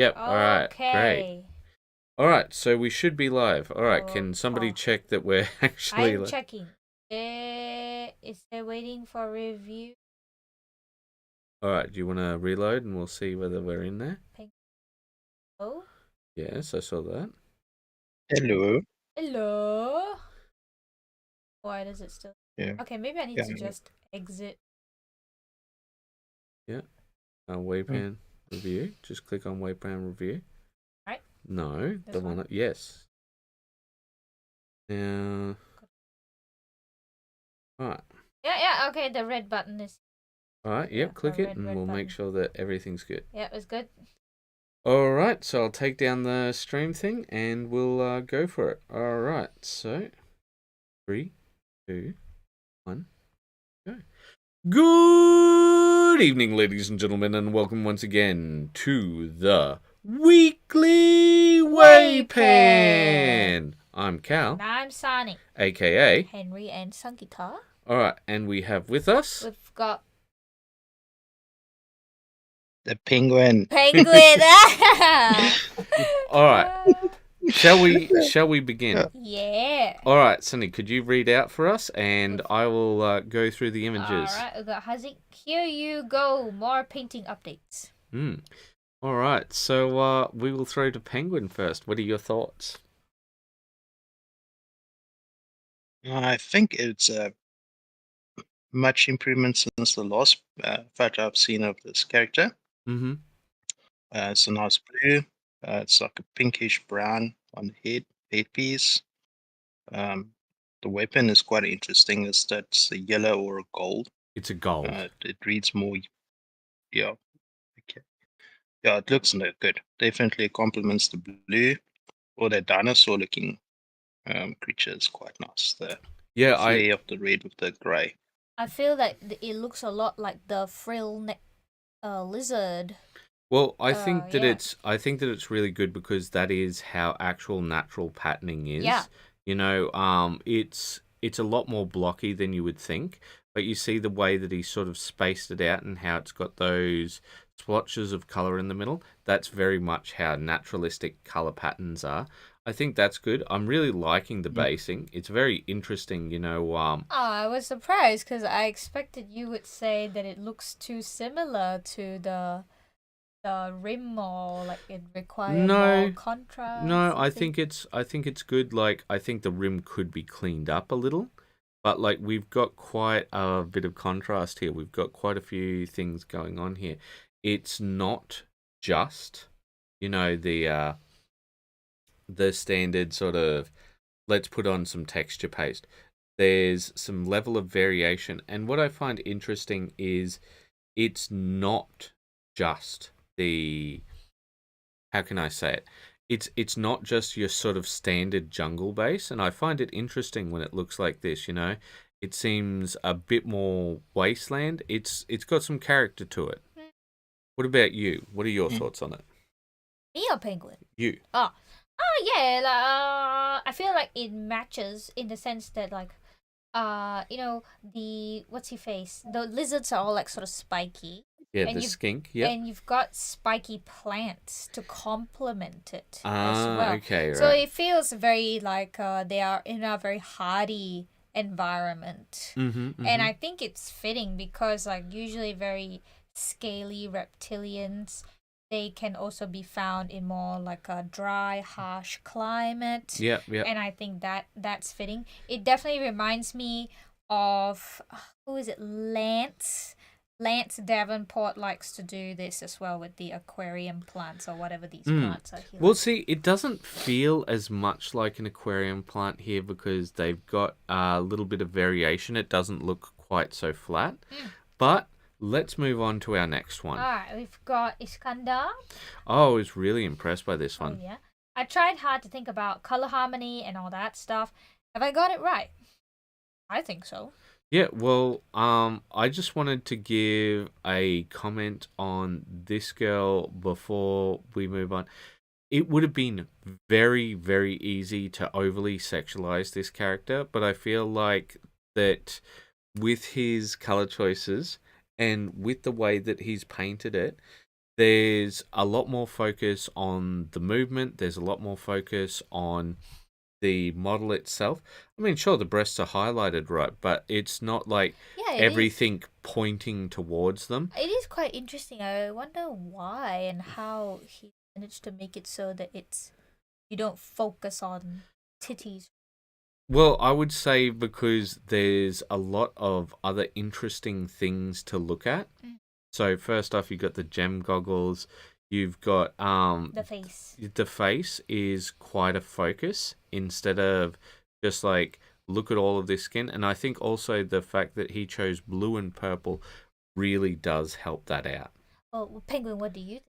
Yep. All right. Great. Okay. All right. So we should be live. All right. Oh, Can somebody oh, check that we're actually I'm live? checking. Is they waiting for review? All right. Do you want to reload and we'll see whether we're in there? Pink. Oh, Yes, I saw that. Hello. hello. Why does it still? Yeah. Okay, maybe I need Yeah. to just exit. Yeah. Oh, WAYPN review. Just click on WAYPN review. Right. No, This the one? one. Yes. Now. All right. Yeah. Okay, the red button is. All right. Yeah, Yep. Click the it, and red we'll make button. sure that everything's good. Yeah, it's good. All right. So I'll take down the stream thing, and we'll go for it. All right. So 3, 2, 1. Go. Good evening, ladies and gentlemen, and welcome once again to the Weekly WAYPN. I'm Cal, And I'm Sani, aka Henry, and Sankita. Alright, and we have with us We've got the penguin. penguin. Alright, shall we begin? Yeah. Alright, Sunny, could you read out for us and I will go through the images. Alright, we got Hazik. Here you go. More painting updates. Alright, so we will throw to Penguin first. What are your thoughts? I think it's much improvement since the last photo I've seen of this character. Mm-hmm. It's a nice blue. It's like a pinkish brown on the headpiece. The weapon is quite interesting. It's a yellow or a gold. It's a gold. It reads more. Yeah. Okay. Yeah, it looks good. Definitely complements the blue or the dinosaur-looking creature is quite nice. The flare of the red with the grey. I feel like it looks a lot like the frill neck lizard. Well, I think that it's really good because that is how actual natural patterning is. Yeah. You know, it's a lot more blocky than you would think, but you see the way that he sort of spaced it out and how it's got those splotches of color in the middle. That's very much how naturalistic color patterns are. I think that's good. I'm really liking the basing. It's very interesting, you know. I was surprised because I expected you would say that it looks too similar to the rim, or like it requires more contrast. No, I think it's good. Like, I think the rim could be cleaned up a little, but like we've got quite a bit of contrast here. We've got quite a few things going on here. It's not just, you know, the standard sort of let's put on some texture paste. There's some level of variation, and what I find interesting is it's not just how can I say it? It's not just your sort of standard jungle base, and I find it interesting when it looks like this, you know. It seems a bit more wasteland. It's got some character to it. What about you? What are your thoughts on it? Me or penguin? You. Oh yeah, I feel like it matches in the sense that like you know, the what's his face? The lizards are all like sort of spiky. Yeah, and the skink, yeah. And you've got spiky plants to complement it as Ah, well. okay, right. So it feels very like they are in a very hardy environment. Mm-hmm. And I think it's fitting because like usually very scaly reptilians, they can also be found in more like a dry, harsh climate. Yeah. And I think that's fitting. It definitely reminds me of, who is it, Lance Davenport likes to do this as well with the aquarium plants or whatever these plants are here. Well, see, it doesn't feel as much like an aquarium plant here because they've got a little bit of variation. It doesn't look quite so flat. But let's move on to our next one. Alright, we've got Iskandar. Oh, I was really impressed by this one. Oh, yeah. I tried hard to think about color harmony and all that stuff. Have I got it right? I think so. Yeah, well, I just wanted to give a comment on this girl before we move on. It would have been very, very easy to overly sexualize this character, but I feel like that with his color choices and with the way that he's painted it, there's a lot more focus on the movement. There's a lot more focus on the model itself. I mean, sure, the breasts are highlighted, right? But it's not like Yeah, everything pointing towards them. It is quite interesting. I wonder why and how he managed to make it so that you don't focus on titties. Well, I would say because there's a lot of other interesting things to look at. So first off, you've got the gem goggles. You've got The face. the face is quite a focus instead of just like look at all of this skin. And I think also the fact that he chose blue and purple really does help that out. Oh, Penguin, what do you think?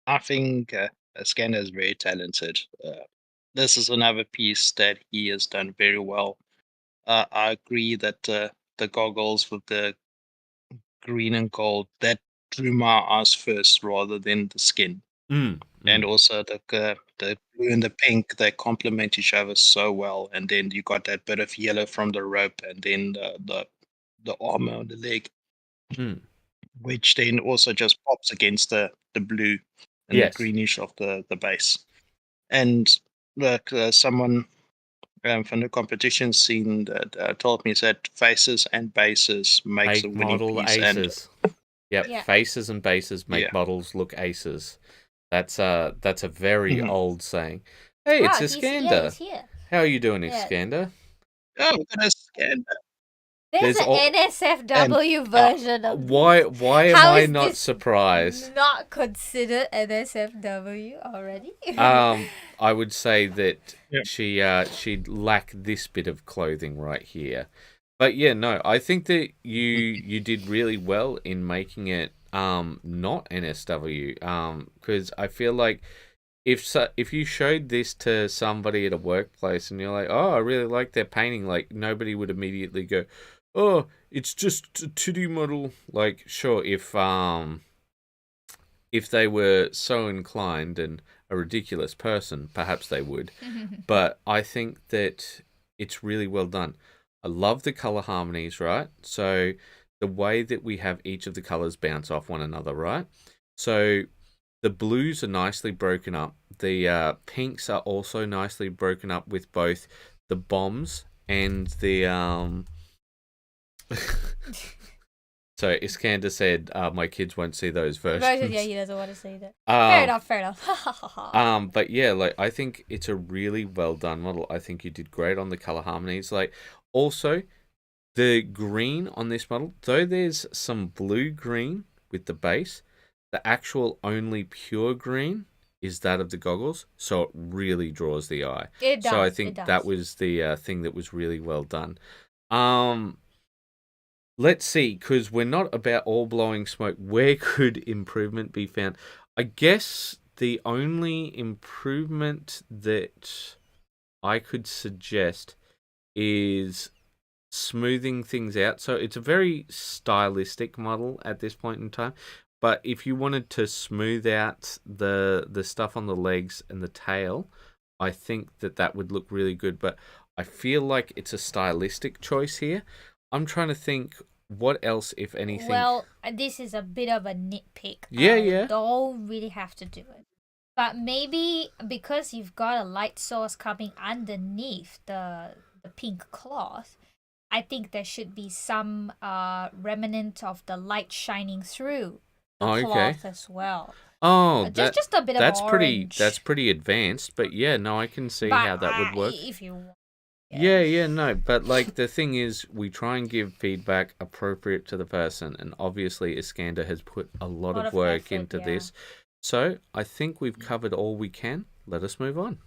I think Scanner is very talented. This is another piece that he has done very well. I agree that the goggles with the green and gold, that drew my eyes first rather than the skin. And also the blue and the pink, they complement each other so well. And then you got that bit of yellow from the rope, and then the armor on the leg, which then also just pops against the blue and Yes. the greenish of the base. And like someone from the competition scene that told me that faces and bases makes a Make winning model piece. And aces. Yep, Yeah. faces and bases make Yeah. models look aces. That's a very Mhm. old saying. Hey, it's Iskander. He's here. How are you doing, Yeah. Iskander? oh, we're gonna scan that. There's There's an NSFW version of Why am How I is not this surprised? not considered NSFW already. I would say that Yeah. she'd lack this bit of clothing right here. But yeah, no, I think that you did really well in making it not NSW because I feel like if you showed this to somebody at a workplace and you're like, oh, I really like their painting, like nobody would immediately go, oh, it's just a titty model. Like, sure, if they were so inclined and a ridiculous person, perhaps they would. But I think that it's really well done. I love the color harmonies, right? So the way that we have each of the colors bounce off one another, right? So the blues are nicely broken up. The pinks are also nicely broken up with both the bombs and the So Iskander said, "My kids won't see those versions." Yeah, he doesn't want to say that. Fair enough. But yeah, like I think it's a really well done model. I think you did great on the color harmonies. Like also the green on this model, though there's some blue green with the base, the actual only pure green is that of the goggles, so it really draws the eye. It does. So I think that was the thing that was really well done. Let's see, because we're not about all blowing smoke. Where could improvement be found? I guess the only improvement that I could suggest is smoothing things out. So it's a very stylistic model at this point in time. But if you wanted to smooth out the stuff on the legs and the tail, I think that would look really good. But I feel like it's a stylistic choice here. I'm trying to think what else, if anything. Well, this is a bit of a nitpick. Yeah. Don't really have to do it. But maybe because you've got a light source coming underneath the pink cloth, I think there should be some remnant of the light shining through the cloth as well. Oh, just a bit of orange. That's pretty advanced, but yeah, no, I can see how that would work. If you want. Yeah, no, but like the thing is, we try and give feedback appropriate to the person, and obviously Iskander has put a lot of work effort, into this. So I think we've covered all we can. Let us move on.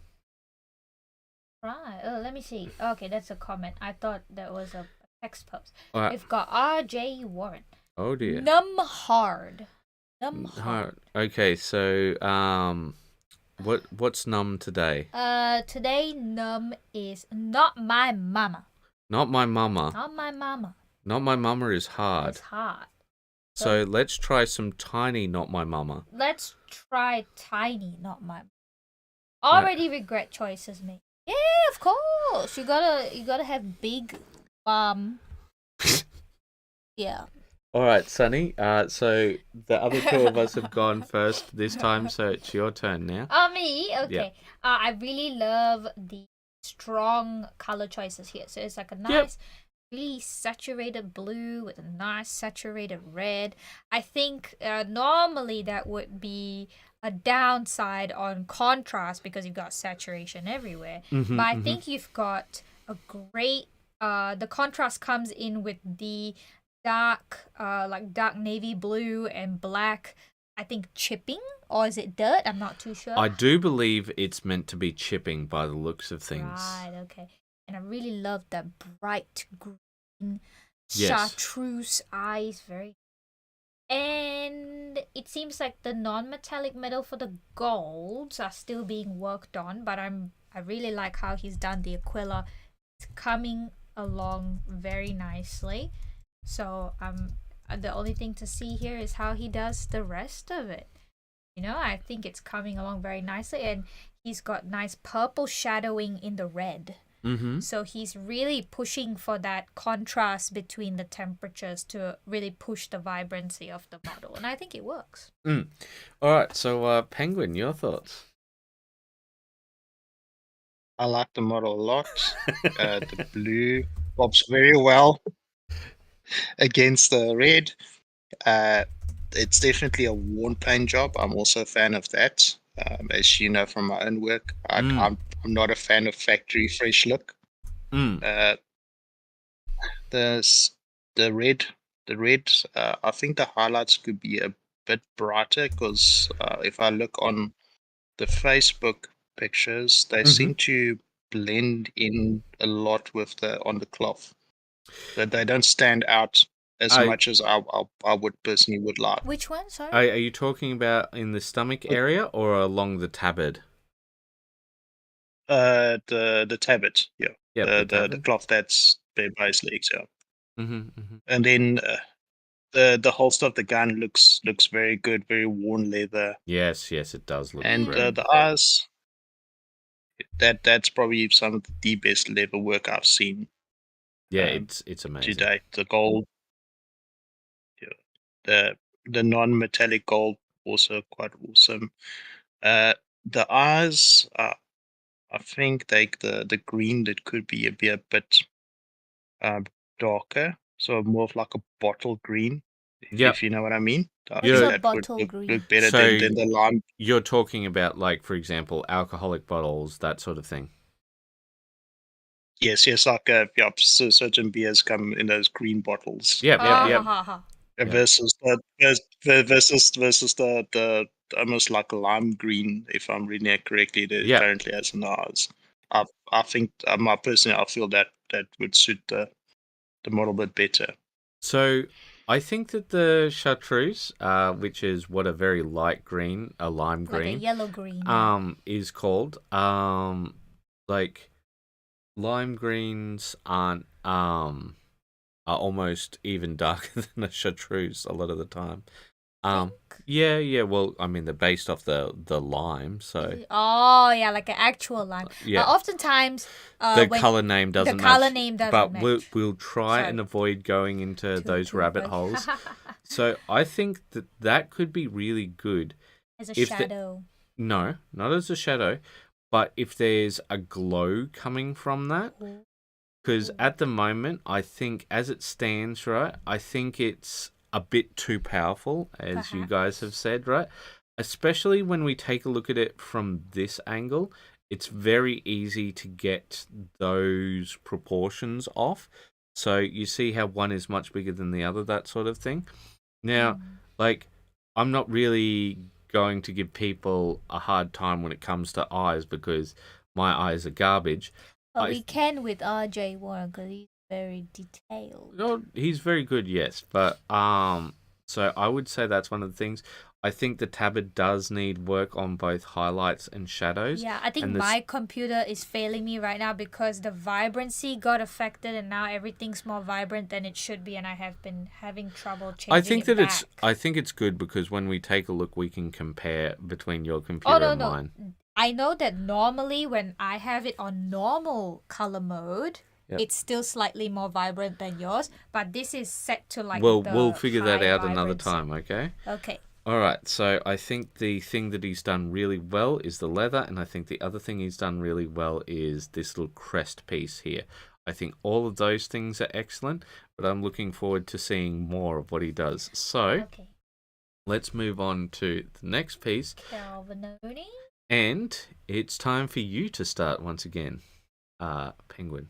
Right. Oh, let me see. Okay, that's a comment. I thought that was a text post. All right. We've got R.J. Warren. Oh dear. Numb hard. Okay, so what's numb today? Today numb is not my mama. Not my mama. Not my mama. Not my mama is hard. It's hard. So let's try some tiny not my mama. Let's try tiny not my mama. Already regret choices made. Yeah, of course. You gotta have big Yeah. All right, Sunny. So the other two of us have gone first this time, so it's your turn now. Oh, me? Yeah. Okay. I really love the strong color choices here. So it's like a Yep. nice, really saturated blue with a nice saturated red. I think normally that would be a downside on contrast because you've got saturation everywhere. But I think you've got a great. The contrast comes in with the dark navy blue and black. I think chipping, or is it dirt? I'm not too sure. I do believe it's meant to be chipping by the looks of things. Right, okay. And I really love that bright green Yes. chartreuse eyes. And it seems like the non-metallic metal for the golds are still being worked on, but I really like how he's done the Aquila. It's coming along very nicely. So the only thing to see here is how he does the rest of it. I think it's coming along very nicely, and he's got nice purple shadowing in the red. So he's really pushing for that contrast between the temperatures to really push the vibrancy of the model, and I think it works. All right, so Penguin, your thoughts? I like the model a lot. The blue pops very well against the red. It's definitely a worn paint job. I'm also a fan of that. As you know from my own work, I'm not a fan of factory fresh look. The red, I think the highlights could be a bit brighter because if I look on the Facebook pictures, they seem to blend in a lot with on the cloth. That they don't stand out as much as I would personally would like. Which one? Sorry. Are you talking about in the stomach area or along the tabard? The tabard, yeah. The cloth that's bare base legs, yeah. And then the holster of the gun looks very good, very worn leather. Yes, it does look and great. the eyes, that's probably some of the best leather work I've seen. Yeah, it's amazing. To date. The gold, the non-metallic gold also quite awesome. The eyes, I think the green that could be a bit darker, so more of like a bottle green. Yep. If you know what I mean. What's a bottle green? Look better than the lime. You're talking about, like, for example, alcoholic bottles, that sort of thing. Yes, like so certain beers come in those green bottles. Yeah. Versus the almost like lime green, if I'm reading it correctly, that it currently has in ours. I think personally, I feel that would suit the model a bit better. So I think that the chartreuse, which is what a very light green, a lime green, like a yellow green, is called. Like lime greens are almost even darker than a chartreuse a lot of the time. Yeah. Well, I mean, they're based off the lime, so. Oh yeah, like an actual lime. Yeah. Oftentimes, the color name doesn't match. The color name doesn't match. But we'll try and avoid going into those rabbit holes. So I think that could be really good. As a shadow. No, not as a shadow, but if there's a glow coming from that. Because at the moment, I think as it stands, right, I think it's a bit too powerful, as you guys have said, right? Especially when we take a look at it from this angle, it's very easy to get those proportions off. So you see how one is much bigger than the other, that sort of thing. Now, like, I'm not really going to give people a hard time when it comes to eyes because my eyes are garbage. But we can with RJ Warren because he's very detailed. No, he's very good, yes. But so I would say that's one of the things. I think the tabard does need work on both highlights and shadows. Yeah, I think my computer is failing me right now because the vibrancy got affected and now everything's more vibrant than it should be, and I have been having trouble changing I think it's good because when we take a look, we can compare between your computer and mine. I know that normally when I have it on normal color mode, Yep. It's still slightly more vibrant than yours, but this is set to like Well, the we'll figure that high out another vibrancy. time, okay? Okay. All right, so I think the thing that he's done really well is the leather, and I think the other thing he's done really well is this little crest piece here. I think all of those things are excellent, but I'm looking forward to seeing more of what he does. So Okay. let's move on to the next piece, Calvinoni. and it's time for you to start once again, Penguin.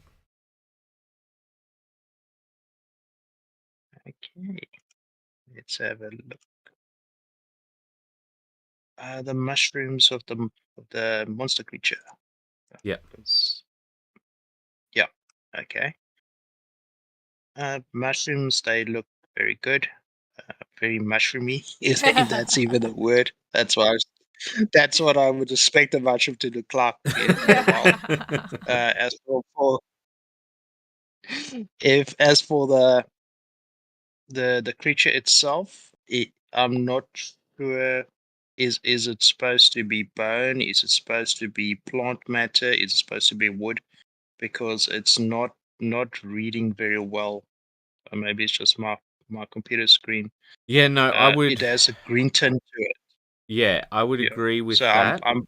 Okay, let's have a look. The mushrooms of the monster creature. Yep. Yeah. Okay. Mushrooms, they look very good. Very mushroomy, if that's even a word. That's what I would expect a mushroom to look like in the wild. As for as for the creature itself, I'm not sure. Is it supposed to be bone? Is it supposed to be plant matter? Is it supposed to be wood? Because it's not reading very well. Or maybe it's just my computer screen. Yeah, no, I would. It has a green tint to it. Yeah, I would Yeah. agree with So that. I'm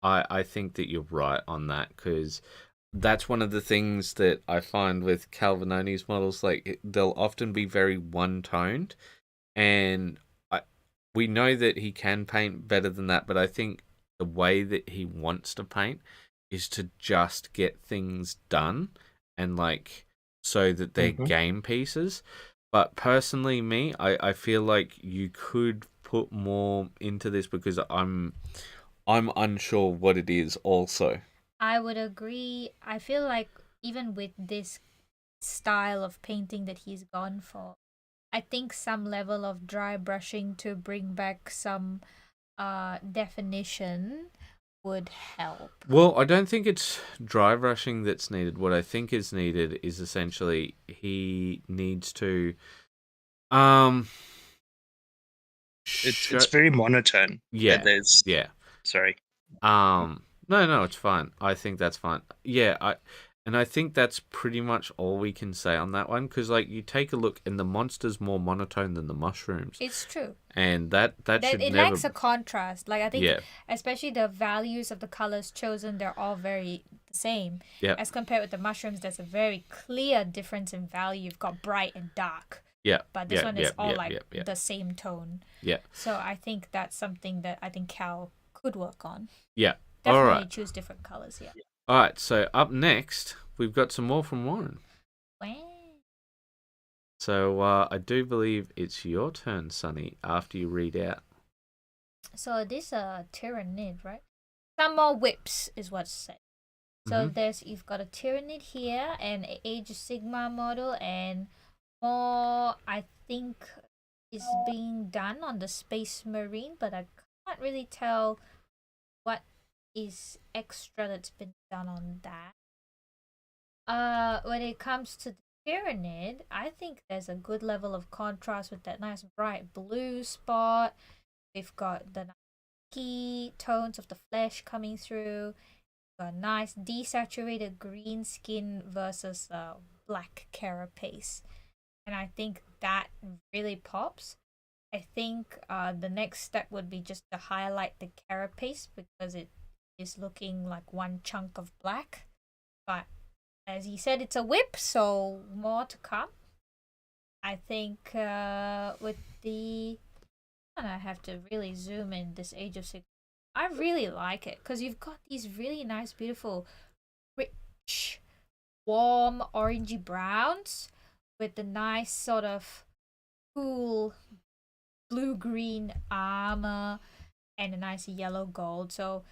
I think that you're right on that because that's one of the things that I find with Calvinoni's models. Like they'll often be very one-toned, and we know that he can paint better than that. But I think the way that he wants to paint is to just get things done, and like so that they're game pieces. But personally, I feel like you could put more into this because I'm unsure what it is also. I would agree. I feel like even with this style of painting that he's gone for, I think some level of dry brushing to bring back some definition would help. Well, I don't think it's dry brushing that's needed. What I think is needed is essentially he needs to it's very monotone. Yeah. There's Yeah. sorry. No, it's fine. I think that's fine. Yeah, I think that's pretty much all we can say on that one because, like, you take a look, and the monster's more monotone than the mushrooms. It's true, and that should it never. lacks a contrast. Like I think, Yeah. especially the values of the colors chosen, they're all very the same. Yeah. As compared with the mushrooms, there's a very clear difference in value. You've got bright and dark. Yeah. But this one is all like the same tone. Yeah. So I think that's something that I think Cal could work on. Yeah. Definitely all right. choose different colors here. All right. So up next, we've got some more from Warren. Wow. So I do believe it's your turn, Sunny, after you read out. So this Tyrannid, right? Some more whips is what's said. So you've got a Tyrannid here and an Age of Sigma model and more I think is being done on the Space Marine, but I can't really tell what is extra that's been done on that. When it comes to the Tyrannid, I think there's a good level of contrast with that nice bright blue spot. We've got the key tones of the flesh coming through. A nice desaturated green skin versus black carapace. And I think that really pops. I think the next step would be just to highlight the carapace because it is looking like one chunk of black. But as he said, it's a whip, so more to come. I think with the... And I have to really zoom in this Age of Sigma. I really like it because you've got these really nice, beautiful, rich, warm, orangey browns with the nice sort of cool blue-green armor and a nice yellow gold. So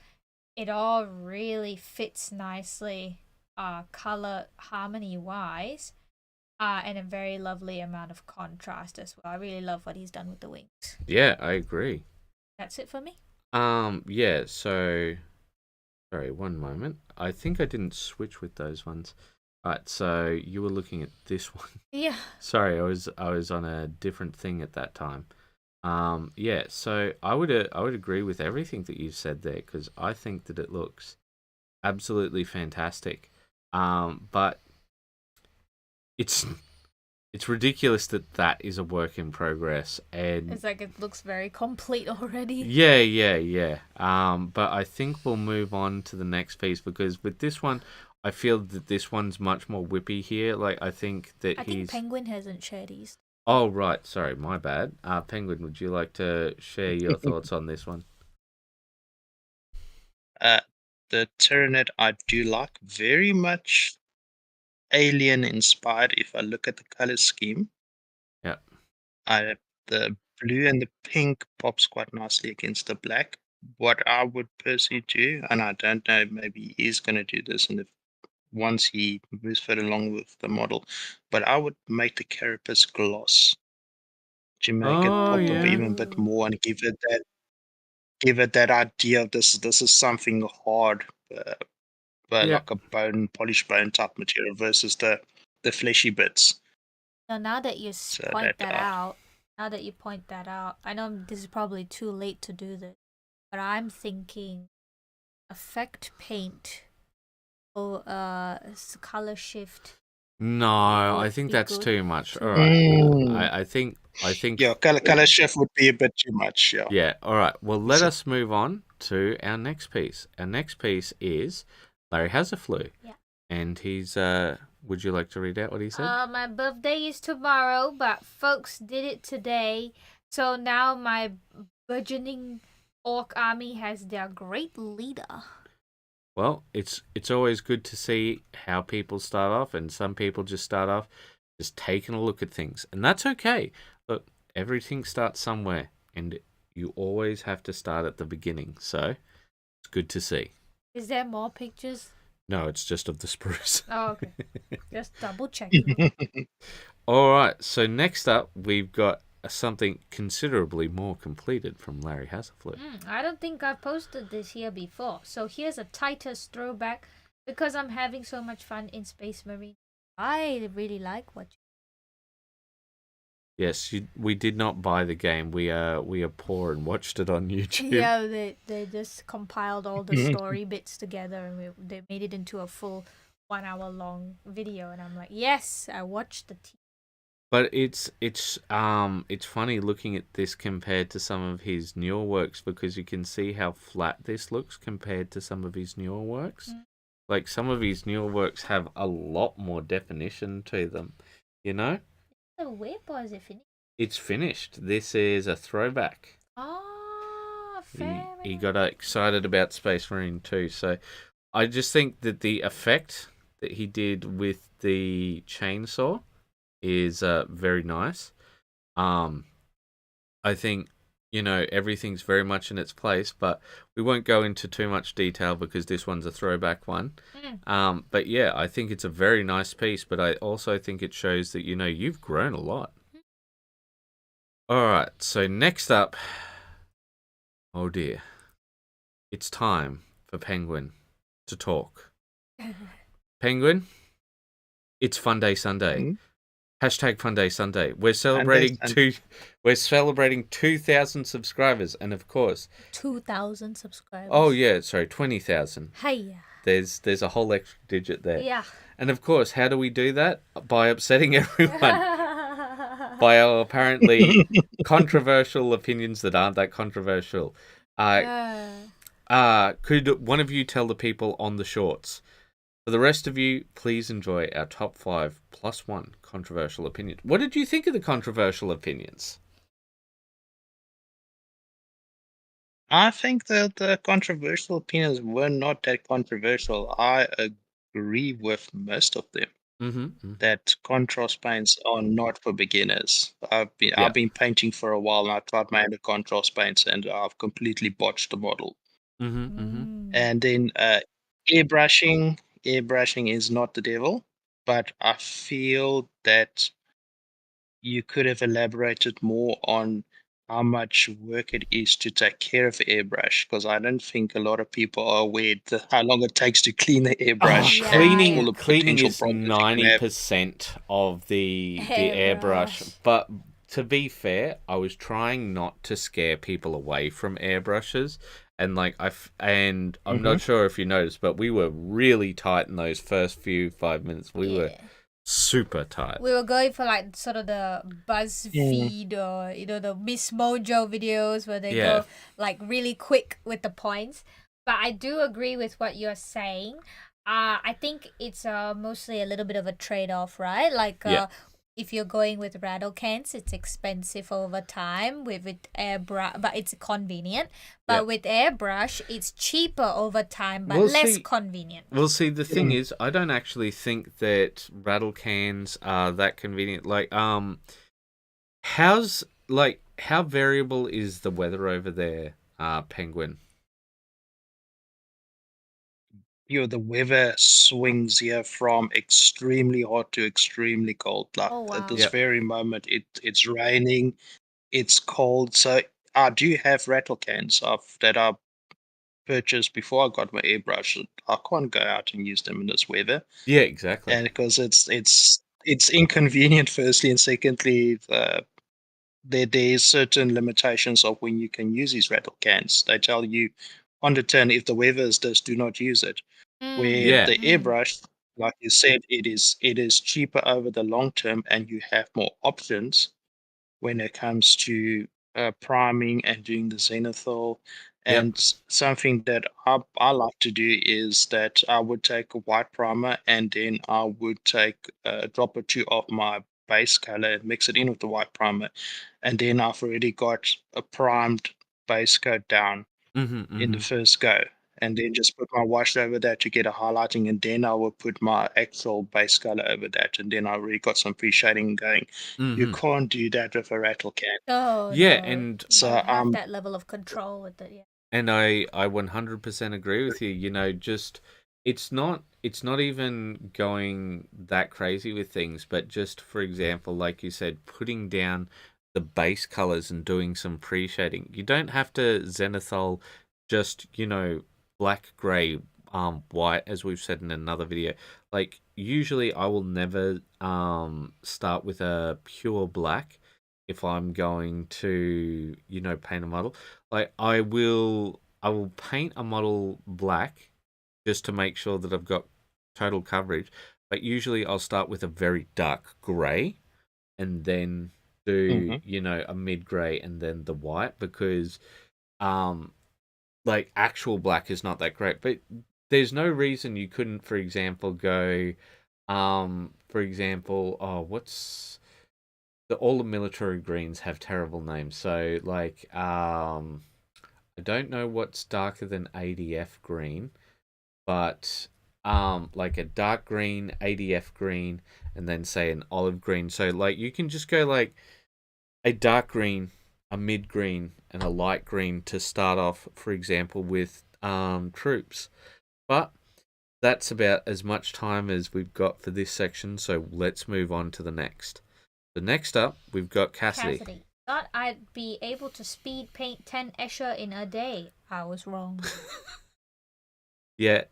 it all really fits nicely color harmony-wise and a very lovely amount of contrast as well. I really love what he's done with the wings. Yeah, I agree. That's it for me. Yeah, so sorry, one moment. I think I didn't switch with those ones. Right, so you were looking at this one. Yeah. Sorry, I was on a different thing at that time. Yeah, so I would agree with everything that you said there because I think that it looks absolutely fantastic. But it's ridiculous that is a work in progress, and It's like it looks very complete already. yeah. But I think we'll move on to the next piece because with this one, I feel that this one's much more whippy here. Like I think that I think Penguin hasn't shared his. Oh right, sorry, my bad. Penguin, would you like to share your thoughts on this one? The Tyranid I do like, very much alien inspired if I look at the color scheme. Yeah. The blue and the pink pops quite nicely against the black. What I would personally do, and I don't know, maybe he's going to do this once he moves further along with the model, but I would make the carapace gloss to make it Oh, pop yeah. even a bit more and give it that idea of this is something hard, but Yeah. like a polished bone type material versus the fleshy bits. Now that you So point that out, I know this is probably too late to do this, but I'm thinking effect paint or color shift. No, I Would think be that's good too much. to- All right. Mm. I think Yeah, color shift would be a bit too much. Yeah. yeah. All right. Well, let us move on to our next piece. Our next piece is Larry Has a Flu. Yeah. And he's would you like to read out what he said? My birthday is tomorrow, but folks did it today. So now my burgeoning orc army has their great leader. Well, it's always good to see how people start off, and some people just start off just taking a look at things, and that's okay. Look, everything starts somewhere, and you always have to start at the beginning. So it's good to see. Is there more pictures? No, it's just of the spruce. Oh, okay. Just double checking. All right. So next up, we've got something considerably more completed from Larry Has a Flu. I don't think I've posted this here before. So here's a Titus throwback because I'm having so much fun in Space Marine. I really like what. Yes, we did not buy the game. We are poor and watched it on YouTube. Yeah, they just compiled all the story bits together and they made it into a full 1 hour long video. And I'm like, yes, I watched the. But it's funny looking at this compared to some of his newer works because you can see how flat this looks compared to some of his newer works. Like some of his newer works have a lot more definition to them, you know? So where is it finished? It's finished. This is a throwback. Oh, fair He enough. got excited about Space Marine too. So I just think that the effect that he did with the chainsaw is very nice. I think, you know, everything's very much in its place, but we won't go into too much detail because this one's a throwback one. But yeah, I think it's a very nice piece, but I also think it shows that, you know, you've grown a lot. All right, so next up, oh dear, it's time for Penguin to talk. Penguin, it's Fun Day Sunday. Hashtag Fun Day Sunday. We're celebrating We're celebrating 2,000 subscribers, and of course, 2,000 subscribers. oh yeah, sorry, 20,000. Hey. There's a whole extra digit there. Yeah. And of course, how do we do that? By upsetting everyone. By our apparently controversial opinions that aren't that controversial. Could one of you tell the people on the shorts? For the rest of you, please enjoy our top 5 plus 1 controversial opinions. What did you think of the controversial opinions? I think that the controversial opinions were not that controversial. I agree with most of them. That contrast paints are not for beginners. I've been painting for a while and I tried my hand at contrast paints and I've completely botched the model. And then airbrushing is not the devil, but I feel that you could have elaborated more on how much work it is to take care of airbrush, because I don't think a lot of people are aware how long it takes to clean the airbrush. Cleaning is 90% of the airbrush. But to be fair, I was trying not to scare people away from airbrushes. And I'm not sure if you noticed, but we were really tight in those first 5 minutes. We were super tight. We were going for like sort of the BuzzFeed or the Miss Mojo videos where they Yeah. go like really quick with the points. But I do agree with what you're saying. I think it's mostly a little bit of a trade-off, right? Like Yeah. if you're going with rattle cans, it's expensive over time with airbrush, but it's convenient. But Yeah. with airbrush, it's cheaper over time, but Well, less see- convenient. Well, see, the thing is, I don't actually think that rattle cans are that convenient. Like, how variable is the weather over there, Penguin? The weather swings here from extremely hot to extremely cold. Like Oh, at wow. this Yep. very moment, it's raining, it's cold. So I do have rattle cans that I purchased before I got my airbrush. I can't go out and use them in this weather, Yeah, exactly. and because it's inconvenient. Firstly, and secondly, there's certain limitations of when you can use these rattle cans. They tell you on the tin, if the weather is this, do not use it. Where Yeah. the airbrush, like you said, it is cheaper over the long term, and you have more options when it comes to priming and doing the zenithal. Yep. And something that I like to do is that I would take a white primer, and then I would take a drop or two of my base color and mix it in with the white primer. And then I've already got a primed base coat down in the first go. And then just put my wash over that to get a highlighting, and then I will put my actual base color over that, and then I already got some pre-shading going. You can't do that with a rattle can. Oh, Yeah, no. and You don't have that level of control with it. Yeah. And I 100% agree with you. You know, just it's not even going that crazy with things, but just for example, like you said, putting down the base colors and doing some pre-shading. You don't have to zenithal just, black, gray, white, as we've said in another video. Like usually I will never start with a pure black if I'm going to, paint a model. Like I will paint a model black just to make sure that I've got total coverage. But usually I'll start with a very dark grey and then do, a mid grey and then the white, because like actual black is not that great. But there's no reason you couldn't, for example, go what's all the military greens have terrible names. So like I don't know what's darker than ADF green, but like a dark green, ADF green, and then say an olive green. So like you can just go like a dark green, a mid green, and a light green to start off, for example, with troops. But that's about as much time as we've got for this section, so let's move on to the next. So next up, we've got Cassidy. Thought I'd be able to speed paint 10 Escher in a day. I was wrong. Yeah,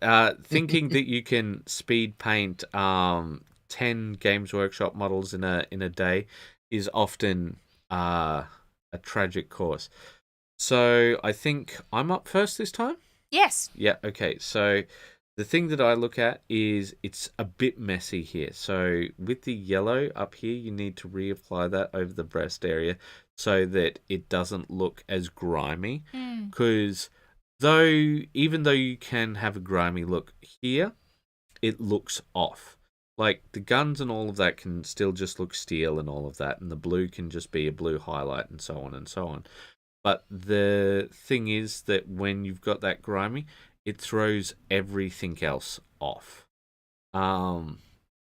thinking that you can speed paint 10 Games Workshop models in a day is often a tragic course. So I think I'm up first this time? Yes. Yeah, okay. So the thing that I look at is it's a bit messy here. So with the yellow up here, you need to reapply that over the breast area so that it doesn't look as grimy. Because even though you can have a grimy look here, it looks off. Like the guns and all of that can still just look steel and all of that, and the blue can just be a blue highlight and so on and so on. But the thing is that when you've got that grimy, it throws everything else off.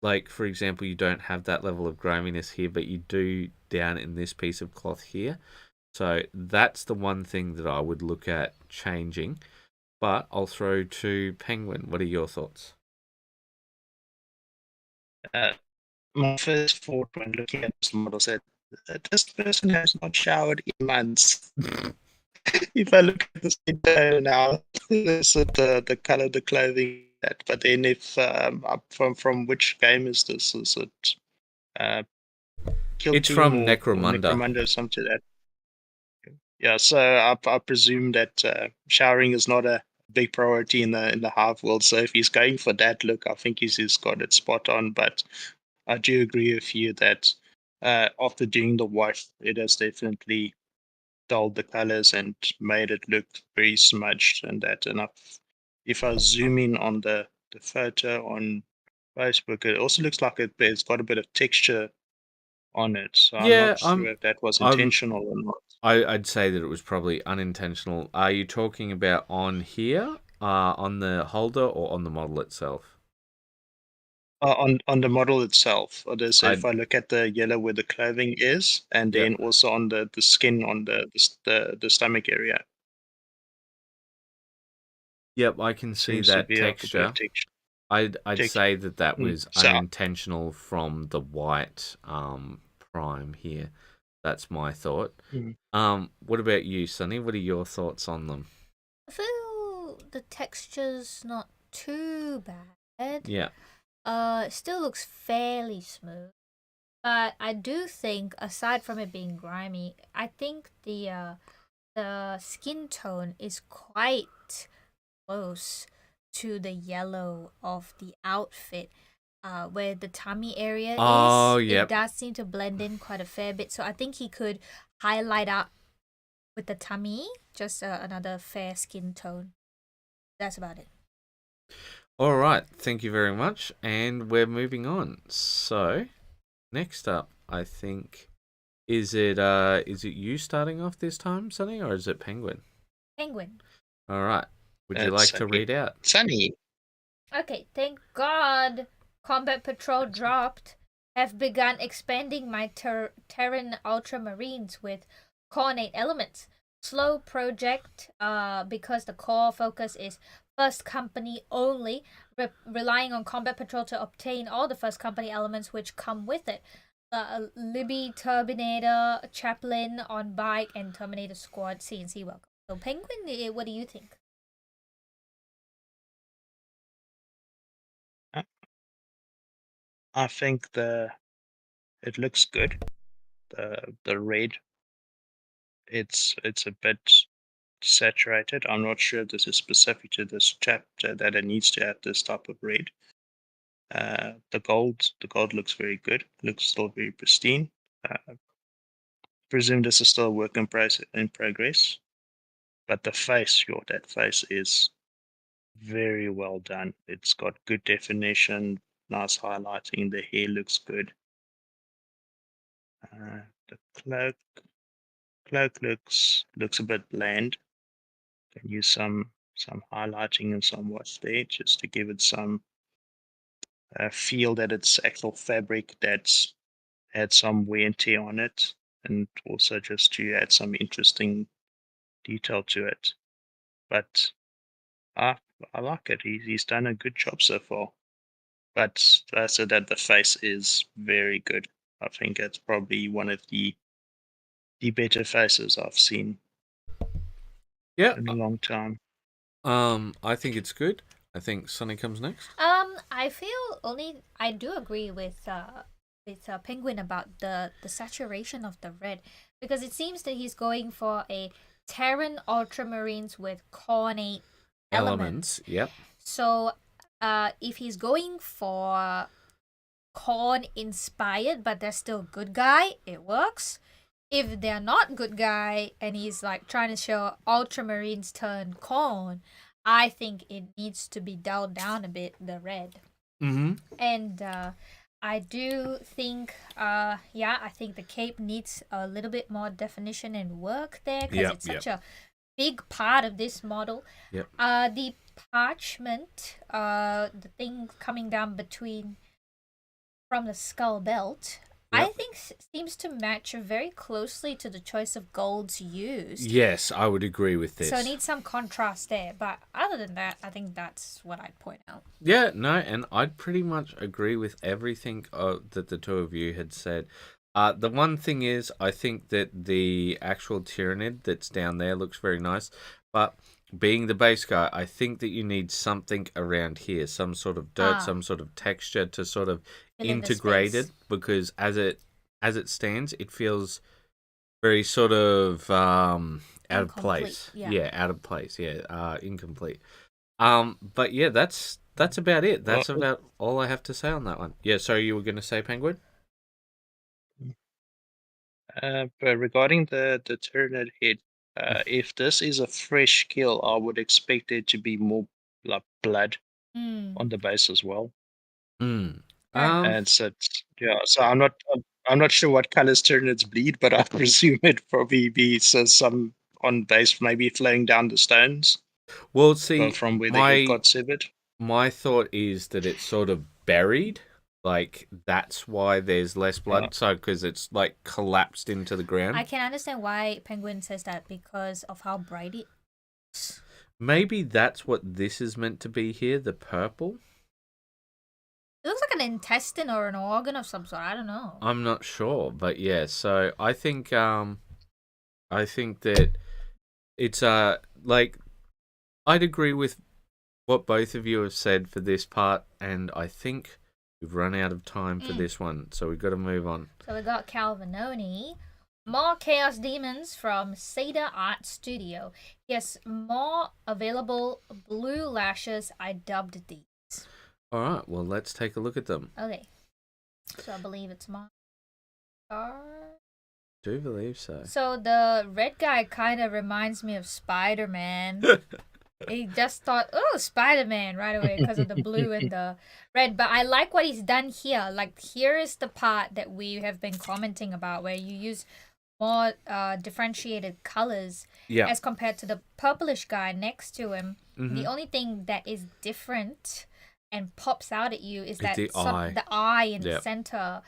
Like for example, you don't have that level of griminess here, but you do down in this piece of cloth here. So that's the one thing that I would look at changing. But I'll throw to Penguin. What are your thoughts? My first thought when looking at this model said, this person has not showered in months. If I look at this detail now, this is the color of the clothing. But then if from which game is this? Is it Kill It's Team from or Necromunda. Necromunda or something like that? Yeah, so I presume that showering is not a big priority in the Hive world. So if he's going for that look, I think he's got it spot on. But I do agree with you that after doing the white, it has definitely dulled the colors and made it look very smudged and that. And if I zoom in on the photo on Facebook, it also looks like it's got a bit of texture on it. So I'm Yeah, not sure if that was I'm intentional or not. I'd say that it was probably unintentional. Are you talking about on here, on the holder, or on the model itself? On the model itself, so if I I look at the yellow where the clothing is, and Yep. then also on the skin on the stomach area, Yep, I can see seems to that be like a bit of texture. texture. I'd say that Mm. was So unintentional from the white prime here. That's my thought. mm, What about you, Sonny? What are your thoughts on them? I feel the texture's not too bad. Yeah. It still looks fairly smooth. But I do think, aside from it being grimy, I think the skin tone is quite close to the yellow of the outfit. Where the tummy area Oh, is, it yep. does seem to blend in quite a fair bit. So I think he could highlight up with the tummy, just another fair skin tone. That's about it. All right. Thank you very much. And we're moving on. So, next up, I think is it you starting off this time, Sonny, or is it Penguin? Penguin. All right. Would you it's like to read out? Sunny. Okay, thank God Combat Patrol dropped. Have begun expanding my Terran Ultramarines with Cornate elements. Slow project because the core focus is First Company only, relying on Combat Patrol to obtain all the First Company elements which come with it. Libby, Turbinator, Chaplain on bike, and Terminator Squad CNC welcome. So Penguin, what do you think? I think it looks good. The red, it's a bit saturated. I'm not sure if this is specific to this chapter that it needs to have this type of red. The gold looks very good. Looks still very pristine. Presume this is still a work in progress. But the face, that face is very well done. It's got good definition, nice highlighting. The hair looks good. The cloak looks a bit bland. Can use some highlighting and some wash there just to give it some feel that it's actual fabric that's had some wear and tear on it, and also just to add some interesting detail to it. But I like it. He's done a good job so far. But I said that the face is very good. I think it's probably one of the better faces I've seen Yeah. in a long time. I think it's good. I think Sonny comes next. I do agree with Penguin about the saturation of the red, because it seems that he's going for a Terran Ultramarines with Cornate elements. Yep. So, if he's going for Corn inspired, but they're still good guy, it works. If they're not good guy and he's like trying to show Ultramarines turn Corn, I think it needs to be dulled down a bit, the red. Mm-hmm. And I do think, I think the cape needs a little bit more definition and work there, because it's such a big part of this model. Yep. The parchment, the thing coming down from the skull belt, I think seems to match very closely to the choice of golds used. Yes, I would agree with this. So it needs some contrast there. But other than that, I think that's what I'd point out. Yeah, no, and I'd pretty much agree with everything that the two of you had said. The one thing is, I think that the actual Tyrannid that's down there looks very nice, but being the base guy, I think that you need something around here, some sort of dirt, some sort of texture to sort of integrate it, because as it stands, it feels very sort of out of place. Yeah, out of place. Yeah, incomplete. But yeah, that's that's about it. Well, That's about all I have to say on that one. Yeah, so you were going to say Penguin? but regarding the Tyrannid head, if this is a fresh kill, I would expect there to be more like blood on the base as well. Mm. Fair And so so I'm not sure what colors Tyranids bleed, but I presume it probably be some on base, maybe flowing down the stones Well, see, from where the head got severed. my thought is that it's sort of buried. Like, that's why there's less blood. So, because it's, like, collapsed into the ground. I can understand why Penguin says that because of how bright it is. Maybe that's what this is meant to be here, the purple. It looks like an intestine or an organ of some sort. I don't know. I'm not sure, but yeah. So I think that it's like, I'd agree with what both of you have said for this part, and I think we've run out of time for this one, so we've got to move on. So we got Calvinoni. More Chaos Demons from Cedar Art Studio. Yes, more available blue lashes. I dubbed these. All right, well, let's take a look at them. Okay. So I believe it's my card. Do believe so. So the red guy kind of reminds me of Spider-Man. He just thought, oh, Spider-Man right away because of the blue and the red. But I like what he's done here. Like, here is the part that we have been commenting about where you use more differentiated colors as compared to the purplish guy next to him. Mm-hmm. The only thing that is different and pops out at you is that the eye in the center.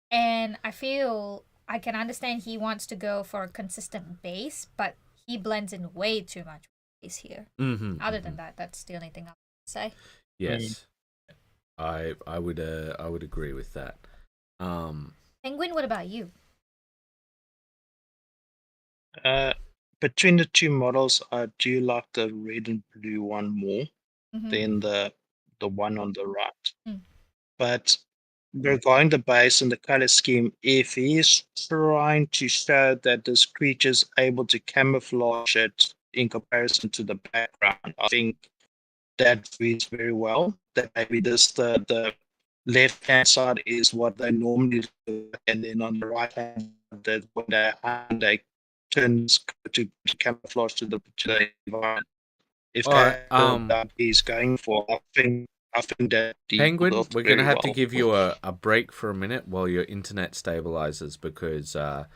And I feel I can understand he wants to go for a consistent base, but he blends in way too much base here. Other than that, that's the only thing I would say. Yes, I would agree with that. Penguin, what about you? Between the two models, I do like the red and blue one more than the one on the right. But regarding the base and the color scheme, if he's trying to show that this creature is able to camouflage it in comparison to the background, I think that reads very well. That maybe the left hand side is what they normally do, and then on the right hand, that when they turn to camouflage to the environment. If that he's going for, I think that Penguin, we're going to have to give you a break for a minute while your internet stabilizes because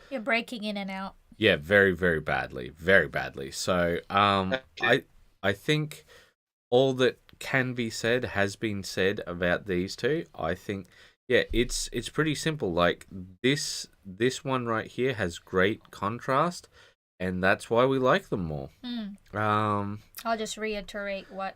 you're breaking in and out. Yeah, very, very badly, very badly. So I think all that can be said has been said about these two. I think it's pretty simple. Like this one right here has great contrast, and that's why we like them more. I'll just reiterate what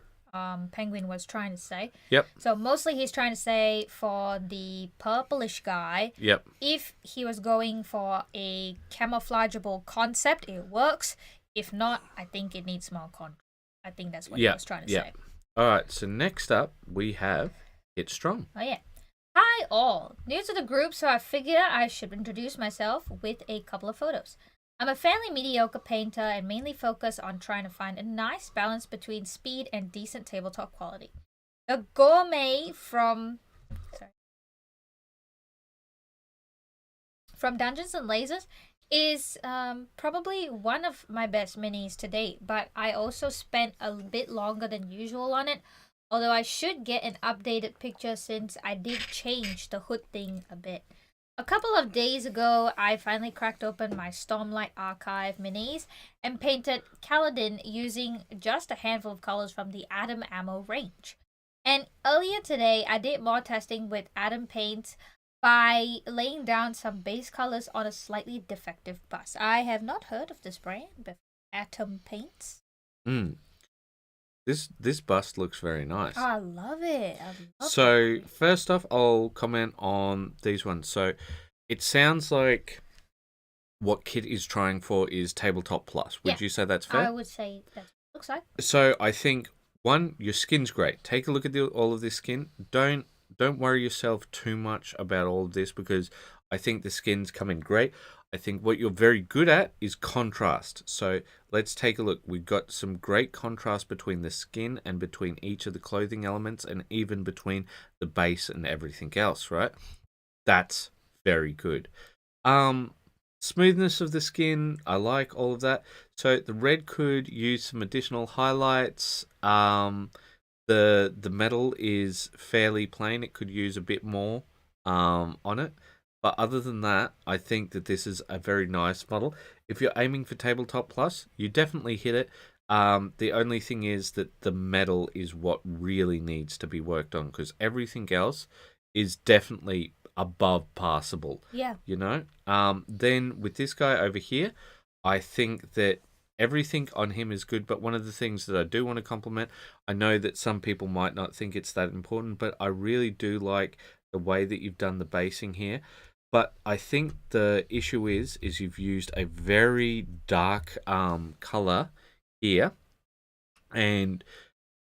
Penguin was trying to say. Yep. So mostly he's trying to say for the purplish guy, if he was going for a camouflageable concept, it works. If not, I think it needs more contrast. I think that's what he was trying to say. All right, so next up we have Hit Strong. Oh, yeah. Hi, all. New to the group, so I figure I should introduce myself with a couple of photos. I'm a fairly mediocre painter and mainly focus on trying to find a nice balance between speed and decent tabletop quality. The Gourmet from Dungeons and Lasers is probably one of my best minis to date, but I also spent a bit longer than usual on it, although I should get an updated picture since I did change the hood thing a bit. A couple of days ago, I finally cracked open my Stormlight Archive minis and painted Kaladin using just a handful of colors from the Atom Ammo range. And earlier today, I did more testing with Atom paints by laying down some base colors on a slightly defective bus. I have not heard of this brand before. Atom paints. This bust looks very nice. Oh, I love it. So first off, I'll comment on these ones. So it sounds like what Kit is trying for is tabletop plus. Would you say that's fair? I would say that's what it looks like. So I think one, your skin's great. Take a look at all of this skin. Don't worry yourself too much about all of this because I think the skin's coming great. I think what you're very good at is contrast. So let's take a look. We've got some great contrast between the skin and between each of the clothing elements and even between the base and everything else, right? That's very good. Smoothness of the skin, I like all of that. So the red could use some additional highlights. The metal is fairly plain. It could use a bit more on it. But other than that, I think that this is a very nice model. If you're aiming for Tabletop Plus, you definitely hit it. The only thing is that the metal is what really needs to be worked on, because everything else is definitely above passable. Yeah. You know? Then with this guy over here, I think that everything on him is good, but one of the things that I do want to compliment, I know that some people might not think it's that important, but I really do like the way that you've done the basing here. But I think the issue is you've used a very dark color here, and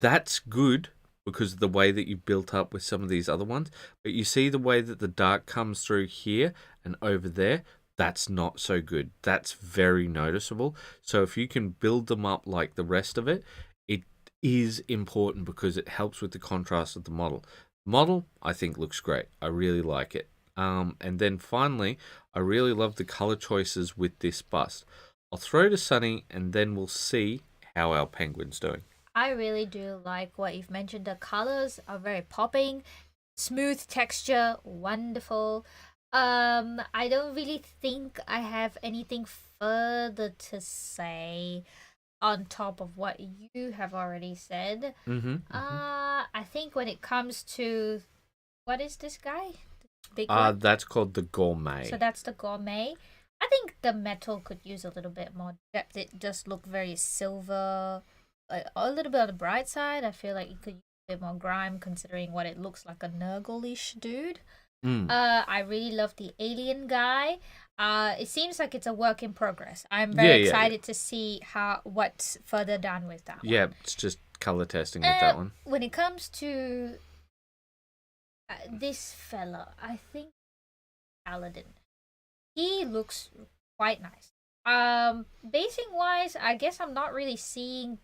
that's good because of the way that you've built up with some of these other ones. But you see the way that the dark comes through here and over there, that's not so good. That's very noticeable. So if you can build them up like the rest of it, it is important because it helps with the contrast of the model. Model, I think, looks great. I really like it. And then finally, I really love the color choices with this bust. I'll throw to Sunny, and then we'll see how our penguin's doing. I really do like what you've mentioned. The colors are very popping, smooth texture, wonderful. I don't really think I have anything further to say on top of what you have already said. I think when it comes to what is this guy? The big one? That's called the Gourmet. So that's the Gourmet. I think the metal could use a little bit more depth. It does look very silver, a little bit on the bright side. I feel like it could use a bit more grime considering what it looks like, a Nurgle-ish dude. I really love the alien guy. It seems like it's a work in progress. I'm very excited to see what's further done with that one. Yeah, it's just color testing with that one. When it comes to this fella, I think Paladin, he looks quite nice. Basing wise, I guess I'm not really seeing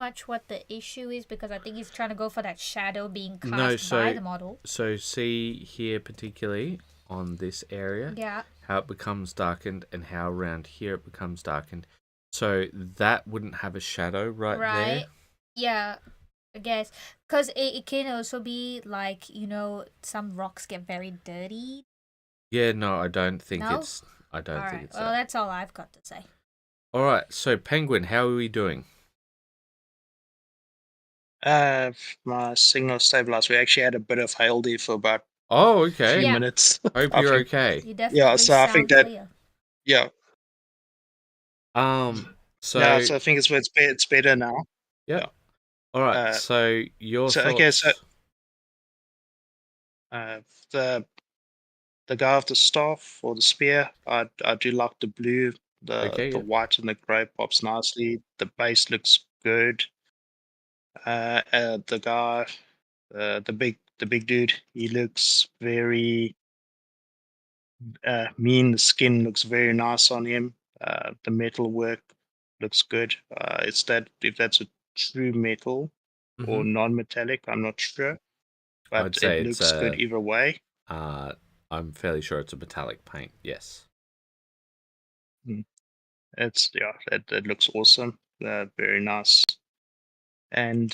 much what the issue is because I think he's trying to go for that shadow being cast by the model. So see here particularly on this area, how it becomes darkened and how around here it becomes darkened. So that wouldn't have a shadow right there. Yeah, I guess. Because it can also be like, some rocks get very dirty. Yeah, no, I don't think no? it's... I don't think it's well, that's all I've got to say. All right, so Penguin, how are we doing? My signal stabilized. We actually had a bit of hail there for about a few minutes. Hope you're okay. You definitely so I think that clear. So I think it's better now. Yeah. All right. So your thoughts. Okay. So the guy with the staff or the spear, I do like the blue. The white and the grey pops nicely. The base looks good. The guy, the big dude, he looks very mean. The skin looks very nice on him. The metal work looks good. It's that if that's a true metal or non-metallic, I'm not sure, but I'd say it looks good either way. I'm fairly sure it's a metallic paint. Yes. It's it looks awesome. Very nice. And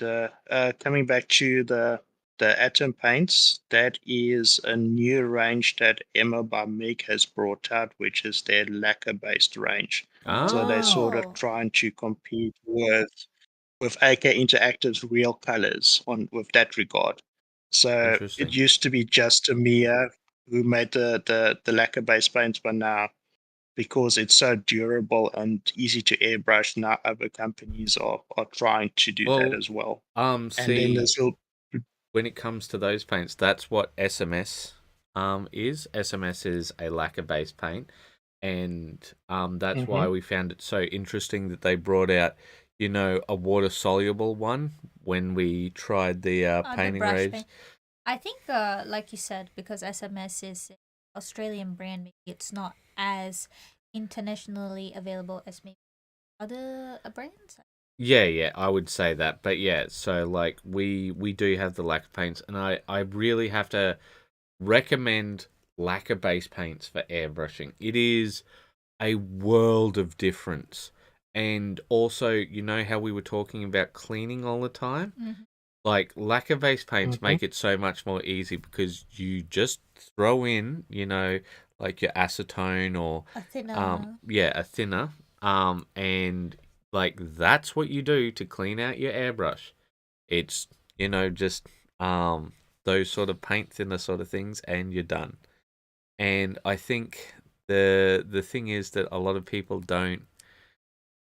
coming back to the atom paints, that is a new range that Emma by Meg has brought out, which is their lacquer-based range. So they're sort of trying to compete with AK Interactive's real colors with that regard. So it used to be just Mia who made the lacquer-based paints, but now because it's so durable and easy to airbrush, now other companies are trying to do that as well. And then there's when it comes to those paints, that's what SMS is. SMS is a lacquer-based paint, and that's why we found it so interesting that they brought out, a water-soluble one when we tried the painting raids. I think, like you said, because SMS is Australian brand. Maybe it's not as internationally available as maybe other brands. Yeah, I would say that. But yeah, so like we do have the lacquer paints, and I really have to recommend lacquer base paints for airbrushing. It is a world of difference. And also, you know how we were talking about cleaning all the time? Mm-hmm. Like lacquer base paints Mhm. make it so much more easy because you just throw in, you know, like your acetone or A thinner. a thinner. And like that's what you do to clean out your airbrush. It's, you know, just those sort of paint thinner sort of things and you're done. And I think the thing is that a lot of people don't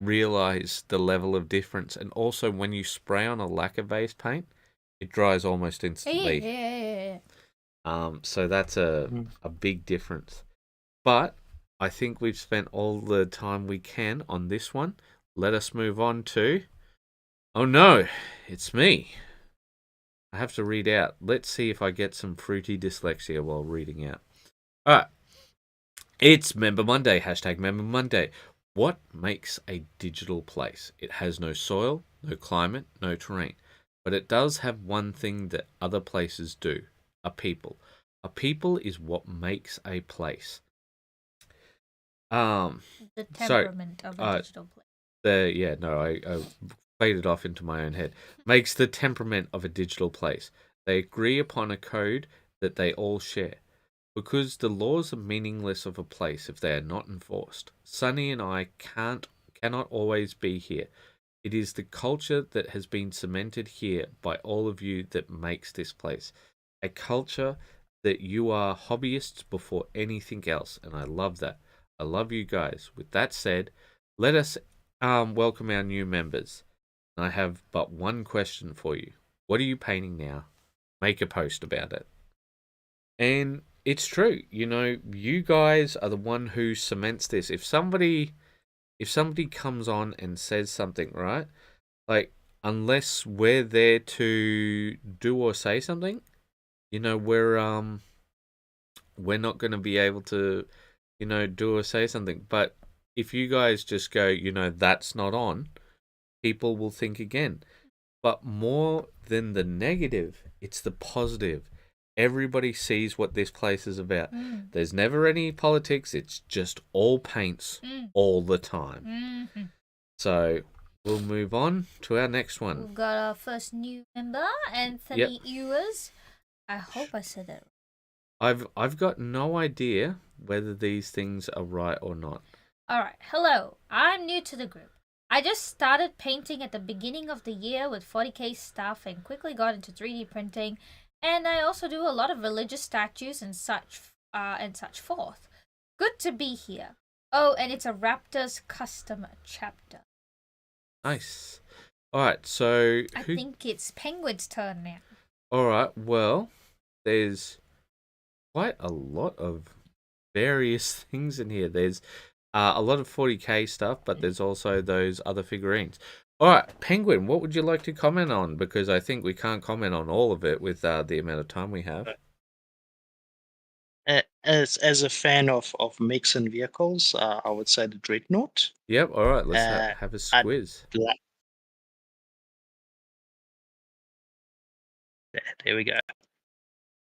realize the level of difference. And also when you spray on a lacquer based paint, it dries almost Yeah. instantly. So that's a Mm. big difference. But I think we've spent all the time we can on this one. Let us move on to. Oh no, it's me. I have to read out. Let's see if I get some fruity dyslexia while reading out. All right. It's Member Monday. Hashtag Member Monday. What makes a digital place? It has no soil, no climate, no terrain. But it does have one thing that other places do: a people. A people is what makes a place. The So, temperament of a uh, digital place. I faded off into my own head. Makes the temperament of a digital place. They agree upon a code that they all share. Because the laws are meaningless of a place if they are not enforced. Sunny and I cannot always be here. It is the culture that has been cemented here by all of you that makes this place. A culture that you are hobbyists before anything else, and I love that. I love you guys. With that said, let us welcome our new members. I have but one question for you. What are you painting now? Make a post about it. And it's true, you know, you guys are the one who cements this. If somebody comes on and says something, right? Like unless we're there to do or say something, you know, we're not going to be able to, you know, do or say something. But if you guys just go, you know, that's not on, people will think again. But more than the negative, it's the positive. Everybody sees what this place is about. There's never any politics. It's just all paints all the time. Mm-hmm. So we'll move on to our next one. We've got our first new member, Anthony Ewers. I hope I said that right. I've got no idea whether these things are right or not. Alright, hello. I'm new to the group. I just started painting at the beginning of the year with 40k stuff and quickly got into 3D printing, and I also do a lot of religious statues and such forth. Good to be here. Oh, and it's a Raptors custom chapter. Nice. All right, so I think it's Penguin's turn now. All right, well, there's quite a lot of various things in here. There's a lot of 40k stuff, but there's also those other figurines. All right, Penguin, what would you like to comment on? Because I think we can't comment on all of it with the amount of time we have. As a fan of mechs and vehicles, I would say the Dreadnought. Yep, all right, let's Uh, have a I'd squiz. There we go.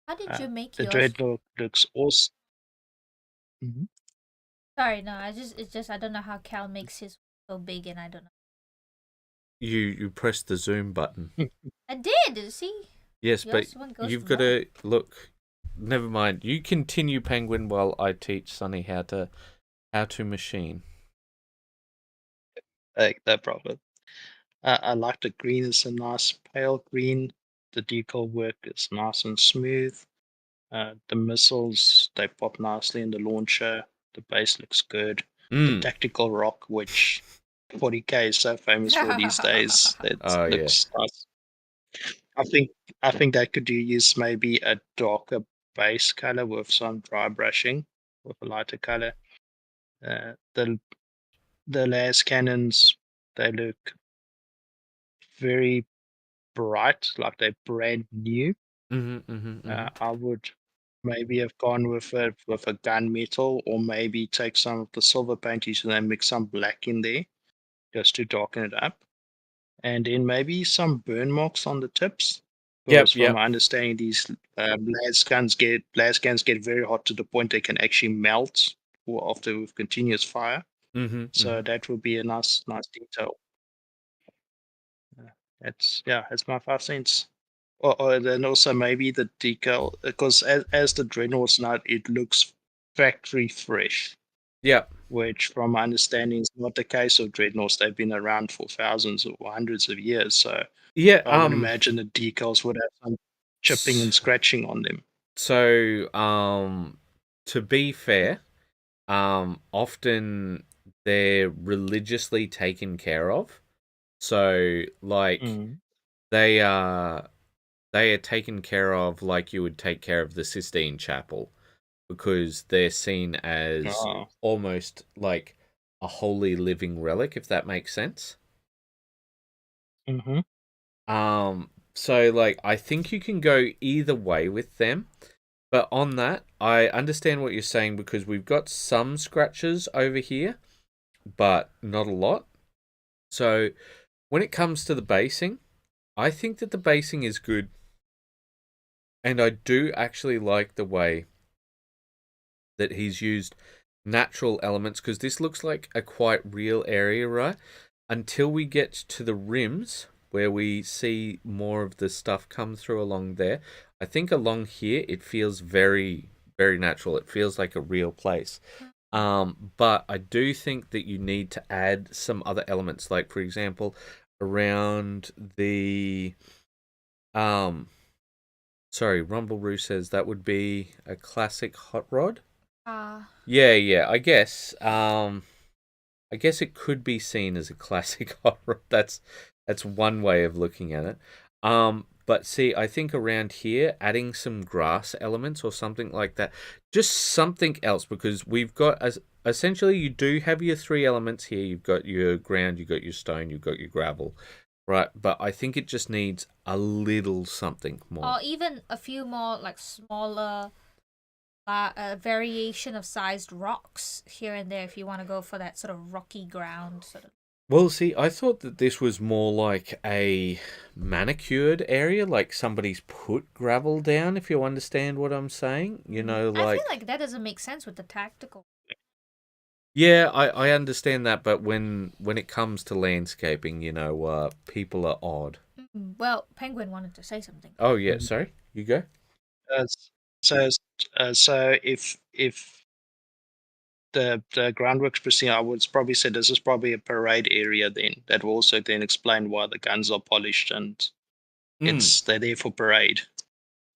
How did you make The yours? Dreadnought looks awesome. Mhm. Sorry, no, it's just I don't know how Cal makes his so big, and I don't know. You press the zoom button. I did. See. Yes, but Yours one goes you've to got to look. Never mind. You continue, Penguin, while I teach Sunny how to machine. No problem. I like the green. It's a nice pale green. The decal work is nice and smooth. The missiles, they pop nicely in the launcher. The base looks good. The tactical rock, which 40k is so famous for these days, it Oh yeah. looks nice. I think that could use maybe a darker base color with some dry brushing with a lighter color. The las cannons, they look very bright, like they're brand new. I would maybe have gone with a gunmetal, or maybe take some of the silver paintings and then mix some black in there just to darken it up. And then maybe some burn marks on the tips. Because from Yep. my understanding, these blast guns get very hot to the point they can actually melt after with continuous fire. So that would be a nice detail. That's my 5 cents. Or then also maybe the decal, because as the dreadnoughts now, it looks factory fresh, Yep. which from my understanding is not the case of dreadnoughts. They've been around for thousands or hundreds of years, so Yeah. I would imagine the decals would have some chipping and scratching on them. So, to be fair, often they're religiously taken care of. So, like, they are taken care of like you would take care of the Sistine Chapel, because they're seen as almost like a holy living relic, if that makes sense. So like I think you can go either way with them. But on that, I understand what you're saying, because we've got some scratches over here, but not a lot. So when it comes to the basing, I think that the basing is good. And I do actually like the way that he's used natural elements, because this looks like a quite real area, right? Until we get to the rims, where we see more of the stuff come through along there. I think along here it feels very, very natural. It feels like a real place. But I do think that you need to add some other elements, like for example, around the Rumble Roo says that would be a classic hot rod. Yeah, I guess. I guess it could be seen as a classic hot rod. That's one way of looking at it. But see, I think around here, adding some grass elements or something like that, just something else, because we've got essentially you do have your 3 elements here. You've got your ground, you've got your stone, you've got your gravel, right? But I think it just needs a little something more, or even a few more like smaller variation of sized rocks here and there if you want to go for that sort of rocky ground sort of. Well, see, I thought that this was more like a manicured area, like somebody's put gravel down, if you understand what I'm saying. You know, like... I feel like that doesn't make sense with the tactical. Yeah, I understand that, but when it comes to landscaping, you know, people are odd. Well, Penguin wanted to say something. Oh, yeah, sorry. You go. So if the groundworks proceed, I would probably say this is probably a parade area. Then that will also then explain why the guns are polished and they're there for parade.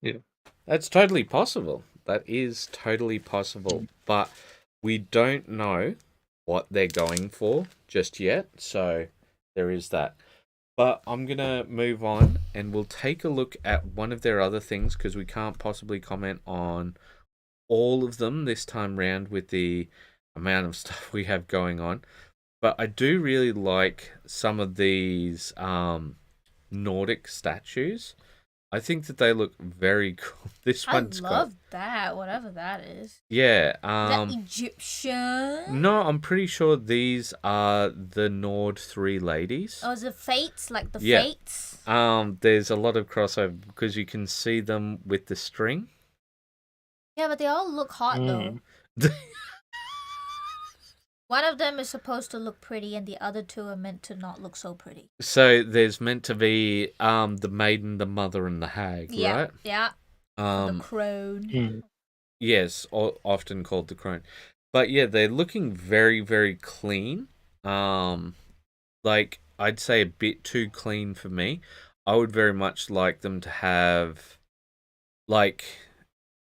Yeah, that's totally possible. That is totally possible, but we don't know what they're going for just yet. So there is that. But I'm going to move on and we'll take a look at one of their other things, because we can't possibly comment on all of them this time round with the amount of stuff we have going on. But I do really like some of these Nordic statues. I think that they look very cool. This one's love that, whatever that is. Yeah. Is that Egyptian? No, I'm pretty sure these are the Nord 3 ladies. Oh, is it Fates? Like the Fates? There's a lot of crossover because you can see them with the string. Yeah, but they all look hot though. One of them is supposed to look pretty, and the other 2 are meant to not look so pretty. So there's meant to be the maiden, the mother, and the hag, right? Yeah. The crone. Yes, often called the crone. But yeah, they're looking very, very clean. Like I'd say a bit too clean for me. I would very much like them to have, like,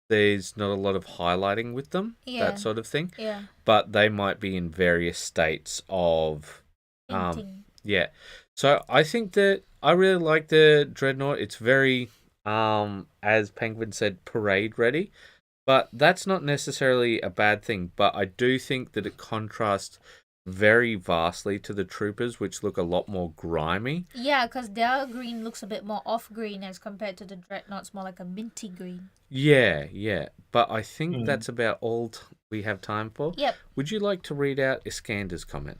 there's not a lot of highlighting with them, that sort of thing. Yeah. But they might be in various states of painting. Yeah. So I think that I really like the Dreadnought. It's very, as Penguin said, parade ready. But that's not necessarily a bad thing. But I do think that it contrasts very vastly to the troopers, which look a lot more grimy. Yeah, because their green looks a bit more off-green as compared to the dreadnoughts, more like a minty green. Yeah. But I think Mm. that's about all we have time for. Yep. Would you like to read out Iskander's comment?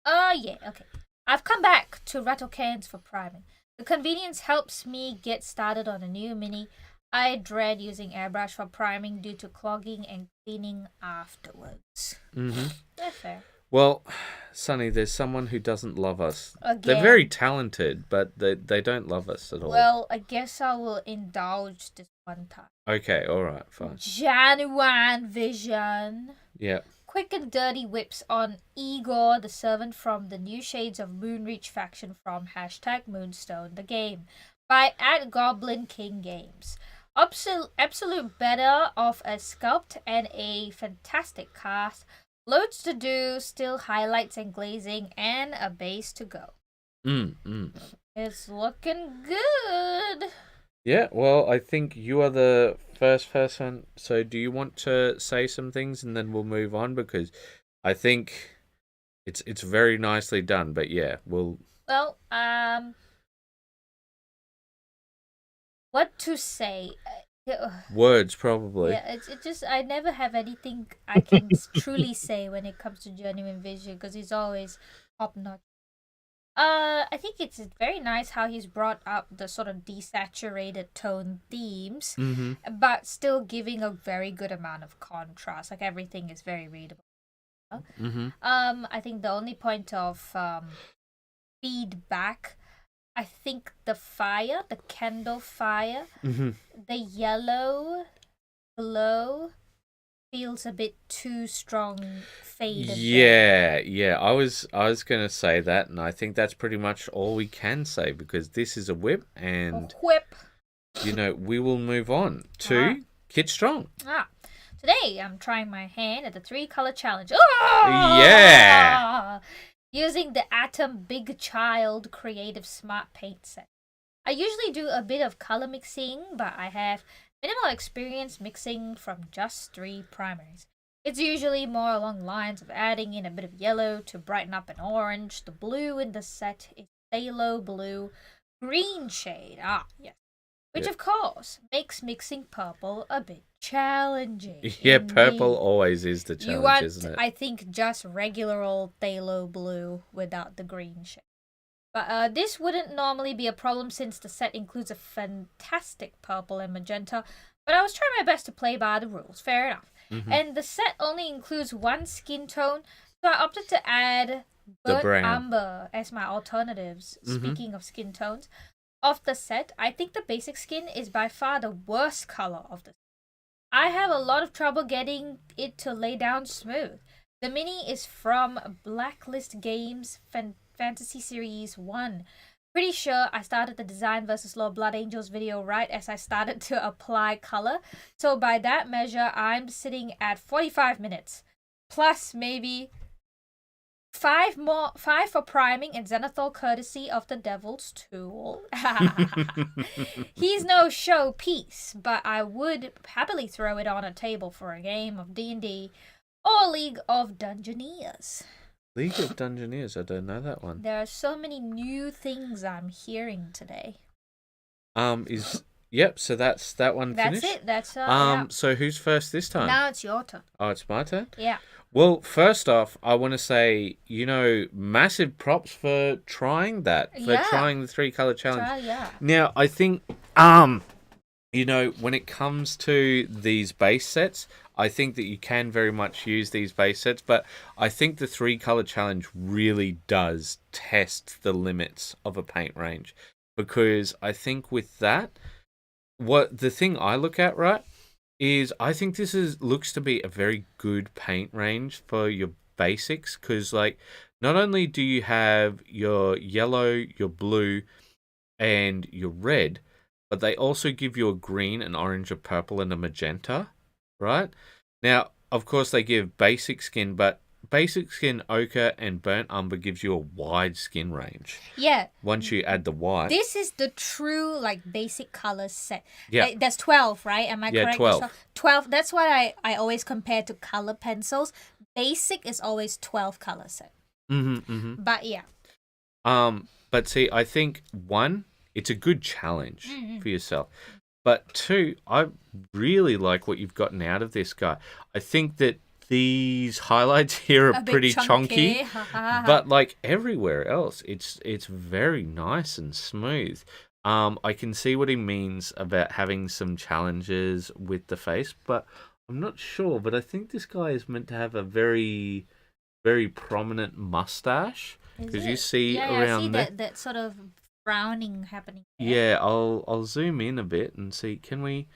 Yeah, okay. I've come back to rattle cans for priming. The convenience helps me get started on a new mini. I dread using airbrush for priming due to clogging and cleaning afterwards. Mm-hmm. Yeah, fair. Well, Sonny, there's someone who doesn't love us. Again. They're very talented, but they don't love us at all. Well, I guess I will indulge this one time. Okay, all right, fine. Genuine vision. Yeah. Quick and dirty whips on Igor, the servant from the New Shades of Moonreach faction from #Moonstone the game by @GoblinKingGames. Absolute better of a sculpt and a fantastic cast. Loads to do, still highlights and glazing, and a base to go. It's looking good. Yeah, well, I think you are the first person. So do you want to say some things and then we'll move on? Because I think it's very nicely done. But yeah, we'll... Well, what to say? Words, probably. Yeah, it just, I never have anything I can truly say when it comes to Genuine Vision because he's always top notch. I think it's very nice how he's brought up the sort of desaturated tone themes, but still giving a very good amount of contrast. Like everything is very readable. I think the only point of feedback, I think the fire, the candle fire, the yellow glow feels a bit too strong faded. Yeah. I was gonna say that, and I think that's pretty much all we can say because this is a whip, and we will move on to Kit Strong. Today I'm trying my hand at the 3-color challenge. Yeah. Using the Atom Big Child Creative Smart Paint set. I usually do a bit of color mixing, but I have minimal experience mixing from just 3 primaries. It's usually more along the lines of adding in a bit of yellow to brighten up an orange. The blue in the set is phthalo blue green shade. Yes. Which, of course, makes mixing purple a bit challenging. Yeah, purple always is the challenge, isn't it? I think, just regular old phthalo blue without the green shade. But this wouldn't normally be a problem since the set includes a fantastic purple and magenta, but I was trying my best to play by the rules, fair enough. And the set only includes 1 skin tone, so I opted to add burnt umber as my alternatives, speaking of skin tones. Of the set, I think the basic skin is by far the worst color of the set. I have a lot of trouble getting it to lay down smooth. The mini is from Blacklist Games Fantasy Series 1. Pretty sure I started the Design vs. Law Blood Angels video right as I started to apply color, so by that measure I'm sitting at 45 minutes. Plus maybe 5 for priming and Zenithal courtesy of the Devil's Tool. He's no showpiece, but I would happily throw it on a table for a game of D&D or League of Dungeoneers. League of Dungeoneers, I don't know that one. There are so many new things I'm hearing today. Yep, so that's that one finished? That's it, that's yeah. So who's first this time? Now it's your turn. Oh, it's my turn? Yeah. Well, first off, I want to say, massive props for trying that, trying the 3-color challenge. Now, I think, when it comes to these base sets, I think that you can very much use these base sets, but I think the 3-color challenge really does test the limits of a paint range, because I think with that, the thing I look at, right, is I think this looks to be a very good paint range for your basics, because not only do you have your yellow, your blue, and your red, but they also give you a green, an orange, a purple, and a magenta, right? Now, of course, they give basic skin, but basic skin ochre and burnt umber gives you a wide skin range. Yeah. Once you add the white. This is the true basic color set. Yeah. That's 12, right? Am I correct? 12. 12. That's what I always compare to color pencils. Basic is always 12 color set. But yeah. But see, I think one, it's a good challenge for yourself. But two, I really like what you've gotten out of this guy. I think that these highlights here are pretty chunky, but like everywhere else, it's very nice and smooth. I can see what he means about having some challenges with the face, but I'm not sure. But I think this guy is meant to have a very, very prominent mustache because you see around I see there. that sort of frowning happening there. Yeah, I'll zoom in a bit and see. Can we?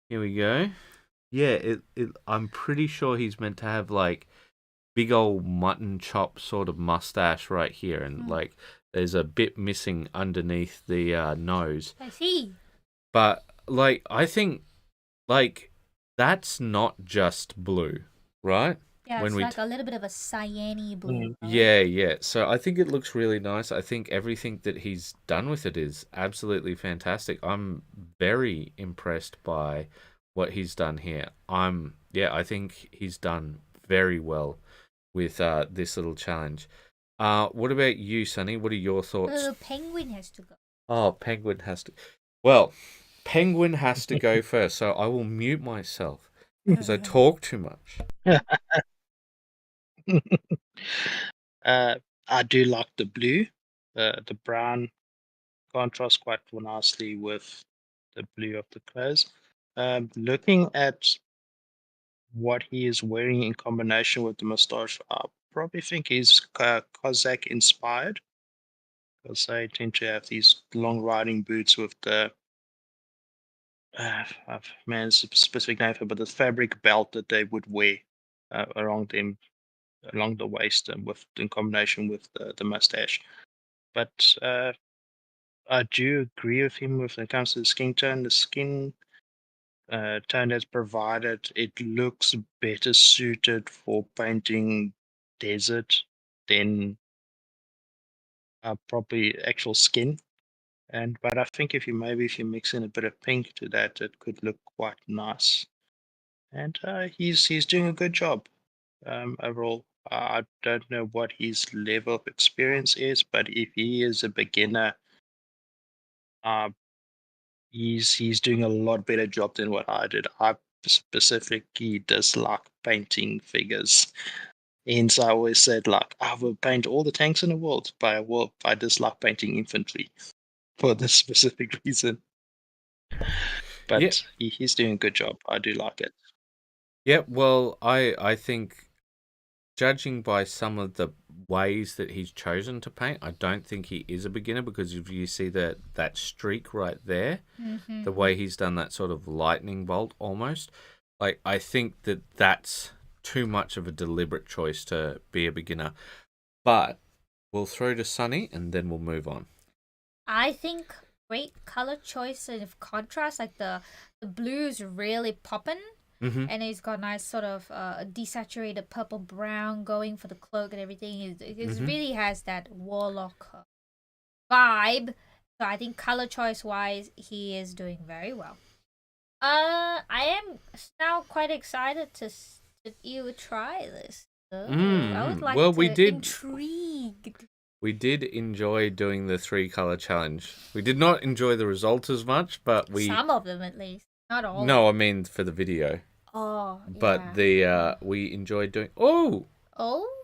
Here we go. Yeah, I'm pretty sure he's meant to have like big old mutton chop sort of mustache right here, and like there's a bit missing underneath the nose. I see. But like I think like that's not just blue, right? Yeah, When it's we like a little bit of a cyany blue. Right? Yeah. So I think it looks really nice. I think everything that he's done with it is absolutely fantastic. I'm very impressed by what he's done here. I think he's done very well with this little challenge. What about you, Sunny? What are your thoughts? Penguin has to go. Oh, Penguin has to. Well, Penguin has to go first, so I will mute myself because I talk too much. I do like the blue. The brown contrasts quite nicely with the blue of the clothes. Looking at what he is wearing in combination with the mustache, I probably think he's Cossack inspired, because they tend to have these long riding boots with the man, it's a specific name for it, but the fabric belt that they would wear around them, along the waist, and with in combination with the mustache. But I do agree with him when it comes to the skin tone. The skin tone that's provided, it looks better suited for painting desert than probably actual skin. But I think if you mix in a bit of pink to that, it could look quite nice. And he's doing a good job overall. I don't know what his level of experience is, but if he is a beginner, uh, he's doing a lot better job than what I did. I specifically dislike painting figures. Hence, I always said, like, I will paint all the tanks in the world, but I dislike painting infantry for this specific reason. But he's doing a good job. I do like it. Yeah, well, I think judging by some of the ways that he's chosen to paint, I don't think he is a beginner, because if you see that streak right there, the way he's done that sort of lightning bolt almost, like I think that's too much of a deliberate choice to be a beginner. But we'll throw to Sunny and then we'll move on. I think great color choice of contrast, like the blue's really popping. And he's got nice sort of desaturated purple brown going for the cloak and everything. It really has that warlock vibe. So I think color choice wise, he is doing very well. I am now quite excited to you try this. I would like intrigued. We did enjoy doing the 3-color challenge. We did not enjoy the result as much, but some of them at least, not all. No, I mean for the video. Oh, but we enjoyed doing. Oh,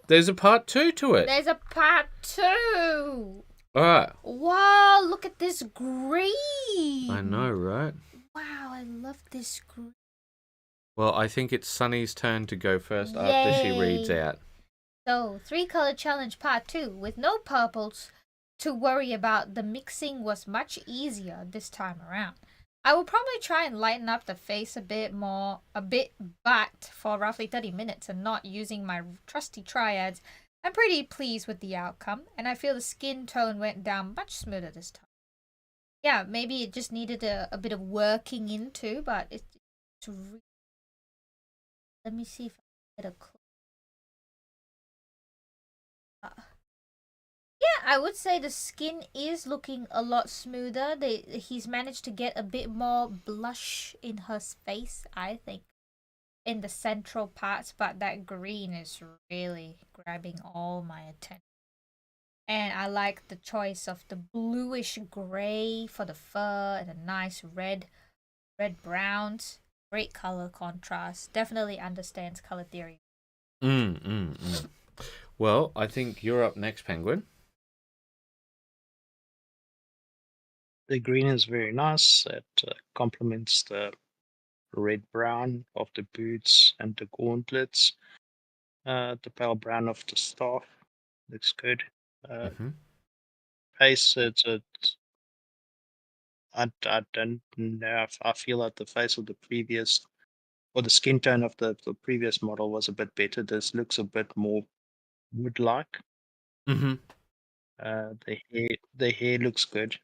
there's a part 2 to it. There's a part 2. All right. Wow, look at this green. I know, right? Wow, I love this green. Well, I think it's Sunny's turn to go first after she reads out. So, 3-color challenge part 2 with no purples to worry about. The mixing was much easier this time around. I will probably try and lighten up the face a bit, but for roughly 30 minutes and not using my trusty triads. I'm pretty pleased with the outcome, and I feel the skin tone went down much smoother this time. Yeah, maybe it just needed a bit of working into, but it's really... Let me see if I can get a close. Yeah, I would say the skin is looking a lot smoother. He's managed to get a bit more blush in her face, I think. in the central parts, but that green is really grabbing all my attention. And I like the choice of the bluish gray for the fur and the nice red browns. Great color contrast. Definitely understands color theory. Well, I think you're up next, Penguin. The green is very nice. It complements the red-brown of the boots and the gauntlets. The pale brown of the staff looks good. Face, I don't know. I feel like the face of the previous, or the skin tone of the previous model was a bit better. This looks a bit more wood-like. The hair looks good.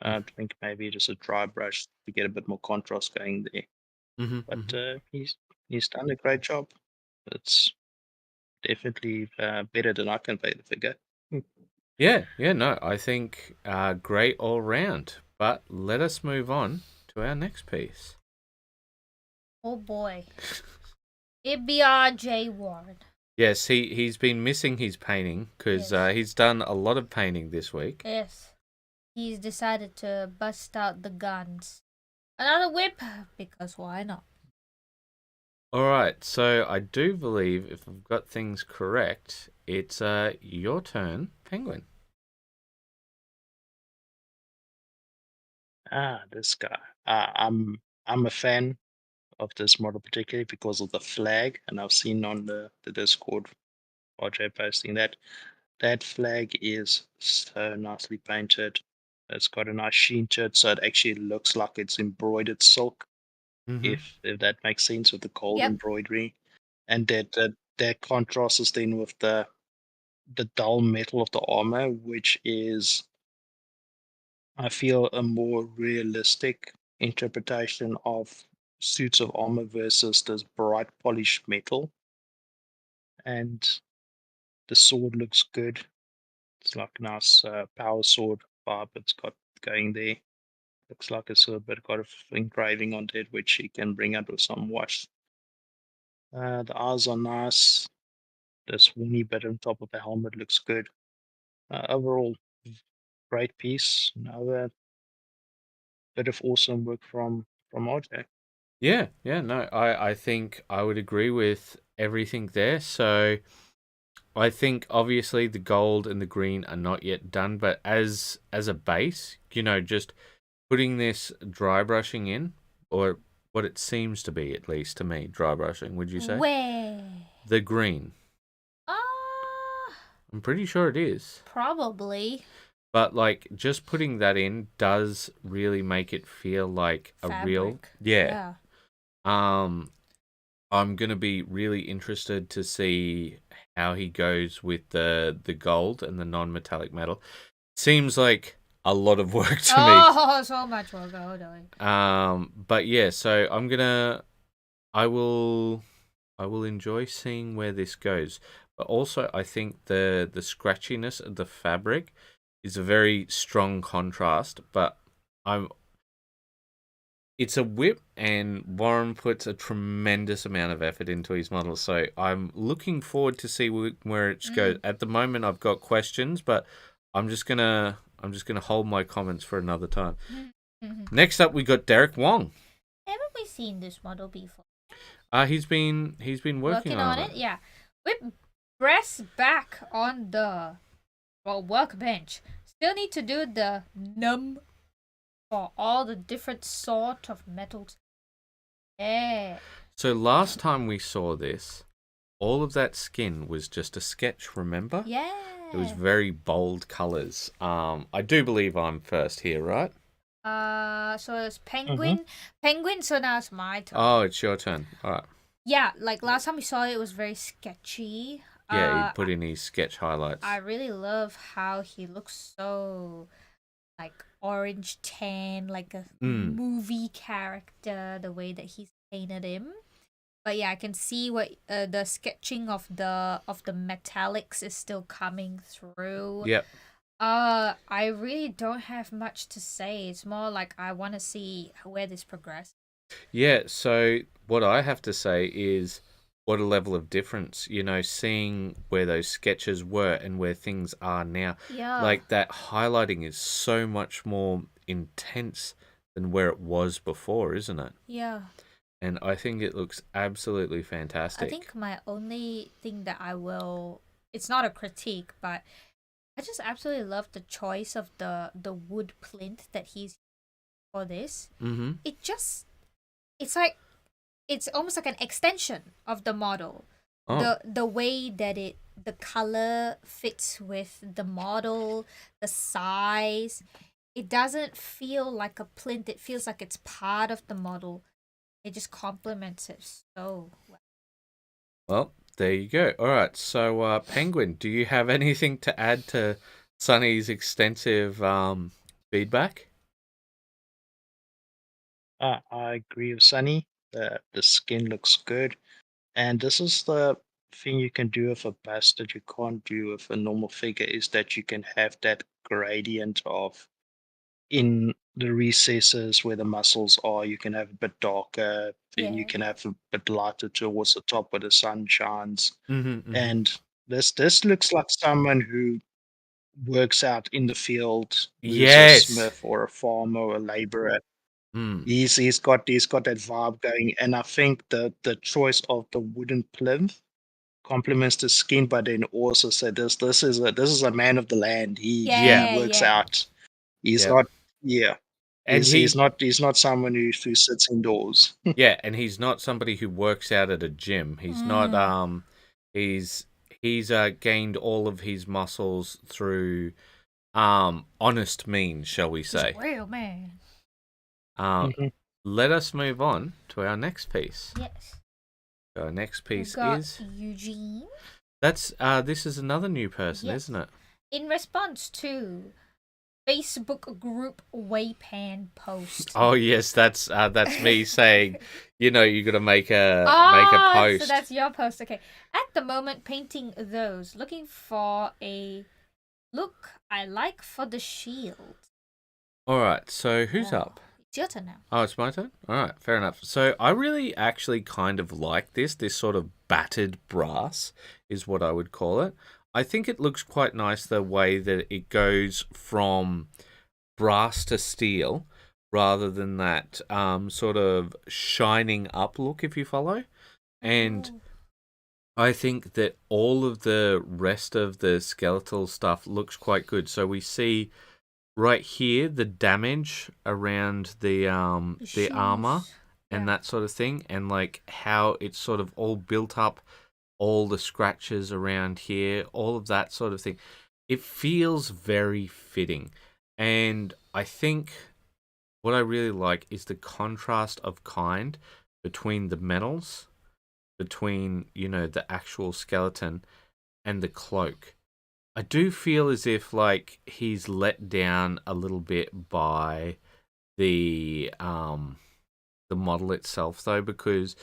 I think maybe just a dry brush to get a bit more contrast going there. But he's done a great job. It's definitely better than I can pay the figure. Yeah, no, I think great all round. But let us move on to our next piece. Oh boy. It be R.J. Warren. Yes, he's been missing his painting because he's done a lot of painting this week. Yes. He's decided to bust out the guns. Another whip, because why not? All right, so I do believe, if I've got things correct, it's your turn, Penguin. This guy. I'm a fan of this model particularly because of the flag, and I've seen on the Discord RJ posting that. That flag is so nicely painted. It's got a nice sheen to it, so it actually looks like it's embroidered silk, if that makes sense, with the gold embroidery. And that contrasts then with the dull metal of the armor, which is, I feel, a more realistic interpretation of suits of armor versus this bright polished metal. And the sword looks good. It's like a nice power sword vibe it's got going there. Looks like it's a bit got an engraving on it, which you can bring out with some wash. The eyes are nice. This woolly bit on top of the helmet looks good. Overall, great piece. Another bit of awesome work from RJ. Yeah, no, I think I would agree with everything there. So I think obviously the gold and the green are not yet done, but as a base, just putting this dry brushing in, or what it seems to be, at least to me, dry brushing, would you say? Where? The green. I'm pretty sure it is. Probably. But like just putting that in does really make it feel like Fabric. A real yeah. I'm gonna be really interested to see how he goes with the gold and the non-metallic metal. Seems like a lot of work to me. Oh, so much work. But yeah, so I will enjoy seeing where this goes. But also, I think the scratchiness of the fabric is a very strong contrast. But it's a whip, and Warren puts a tremendous amount of effort into his model. So I'm looking forward to see where it goes. At the moment, I've got questions, but I'm just gonna hold my comments for another time. Next up, we got Derek Wong. Haven't we seen this model before? He's been working on it. Yeah. Whip press back on the workbench. Still need to do the numb for all the different sort of metals. Yeah. So last time we saw this, all of that skin was just a sketch, remember? Yeah. It was very bold colours. I do believe I'm first here, right? So it's Penguin. Penguin, so now it's my turn. Oh, it's your turn. All right. Yeah, like last time we saw it was very sketchy. Yeah, he put in his sketch highlights. I really love how he looks so like orange tan, like a movie character, the way that he's painted him. But yeah, I can see what the sketching of the metallics is still coming through. Yep. I really don't have much to say. It's more like I want to see where this progresses. Yeah, so what I have to say is what a level of difference, seeing where those sketches were and where things are now. Yeah. Like that highlighting is so much more intense than where it was before, isn't it? Yeah. And I think it looks absolutely I fantastic. think my only thing that it's not a critique, but I just absolutely love the choice of the wood plinth that he's for this. Mm-hmm. It just it's like it's almost like an extension of the model. Oh, The way that the color fits with the model, the size, it doesn't feel like a plinth. It feels like it's part of the model. It just complements it so well. well, there you go. All right, so Penguin, do you have anything to add to Sunny's extensive feedback? I agree with Sunny. The skin looks good, and this is the thing you can do with a bust that you can't do with a normal figure is that you can have that gradient of in the recesses where the muscles are. You can have a bit darker, then you Yeah. can have a bit lighter towards the top where the sun shines. Mm-hmm, mm-hmm. And this looks like someone who works out in the field, who's a Yes. smith or a farmer or a laborer. Mm. He's got that vibe going, and I think the choice of the wooden plinth complements the skin, but then also said this is a man of the land. He Yeah. Yeah, works yeah. out. He's Yep. not yeah. And He's not someone who sits indoors. yeah, and he's not somebody who works out at a gym. He's not Mm. he's gained all of his muscles through honest means, shall we He's a say. real man. Uh Mhm. let us move on to our next piece. Yes. Our next We've piece got is Eugene. that's this is another new person, Yes. isn't it? In response to Facebook group WAYPN post. Oh yes, that's me saying, you got to make a Oh, post. so that's your post. Okay. At the moment, painting those. Looking for a look I like for the shield. All right, so who's Oh, up? it's your turn now. Oh, it's my turn? All right, fair enough. So I really actually kind of like this. This sort of battered brass is what I would call it. I think it looks quite nice the way that it goes from brass to steel rather than that sort of shining up look, if you follow. And Oh. I think that all of the rest of the skeletal stuff looks quite good. So we see right here the damage around the armor shoes. and Yeah. that sort of thing, and like how it's sort of all built up, all the scratches around here, all of that sort of thing. It feels very fitting, and I think what I really like is the contrast of kind between the metals, between the actual skeleton and the cloak. I do feel as if like he's let down a little bit by the model itself though, because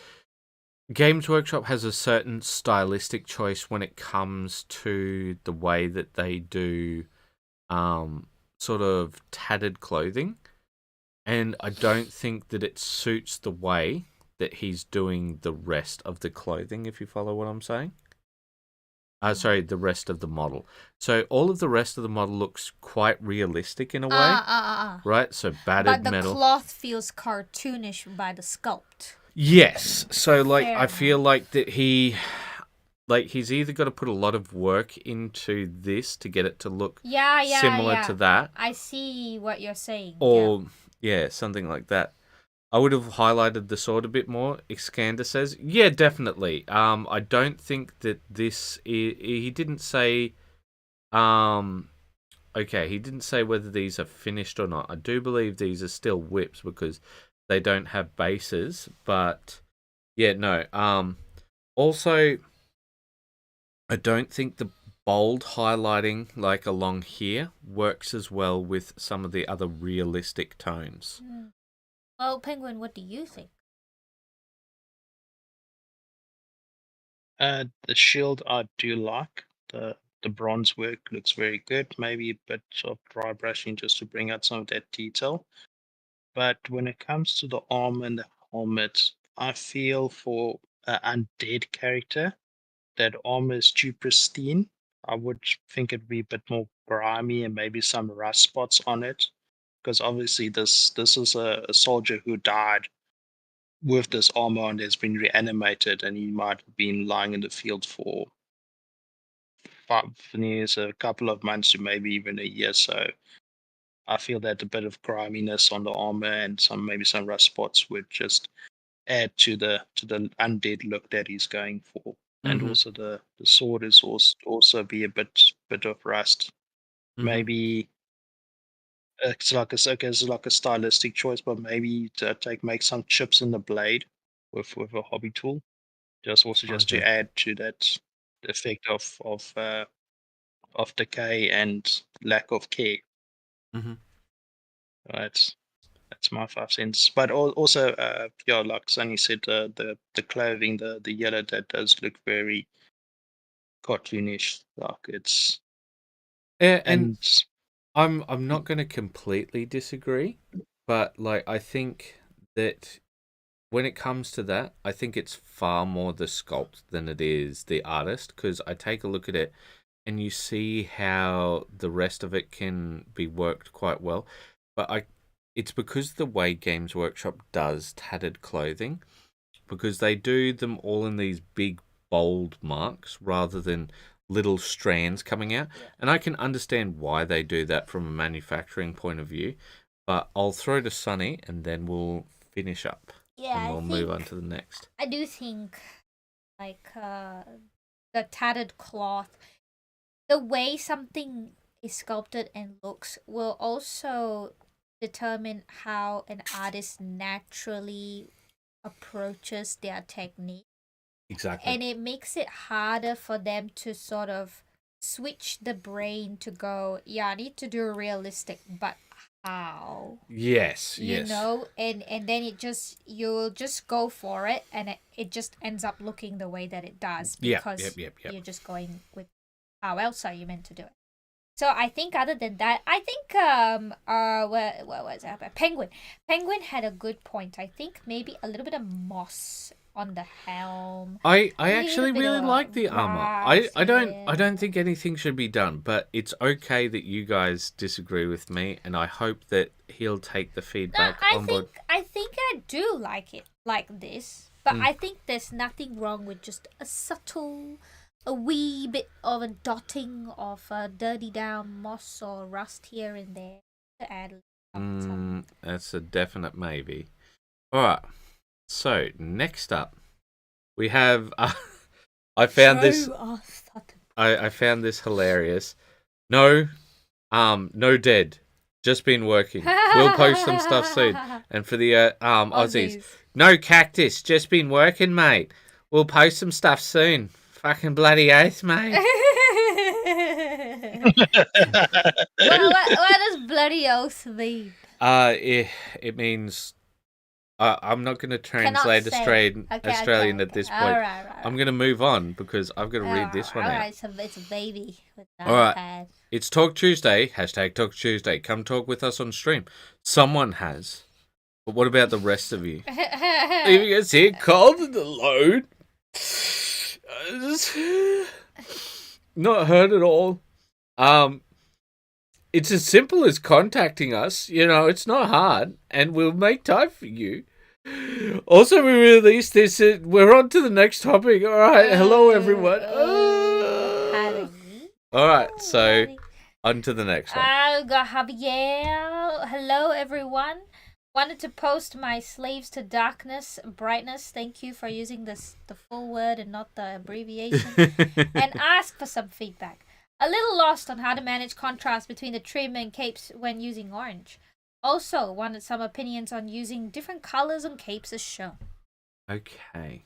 Games Workshop has a certain stylistic choice when it comes to the way that they do sort of tattered clothing, and I don't think that it suits the way that he's doing the rest of the clothing, if you follow what I'm saying. Sorry, the rest of the model. So all of the rest of the model looks quite realistic in a way, right? So battered But the metal. cloth feels cartoonish by the sculpt. Yes. So like Fair I feel enough. like that he's either got to put a lot of work into this to get it to look Yeah, similar to that, I see what you're saying. or yeah, something like that. I would have highlighted the sword a bit more. Excander says, yeah, definitely. I don't think that he didn't say. Okay, he didn't say whether these are finished or not. I do believe these are still whips because they don't have bases. But yeah, no. Also, I don't think the bold highlighting like along here works as well with some of the other realistic tones. Yeah. Well, Penguin, what do you think? The shield I do like. The bronze work looks very good. Maybe a bit of dry brushing just to bring out some of that detail. But when it comes to the arm and the helmet. I feel for an undead character, that armor is too pristine. I would think it'd be a bit more grimy and maybe some rust spots on it. Because obviously this is a soldier who died with this armor on, has been reanimated, and he might have been lying in the field for 5 years, a couple of months, or maybe even a year. So I feel that a bit of griminess on the armor and maybe some rust spots would just add to the undead look that he's going for. And Mhm. also the sword is also be a bit of rust. Mhm. Maybe it's like a stylistic choice, but maybe to make some chips in the blade with a hobby tool, just to Okay. add to that effect of decay and lack of care. Mhm. Right. That's my 5 cents. But also, yeah, like Sunny said, the clothing, the yellow, that does look very cartoonish. Like it's Yeah, and and I'm not going to completely disagree, but like I think that when it comes to that, I think it's far more the sculpt than it is the artist, because I take a look at it and you see how the rest of it can be worked quite well. But it's because the way Games Workshop does tattered clothing, because they do them all in these big bold marks rather than little strands coming out. And I can understand why they do that from a manufacturing point of view. But I'll throw to Sunny and then we'll finish up Yeah, and I we'll move on think to the next. I do think like the tattered cloth, the way something is sculpted and looks will also determine how an artist naturally approaches their technique. Exactly. And it makes it harder for them to sort of switch the brain to go, yeah, I need to do realistic, but how? Yes, You yes. know, and then you'll just go for it, and it just ends up looking the way that it does because Yep. you're just going with how else are you meant to do it. So I think other than that, I think what was that? Penguin had a good point. I think maybe a little bit of moss on the helm. I A little actually bit really of like the armor. rust, I yeah. don't think anything should be done, but it's okay that you guys disagree with me, and I hope that he'll take the No, feedback on board. I think I do like it like this, but Mm. I think there's nothing wrong with just a wee bit of a dotting of a dirty down moss or rust here and there to add some. That's a definite maybe. All right. So next up, we have. I found this. I found this hilarious. No, no dead. Just been working. We'll post some stuff soon. And for the Aussies, no cactus. Just been working, mate. We'll post some stuff soon. Fucking bloody oath, mate. What does bloody oath mean? It means I'm not going to translate Australian at this point. Right. I'm going to move on because I've got to read this one out. Alright, so it's a baby with All right. It's Talk Tuesday. #Talk Tuesday. Come talk with us on stream. Someone has. But what about the rest of you? Leaving us here cold and alone. Not heard at all. It's as simple as contacting us. You know, it's not hard, and we'll make time for you. Also, we released this. We're on to the next topic. All right. Hello, everyone. All right. So, on to the next one. I've got Javier. Hello, everyone. Wanted to post my Slaves to Darkness brightness. Thank you for using the full word and not the abbreviation. And ask for some feedback. A little lost on how to manage contrast between the trim and capes when using orange. Also, wanted some opinions on using different colors on capes as shown. Okay.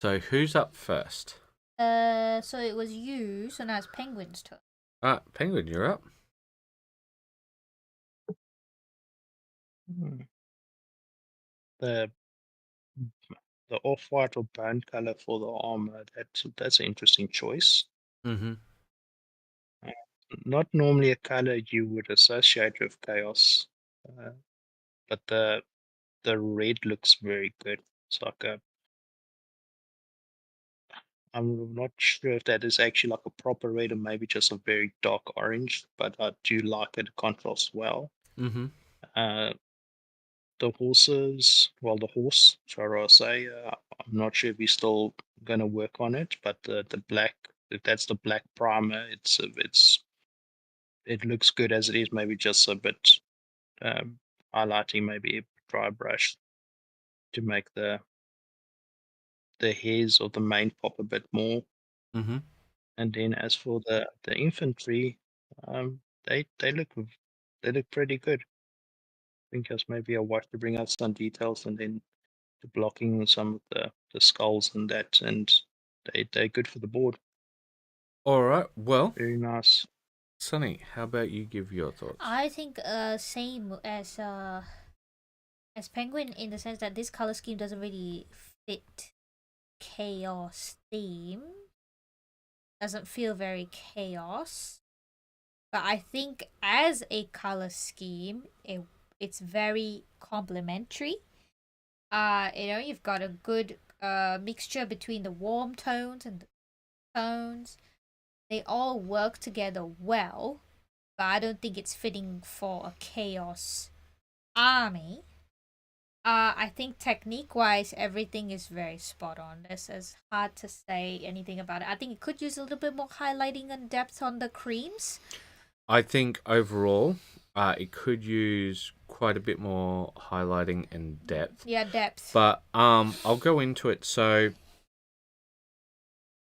So, who's up first? So it was you, so now it's Penguin's turn. Alright, Penguin, you're up. The off-white or bone color for the armor, that's an interesting choice. Mm-hmm. Not normally a color you would associate with chaos, but the the red looks very good. It's like a, I'm not sure if that is actually like a proper red or maybe just a very dark orange, but I do like it. It contrasts well. Mm-hmm. Uh, the horse, shall I say, I'm not sure if he's still going to work on it, but the black, if that's the black primer, it looks good as it is. Maybe just a bit um, highlighting, maybe a dry brush to make the hairs of the mane pop a bit more. Mm-hmm. And then as for the infantry, they look pretty good. I think just maybe a watch to bring out some details and then the blocking and some of the skulls and that, and they're good for the board. All right. Well, Very nice. Sunny, how about you give your thoughts? I think same as Penguin in the sense that this color scheme doesn't really fit chaos theme. Doesn't feel very chaos. But I think as a color scheme, it's very complementary. You've got a good mixture between the warm tones and the tones. They all work together well, but I don't think it's fitting for a chaos army. I think technique wise, everything is very spot on. It's hard to say anything about it. I think it could use a little bit more highlighting and depth on the creams. I think overall, it could use quite a bit more highlighting and depth. Yeah, depth. But I'll go into it. So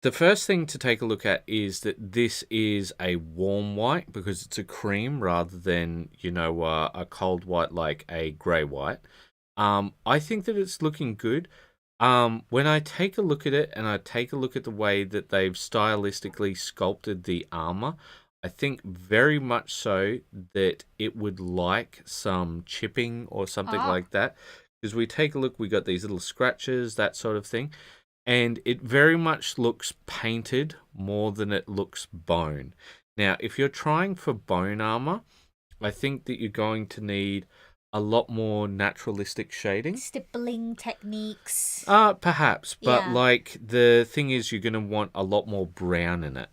the first thing to take a look at is that this is a warm white because it's a cream rather than, a cold white like a grey white. I think that it's looking good. When I take a look at it and I take a look at the way that they've stylistically sculpted the armor, I think very much so that it would like some chipping or something like that. Because we take a look, we got these little scratches, that sort of thing. And it very much looks painted more than it looks bone. Now, if you're trying for bone armor, I think that you're going to need a lot more naturalistic shading. Stippling techniques. Perhaps, but Yeah. the thing is, you're going to want a lot more brown in it.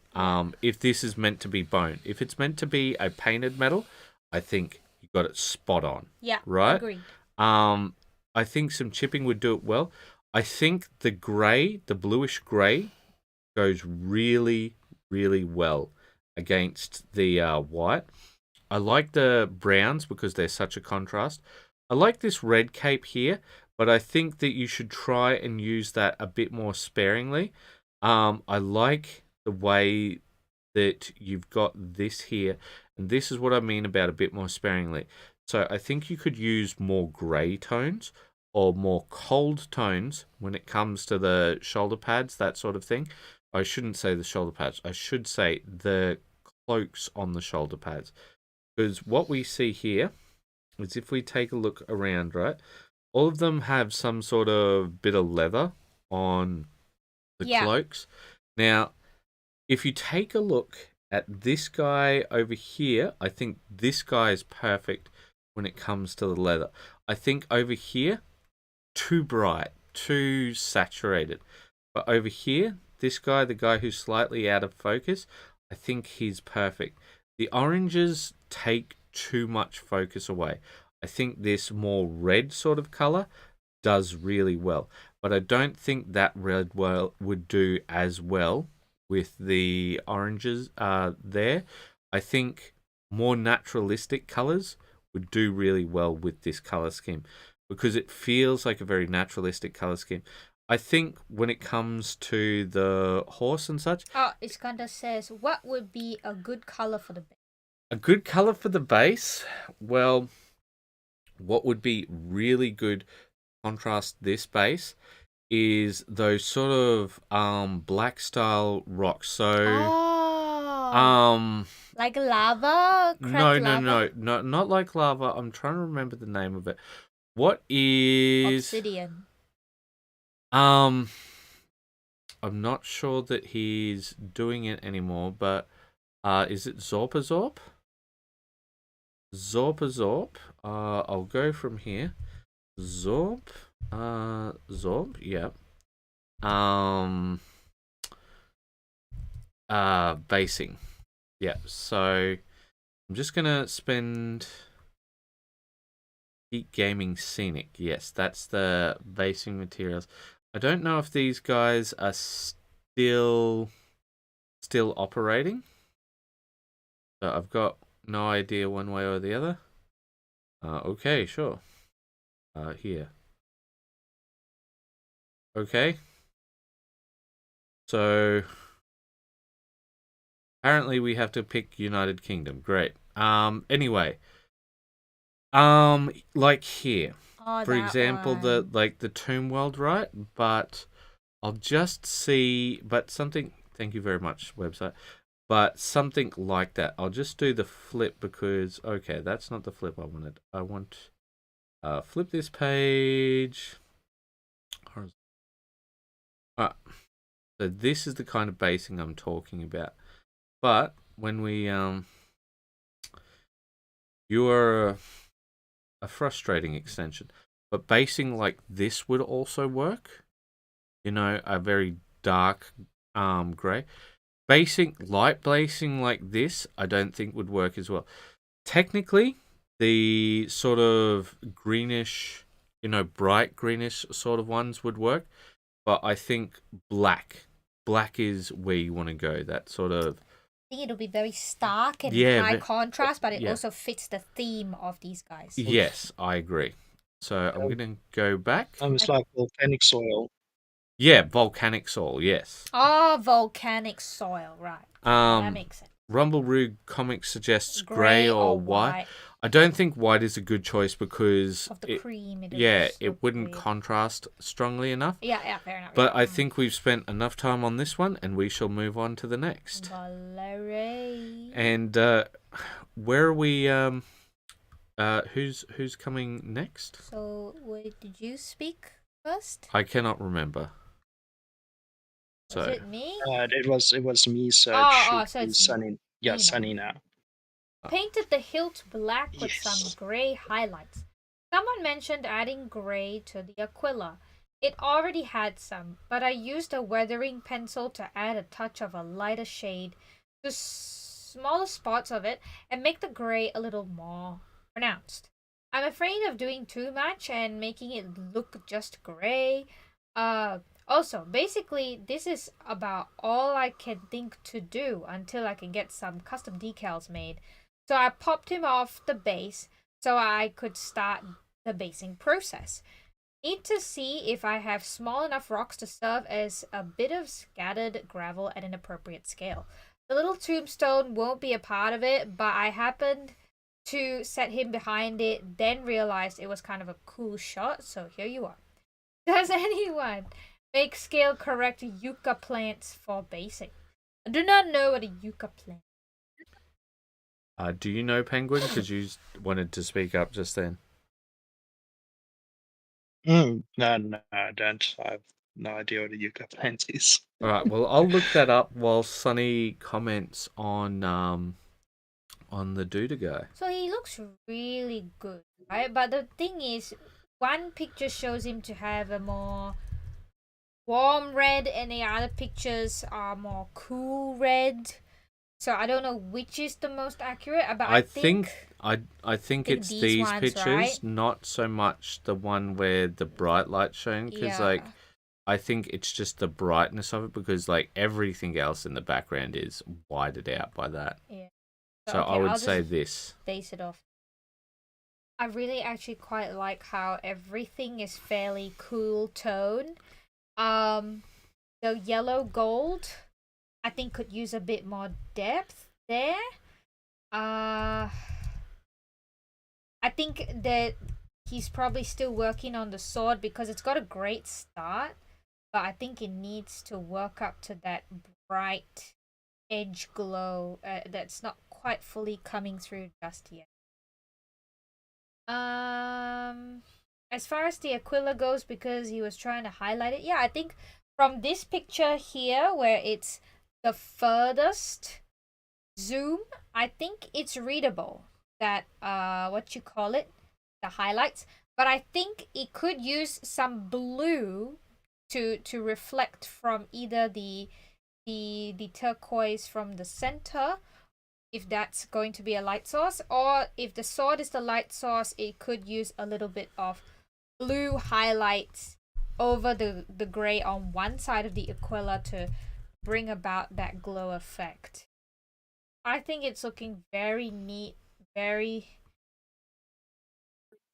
If this is meant to be bone, if it's meant to be a painted metal, I think you got it spot on. Yeah, right. Agreed. I think some chipping would do it well. I think the grey, the bluish grey, goes really, really well against the white. I like the browns because they're such a contrast. I like this red cape here, but I think that you should try and use that a bit more sparingly. I like the way that you've got this here, and this is what I mean about a bit more sparingly. So I think you could use more grey tones or more cold tones when it comes to the shoulder pads, that sort of thing. I shouldn't say the shoulder pads. I should say the cloaks on the shoulder pads. Because what we see here is if we take a look around, right, all of them have some sort of bit of leather on the cloaks. Now, if you take a look at this guy over here, I think this guy is perfect when it comes to the leather. I think over here, too bright, too saturated. But over here, this guy, the guy who's slightly out of focus, I think he's perfect. The oranges take too much focus away. I think this more red sort of color does really well. But I don't think that red would do as well with the oranges there. I think more naturalistic colors would do really well with this color scheme because it feels like a very naturalistic color scheme. I think when it comes to the horse and such... Iskander says, what would be a good color for the base? A good color for the base? Well, what would be really good contrast this base is those sort of black style rocks. So like lava? No, not like lava. I'm trying to remember the name of it. What is obsidian? I'm not sure that he's doing it anymore, but is it Zorpa? Zorpa. I'll go from here. Zorb. Zorb, yeah. Basing. Yeah, so I'm just gonna spend Geek Gaming Scenic. Yes, that's the basing materials. I don't know if these guys are still operating. So I've got no idea one way or the other. Okay, sure. Here. Okay. So apparently we have to pick United Kingdom. Great. Anyway. Like here. Oh, For that example, one. the Tomb World, right? But I'll just see something, thank you very much, website. But something like that. I'll just do the flip because okay, that's not the flip I wanted. I want flip this page. Alright. So this is the kind of basing I'm talking about. But when we you are a frustrating extension. But basing like this would also work. You know, a very dark grey. Light basing like this, I don't think would work as well. Technically, the sort of greenish, bright greenish sort of ones would work. But I think black is where you want to go. That sort of I think it'll be very stark and Yeah, high contrast, but it yeah. also fits the theme of these guys. Yes, I agree. So I'm gonna go back. It's like volcanic soil. Yeah, volcanic soil. Yes. Oh, volcanic soil, right. That makes sense. Rumble Roog Comics suggests grey or white. I don't think white is a good choice because Of the cream. it wouldn't contrast strongly enough. Yeah, fair enough. But I think we've spent enough time on this one, and we shall move on to the next. Valerie. And where are we? Who's coming next? So, wait, did you speak first? I cannot remember. Was it me? It was me, so Oh, it so should be it's Sunny. Yeah, me now. Sunny now. Painted the hilt black with Yes. some grey highlights. Someone mentioned adding grey to the Aquila. It already had some, but I used a weathering pencil to add a touch of a lighter shade to smaller spots of it and make the grey a little more pronounced. I'm afraid of doing too much and making it look just grey. Also, basically, this is about all I can think to do until I can get some custom decals made. So I popped him off the base so I could start the basing process. Need to see if I have small enough rocks to serve as a bit of scattered gravel at an appropriate scale. The little tombstone won't be a part of it, but I happened to set him behind it, then realized it was kind of a cool shot, so here you are. Does anyone make scale correct yucca plants for basing? I do not know what a yucca plant. Do you know Penguin? Because you wanted to speak up just then. No, I don't. I have no idea what a yucca plant is. All right. Well, I'll look that up while Sunny comments on the Duda guy. So he looks really good, right? But the thing is, one picture shows him to have a more warm red, and the other pictures are more cool red. So I don't know which is the most accurate, but I think it's these ones, pictures, right? not so much the one where the bright light's shown, because Yeah. I think it's just the brightness of it, because everything else in the background is whited out by that. Yeah. So okay, I would I'll say just this. base it off. I really actually quite like how everything is fairly cool tone. The yellow gold, I think, could use a bit more depth there. I think that he's probably still working on the sword because it's got a great start, but I think it needs to work up to that bright edge glow that's not quite fully coming through just yet. As far as the Aquila goes, because he was trying to highlight it, yeah, I think from this picture here, where it's the furthest zoom, I think it's readable, that the highlights, but I think it could use some blue to reflect from either the turquoise from the center, if that's going to be a light source, or if the sword is the light source, it could use a little bit of blue highlights over the gray on one side of the aquila to bring about that glow effect. I think it's looking very neat, very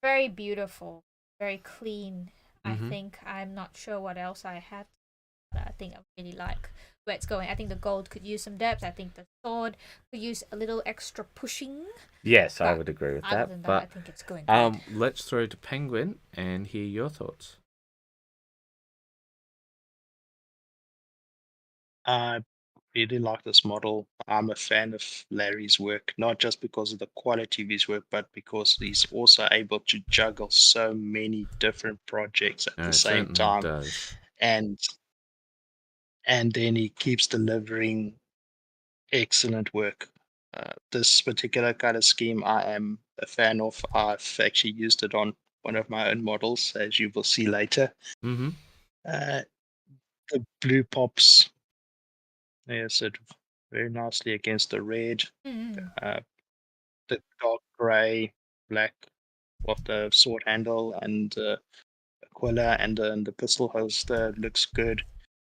very beautiful, very clean. I think I'm not sure what else I have, but I think I really like where it's going. I think the gold could use some depth. I think the sword could use a little extra pushing. Yes, I But would agree with other that. than that, But I think it's going good. let's throw to Penguin and hear your thoughts. I really like this model. I'm a fan of Larry's work, not just because of the quality of his work, but because he's also able to juggle so many different projects at No, the it same certainly time. does. And then he keeps delivering excellent work. This particular color scheme I am a fan of. I've actually used it on one of my own models, as you will see later. Mm-hmm. The blue pops sort of very nicely against the red. Mm. Uh, the dark gray, black of the sword handle and aquila and the pistol holster looks good.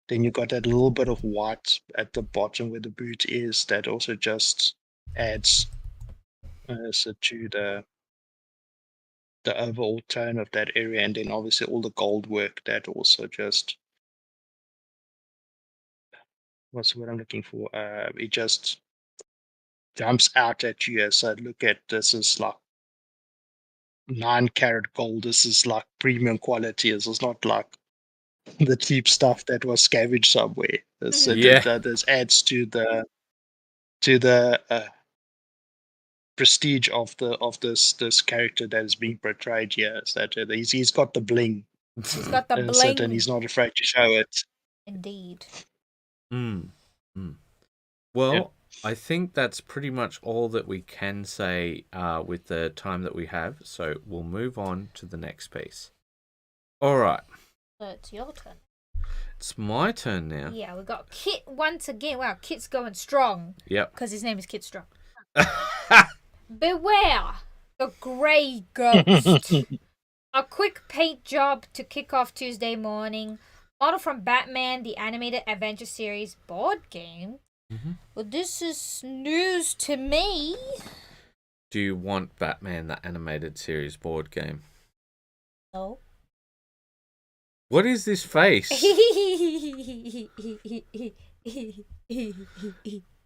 Then you got that little bit of white at the bottom where the boot is that also just adds to the overall tone of that area, and then obviously all the gold work that also just what's what I'm looking for. It just jumps out at you as I look at this is like 9 karat gold. This is like premium quality. This is not like the cheap stuff that was scavenged somewhere. So Yeah. this adds to the prestige of this character that is being portrayed here. Is that he's got the bling, He's got the and bling. he's not afraid to show it. Indeed. Mm. Mm. Yep. Well, I think that's pretty much all that we can say with the time that we have. So we'll move on to the next piece. All right. So it's your turn. It's my turn now. Yeah, we got Kit once again. Wow, Kit's going strong. Yep. Because his name is Kit Strong. Beware the Grey Ghost. A quick paint job to kick off Tuesday morning. Model from Batman, the animated adventure series board game. Well, this is news to me. Do you want Batman the animated series board game? No. What is this face?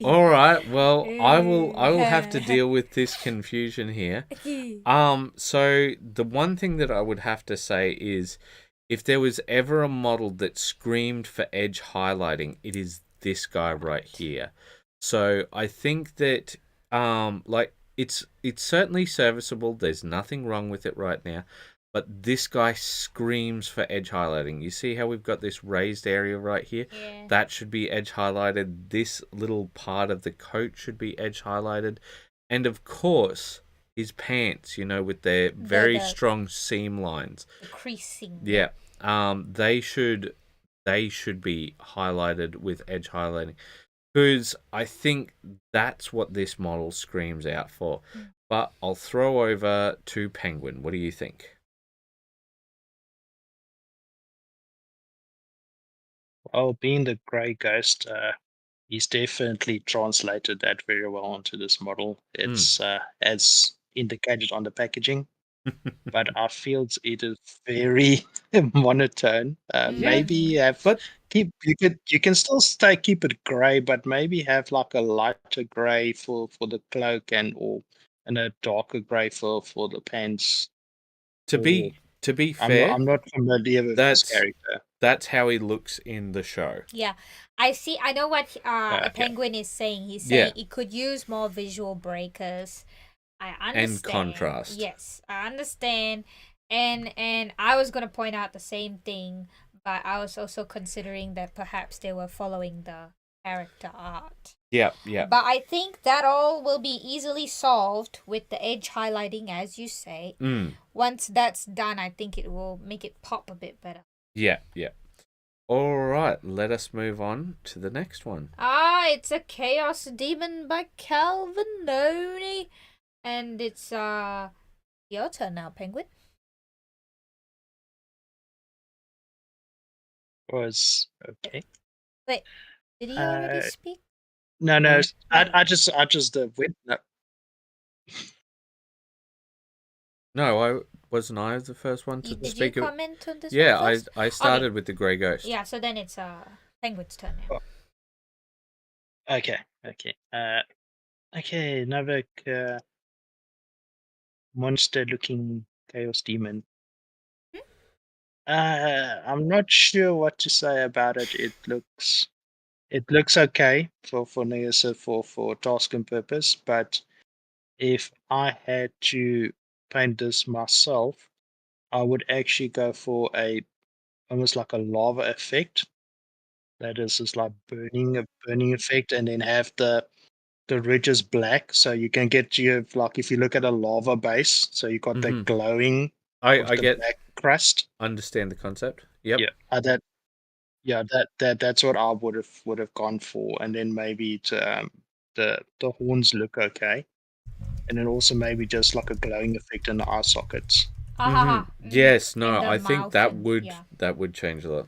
All right. Well, I will have to deal with this confusion here. So the one thing that I would have to say is, if there was ever a model that screamed for edge highlighting, it is this guy right here. So I think that like it's certainly serviceable. There's nothing wrong with it right now. But this guy screams for edge highlighting. You see how we've got this raised area right here? Yeah. That should be edge highlighted. This little part of the coat should be edge highlighted. And of course, his pants, with their very strong seam lines. The creasing. Yeah. They should be highlighted with edge highlighting. Because I think that's what this model screams out for. But I'll throw over to Penguin. What do you think? Well, being the Grey Ghost, he's definitely translated that very well onto this model. It's as indicated on the packaging, but I feel it is very monotone. Maybe you can still keep it grey, but maybe have like a lighter grey for the cloak and a darker grey for the pants. To be fair, I'm not familiar with this character. That's how he looks in the show. Yeah, I see. I know what Penguin is saying. He's saying it could use more visual breakers. I understand. And contrast. Yes, I understand. And I was gonna point out the same thing, but I was also considering that perhaps they were following the character art. Yeah, yeah. But I think that all will be easily solved with the edge highlighting, as you say. Once that's done, I think it will make it pop a bit better. Yeah, yeah. All right, let us move on to the next one. It's a Chaos Demon by Calvinoni. And it's your turn now, Penguin. Was okay. Wait, did he already speak? No. I just went. No. No, wasn't I the first one to Did speak. you comment on this Yeah, one first? I started Okay. with the Grey Ghost. Yeah, so then it's Penguin's turn now. Okay. Okay. Another monster-looking chaos demon. I'm not sure what to say about it. It looks okay for task and purpose, but if I had to paint this myself, I would actually go for almost like a lava effect. That is just like a burning effect, and then have the ridges black, so you can get like if you look at a lava base, so you got that glowing I the get black crust. Understand the concept. Yep. That's what I would have gone for, and then maybe the horns look okay, and then also maybe just like a glowing effect in the eye sockets. Yes, no, And the I think mouth that and- would yeah. that would change a lot.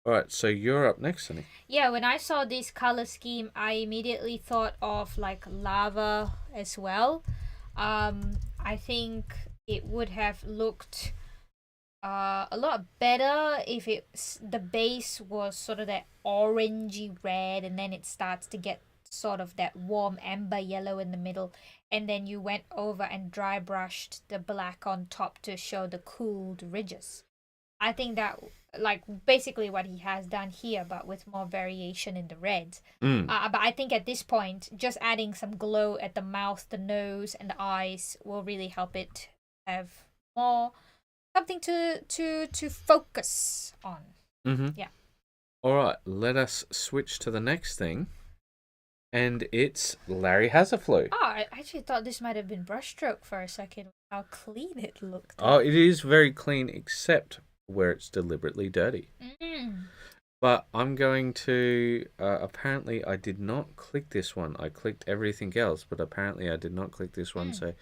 All right, so you're up next, Sunny. Yeah, when I saw this color scheme, I immediately thought of like lava as well. I think it would have looked a lot better if the base was sort of that orangey red, and then it starts to get sort of that warm amber yellow in the middle, and then you went over and dry brushed the black on top to show the cooled ridges. I think that like basically what he has done here, but with more variation in the reds. But I think at this point, just adding some glow at the mouth, the nose, and the eyes will really help it have more something to focus on. Yeah. All right, let us switch to the next thing, and it's Larry Hasaflu. Oh, I actually thought this might have been brushstroke for a second. How clean it looked. Oh, it is very clean, except where it's deliberately dirty. But I'm going to apparently I did not click this one. I clicked everything else, but apparently I did not click this one. So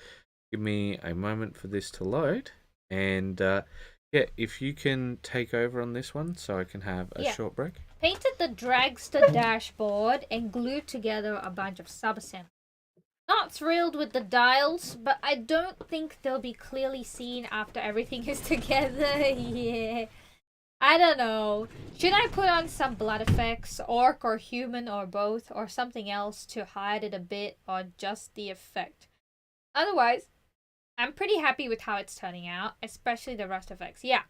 give me a moment for this to load. And yeah, if you can take over on this one so I can have a short break. Painted the dragster dashboard and glued together a bunch of subassemblies. Not thrilled with the dials, but I don't think they'll be clearly seen after everything is together. Yeah. I don't know. Should I put on some blood effects, orc or human or both, or something else to hide it a bit, or just the effect? Otherwise, I'm pretty happy with how it's turning out, especially the rust effects. Yeah.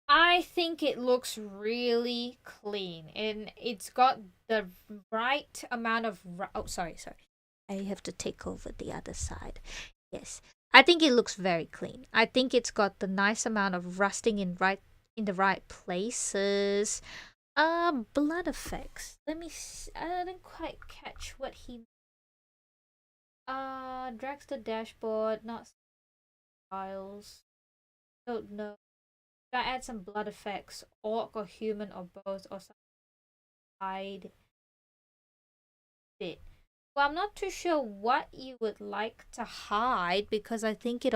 I think it looks really clean, and it's got the right amount of... Oh, sorry. I have to take over the other side. Yes. I think it looks very clean. I think it's got the nice amount of rusting in the right places. Blood effects. Let me see. I didn't quite catch what he... Dragster dashboard, not files. Don't know. Should I add some blood effects, orc or human or both, or something? Hide bit. Well, I'm not too sure what you would like to hide, because I think it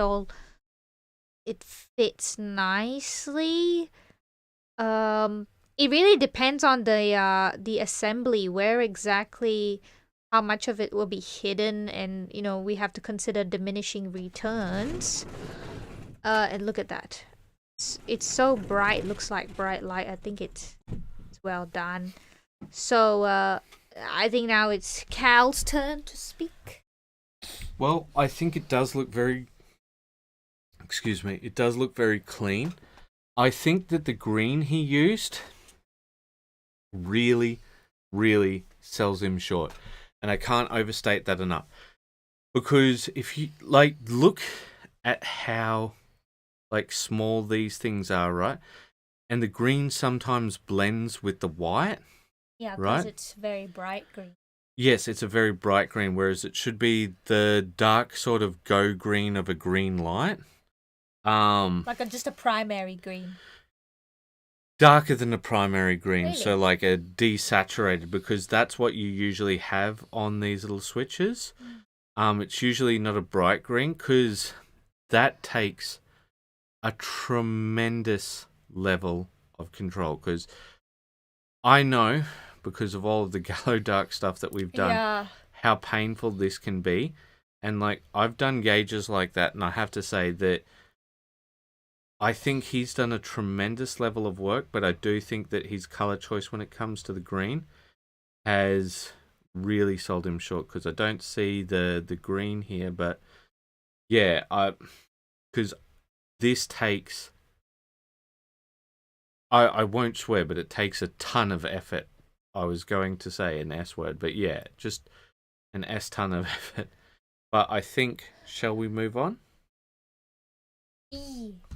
fits nicely. It really depends on the assembly, where exactly, how much of it will be hidden, and we have to consider diminishing returns. And look at that. It's so bright, looks like bright light. I think it's well done. So I think now it's Cal's turn to speak. Well, I think it does look very... It does look very clean. I think that the green he used really, really sells him short. And I can't overstate that enough. Because if you, look at how, small these things are, right? And the green sometimes blends with the white. Yeah, because right? it's very bright green. Yes, it's a very bright green, whereas it should be the dark sort of go green of a green light. Like just a primary green. Darker than a primary green, Really? so like a desaturated, because that's what you usually have on these little switches. It's usually not a bright green, because that takes a tremendous level of control. Because I know, because of all of the Gallo Dark stuff that we've done, Yeah. how painful this can be. And like I've done gauges like that, and I have to say that I think he's done a tremendous level of work, but I do think that his color choice when it comes to the green has really sold him short, because I don't see the green here. But yeah, because this takes, I won't swear, but it takes a ton of effort. I was going to say an S word, but yeah, just an S ton of effort. But I think, shall we move on?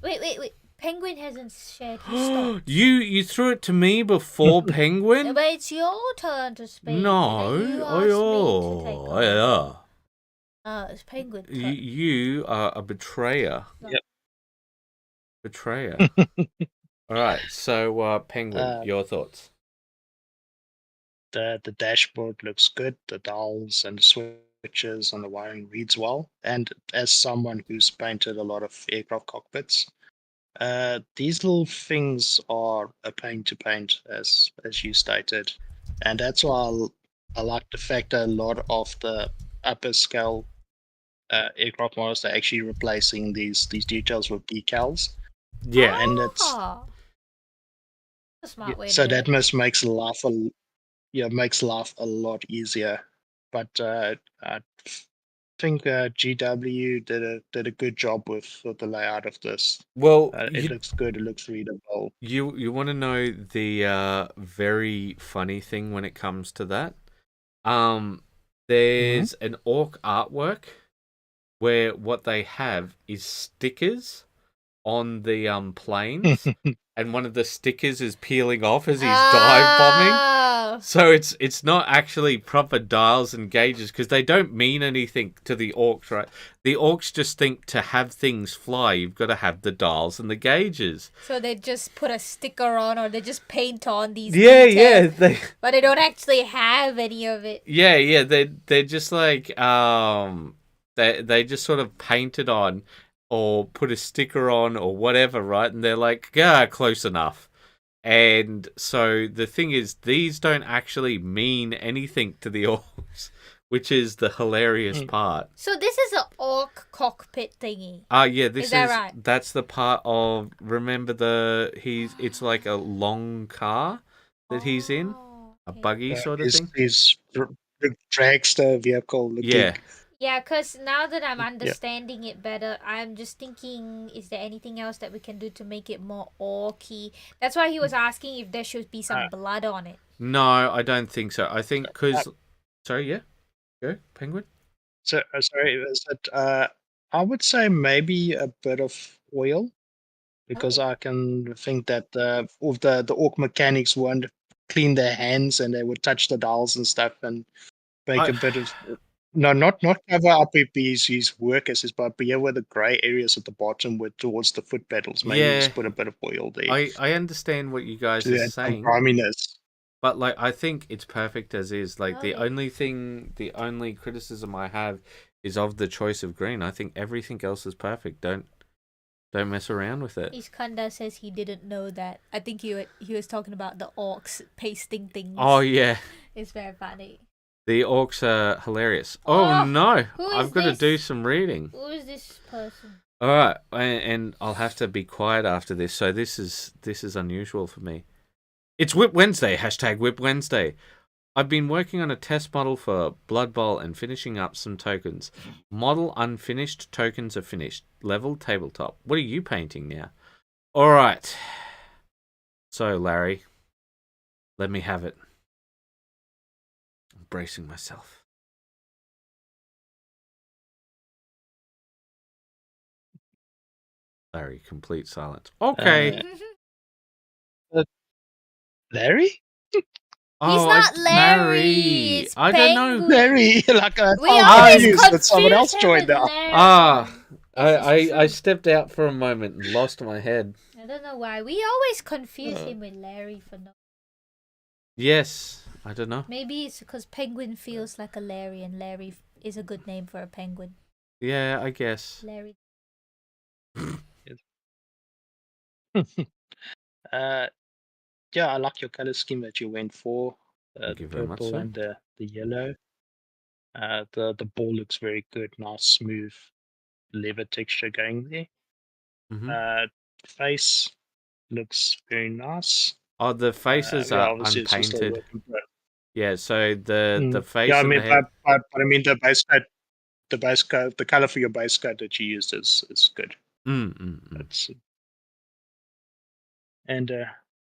Wait. Penguin hasn't shared his thoughts. You threw it to me before Penguin? But it's your turn to speak. No. And then you asked me to take Oh, over. yeah. It's Penguin. You are a betrayer. Yep. Betrayer. All right, so Penguin, your thoughts? The dashboard looks good. The dials and the switches and the wiring reads well. And as someone who's painted a lot of aircraft cockpits, these little things are a pain to paint, as you stated, and that's why I like the fact that a lot of the upper scale aircraft models are actually replacing these details with decals. Yeah. And it's a smart way to so do that it. makes life a lot easier. But I think GW did a good job with the layout of this. Well, It looks good. It looks readable. you want to know the very funny thing when it comes to that? There's an orc artwork where what they have is stickers on the planes, and one of the stickers is peeling off as he's dive bombing. So it's not actually proper dials and gauges, because they don't mean anything to the orcs, right? The orcs just think to have things fly, you've got to have the dials and the gauges. So they just put a sticker on, or they just paint on these Yeah, details, but they don't actually have any of it. Yeah, they're just like they just sort of paint it on or put a sticker on or whatever, right? And they're like, yeah, close enough. And so the thing is, these don't actually mean anything to the orcs, which is the hilarious part. So this is an orc cockpit thingy. Yeah, this is that right? That's the part of, remember it's like a long car that he's in, a buggy sort of thing. His dragster vehicle looking. Yeah, because now that I'm understanding it better, I'm just thinking, is there anything else that we can do to make it more orky? That's why he was asking if there should be some blood on it. No, I don't think so. I think because... sorry, yeah? Go, Penguin? So, sorry, is it, I would say maybe a bit of oil, because I can think that the orc mechanics won't clean their hands and they would touch the dials and stuff and make a bit of... No, not cover up his workers, but be where the grey areas at the bottom were towards the foot pedals. Maybe just put a bit of oil there. I understand what you guys are saying. Griminess. But like, I think it's perfect as is. Like the only criticism I have is of the choice of green. I think everything else is perfect. Don't mess around with it. Iskandar says he didn't know that. I think he was talking about the orcs pasting things. Oh yeah, it's very funny. The orcs are hilarious. Oh no, I've got to do some reading. Who is this person? All right, and I'll have to be quiet after this. So this is unusual for me. It's Whip Wednesday. #Whip Wednesday. I've been working on a test model for Blood Bowl and finishing up some tokens. Model unfinished. Tokens are finished. Level tabletop. What are you painting now? All right. So Larry, let me have it. I'm bracing myself. Larry, complete silence. Okay. Larry? He's Oh, not it's Larry. Mary. It's I don't know. Penguin. Larry, like I We found always confused that someone else confuse him joined with now. Larry. Ah, This is I true. stepped out for a moment and lost my head. I don't know why. We always confuse him with Larry for no. Yes, I don't know. Maybe it's because penguin feels like a Larry, and Larry is a good name for a penguin. Yeah, I guess. Larry. Yeah, I like your color scheme that you went for. Thank The you very much, purple sir. and the yellow. The ball looks very good, nice smooth leather texture going there. Mm-hmm. Face looks very nice. Oh, the faces Yeah, are obviously it's just a unpainted. work in progress. Yeah, so the face Yeah, I and mean, the head. but I mean the base coat, the color for your base coat that you used is good. That's and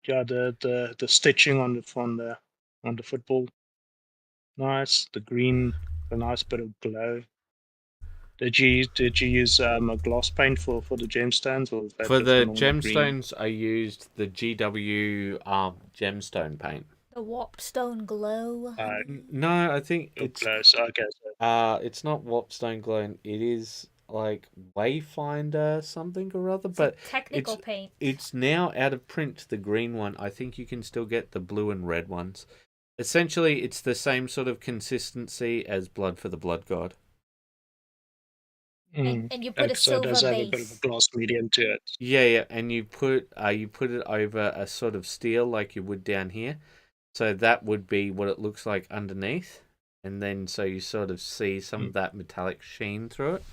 yeah, the stitching on the football, nice. The green, a nice bit of glow. Did you use a gloss paint for the gemstones, or was that For just a the normal green? gemstones, I used the GW gemstone paint. The Warpstone Glow. No, I think Your glow. So okay, it's not Warpstone Glowing. It is like Wayfinder something or other, It's but a technical paint. it's now out of print. The green one. I think you can still get the blue and red ones. Essentially, it's the same sort of consistency as Blood for the Blood God. And you put a so it silver does have a bit of a base. gloss medium to it. Yeah, and you put it over a sort of steel like you would down here. So that would be what it looks like underneath. And then so you sort of see some of that metallic sheen through it.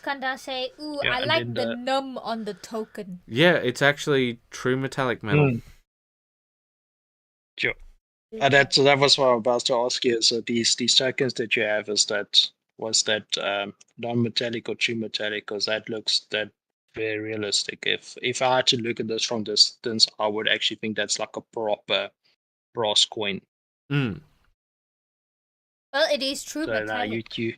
Kanda say, ooh, Yeah, I and like then the num on the token. Yeah, it's actually true metallic metal. Sure. That was what I was about to ask you. So these tokens that you have, was that non-metallic or true metallic? Because that looks that very realistic. If I had to look at this from distance, I would actually think that's like a proper brass coin. Mm. Well, it is true So metallic. you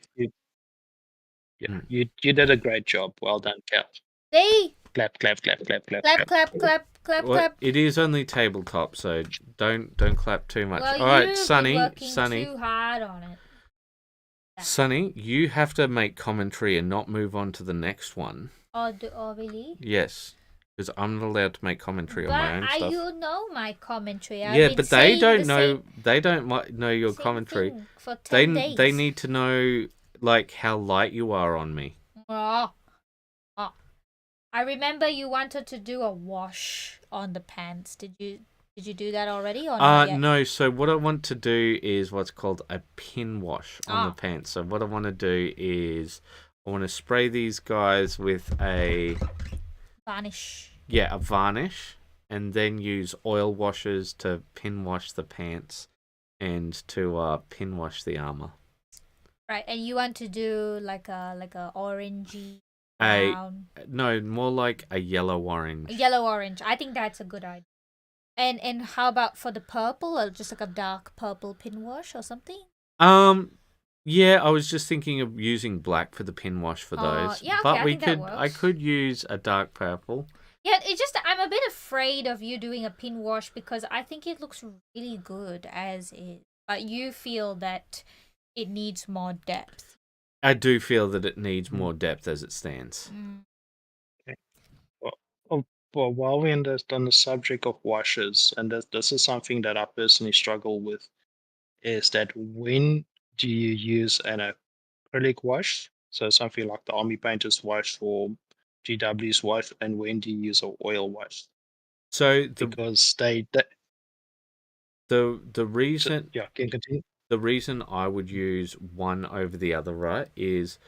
did a great job. Well done, Cal. They Clap, clap, clap, clap, clap, clap, clap, clap, clap, Well, clap. it is only tabletop, so don't clap too much. Well, All right, you've Sonny, been working too hard on it. Sonny, you have to make commentary and not move on to the next one. Oh, really? Yes, because I'm not allowed to make commentary on my own stuff. You know my commentary. Yeah, but they don't know. They don't know your commentary. For 10 days. They need to know like how light you are on me. Oh. I remember you wanted to do a wash on the pants. Did you do that already or not yet? No. So what I want to do is what's called a pin wash on the pants. So what I want to do is I want to spray these guys with a varnish. Yeah, a varnish, and then use oil washers to pin wash the pants and to pin wash the armor. Right, and you want to do like a orangey brown. No, more like a yellow orange. Yellow orange. I think that's a good idea. And how about for the purple, or just like a dark purple pin wash or something? Yeah, I was just thinking of using black for the pin wash for those. Yeah, okay, but I think that works. I could use a dark purple. Yeah, it's just I'm a bit afraid of you doing a pin wash because I think it looks really good as is. But you feel that it needs more depth. I do feel that it needs more depth as it stands. Okay. Well, while we're on the subject of washes, and this is something that I personally struggle with, is that when do you use an acrylic wash? So something like the Army Painter's wash or GW's wash, and when do you use an oil wash? So because the reason can continue. The reason I would use one over the other, right, is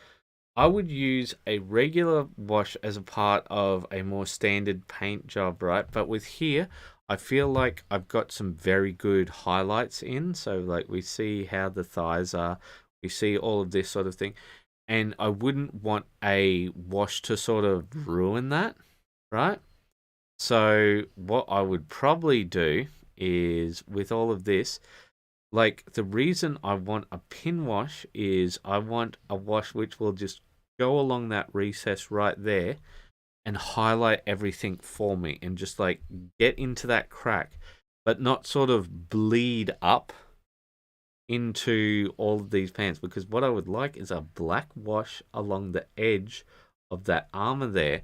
I would use a regular wash as a part of a more standard paint job, right? But with here, I feel like I've got some very good highlights in. So like we see how the thighs are, we see all of this sort of thing. And I wouldn't want a wash to sort of ruin that, right? So what I would probably do is with all of this, like the reason I want a pin wash is I want a wash which will just go along that recess right there, and highlight everything for me and just like get into that crack, but not sort of bleed up into all of these pants, because what I would like is a black wash along the edge of that armor there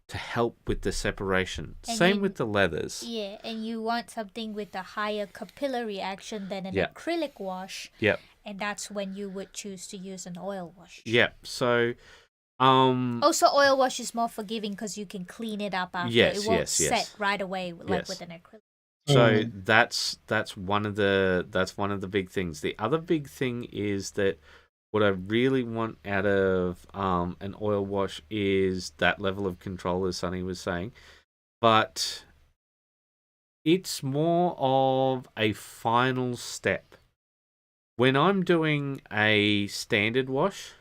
to help with the separation. And Same with the leathers. Yeah, and you want something with a higher capillary action than an Yeah. acrylic wash. Yep. And that's when you would choose to use an oil wash. Yep. So Also, oil wash is more forgiving because you can clean it up after. Yes, it won't yes, set yes. right away like Yes. with an acrylic. So that's one of the big things. The other big thing is that what I really want out of an oil wash is that level of control, as Sonny was saying, but it's more of a final step. When I'm doing a standard wash,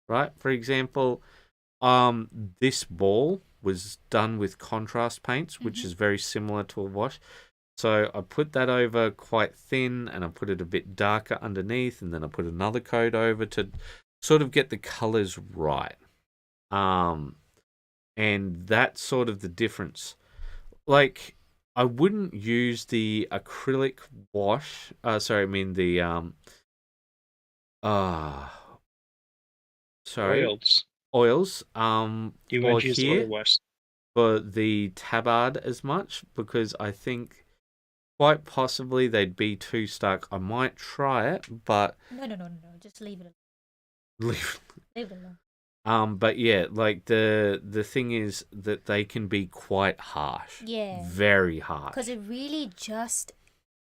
right? For example, this ball was done with contrast paints, which is very similar to a wash. So I put that over quite thin, and I put it a bit darker underneath, and then I put another coat over to sort of get the colors right. And that's sort of the difference. Like, I wouldn't use the acrylic wash. Oils. You For won't use here, oil wash. for the tabard as much, because I think quite possibly they'd be too stuck. I might try it, but No. Just leave it leave. Leave it alone. But yeah, like the thing is that they can be quite harsh. Yeah. Very harsh. Because it really just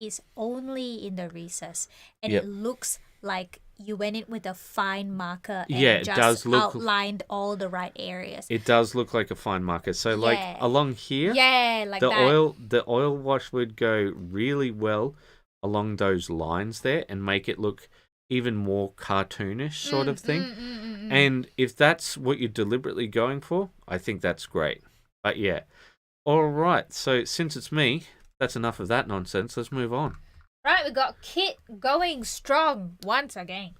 is only in the recess. And Yep. it looks like you went in with a fine marker and Yeah, it just does look- outlined all the right areas. It does look like a fine marker. So like Yeah. along here, Yeah, like the that. the oil wash would go really well along those lines there and make it look even more cartoonish sort of thing. And if that's what you're deliberately going for, I think that's great. But yeah. All right. So since it's me, that's enough of that nonsense. Let's move on. Right, we got Kit going strong once again.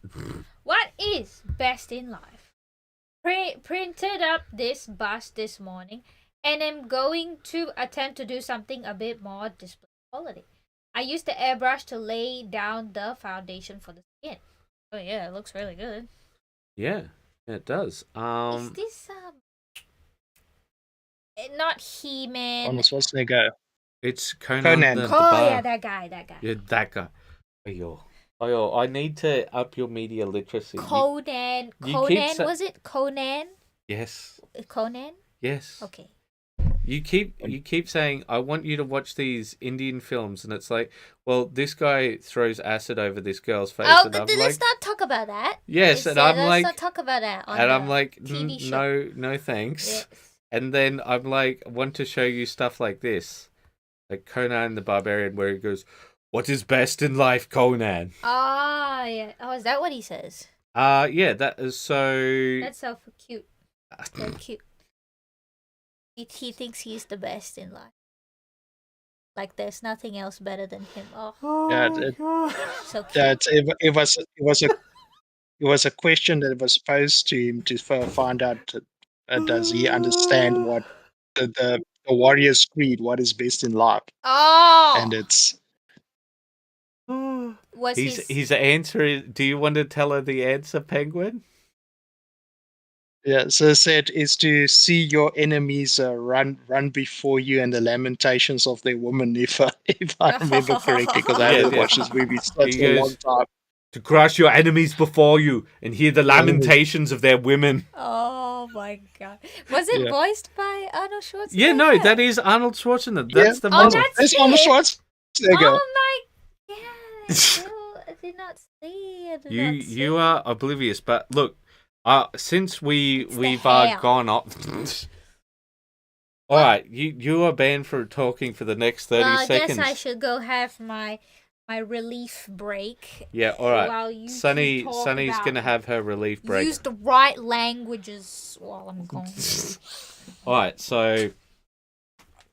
What is best in life? Printed up this bust this morning, and I'm going to attempt to do something a bit more display quality. I used the airbrush to lay down the foundation for the skin. Oh yeah, it looks really good. Yeah, it does. Is this not He-Man? Arnold Schwarzenegger. It's Conan. Conan. The Oh Bar- yeah, that guy. Yeah, that guy. Ayo, I need to up your media literacy. Conan. you Conan, keep sa- was it Conan? Yes. Conan? Yes. Okay. You keep saying I want you to watch these Indian films, and it's like, well, this guy throws acid over this girl's face, Oh, and I'm let's like, not talk about that. yes, and I'm let's like, not talk about that. On and the I'm like, TV show. no, thanks. Yes. And then I'm like, I want to show you stuff like this, like Conan the Barbarian, where he goes, "What is best in life, Conan?" Ah, yeah. Oh, is that what he says? Yeah, that is so. That's so cute. So cute. He thinks he's the best in life. Like there's nothing else better than him. Oh, Yeah, so cute. That it was a question that was posed to him to find out does he understand what the warrior's creed, what is best in life, Oh, and it's was his answer is. Do you want to tell her the answer, Penguin? yeah. So it said is to see your enemies run before you, and the lamentations of their women. If I remember correctly, because I haven't Yeah. watched this movie for He a goes- long time. To crush your enemies before you and hear the lamentations of their women. Oh my god. Was it Yeah. voiced by Arnold Schwarzenegger? Yeah, no, that is Arnold Schwarzenegger. That's Yeah. the Oh, model. that's Arnold it. Schwarzenegger. Oh my god. I did not see. You are oblivious, but look, since we've hair. gone up. All right, you are banned for talking for the next 30 Well, I seconds. guess I should go have my relief break. Yeah, all right. While you Sunny's two talk gonna about- have her relief break. Use the right languages while I'm gone. All right, so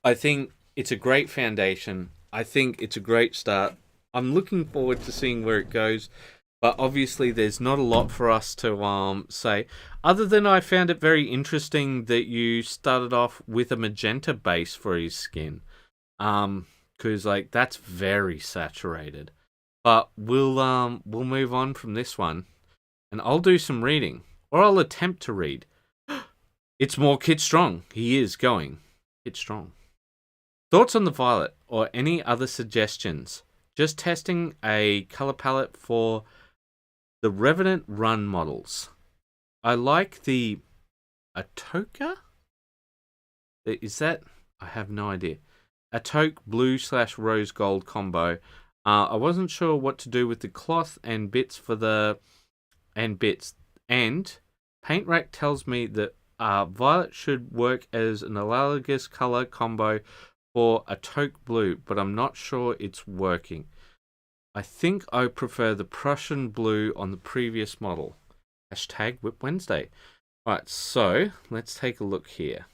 I think it's a great foundation. I think it's a great start. I'm looking forward to seeing where it goes. But obviously, there's not a lot for us to say, other than I found it very interesting that you started off with a magenta base for his skin, because like that's very saturated. But we'll move on from this one, and I'll do some reading, or I'll attempt to read. It's more Kit Strong. He is going Kit Strong. Thoughts on the violet or any other suggestions? Just testing a color palette for the Revenant Run models. I like the Atoka? Is that? I have no idea. Atoke blue/rose gold combo. I wasn't sure what to do with the cloth and bits for the... And Paint Rack tells me that violet should work as an analogous color combo for Atoke blue, but I'm not sure it's working. I think I prefer the Prussian blue on the previous model. Hashtag Whip Wednesday. Right, so let's take a look here.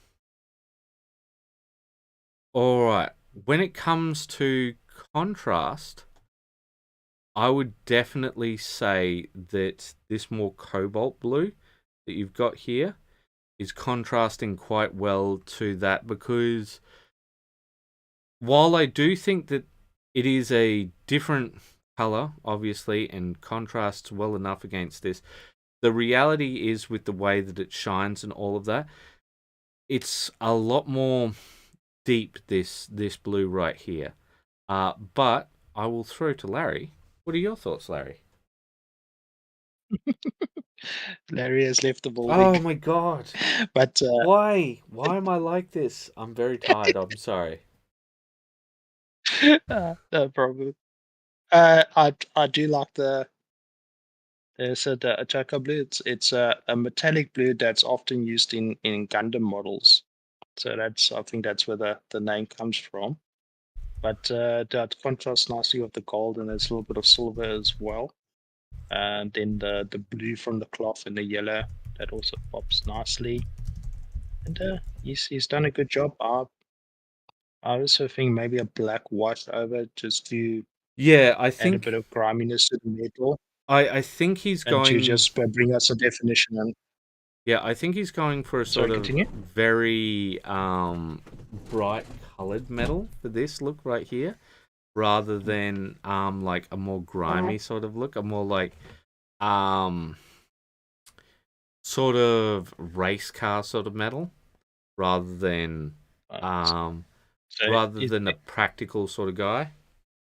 Alright, when it comes to contrast, I would definitely say that this more cobalt blue that you've got here is contrasting quite well to that, because while I do think that it is a different color, obviously, and contrasts well enough against this, the reality is with the way that it shines and all of that, it's a lot more deep, this blue right here. But I will throw to Larry. What are your thoughts, Larry? Larry has left the building. Oh my god. But Why? Why am I like this? I'm very tired. I'm sorry. no problem. I do like the Ataka blue. It's a metallic blue that's often used in Gundam models. So I think that's where the name comes from. But that contrasts nicely with the gold, and there's a little bit of silver as well. And then the blue from the cloth and the yellow, that also pops nicely. And he's done a good job. I also think maybe a black wash over just to Yeah, I add a think bit of griminess to the metal, I think he's and to going. just bring us a definition. And Yeah, I think he's going for a sorry, sort of continue. very bright coloured metal for this look right here, rather than like a more grimy sort of look, a more like sort of race car sort of metal, rather than So rather than a practical sort of guy.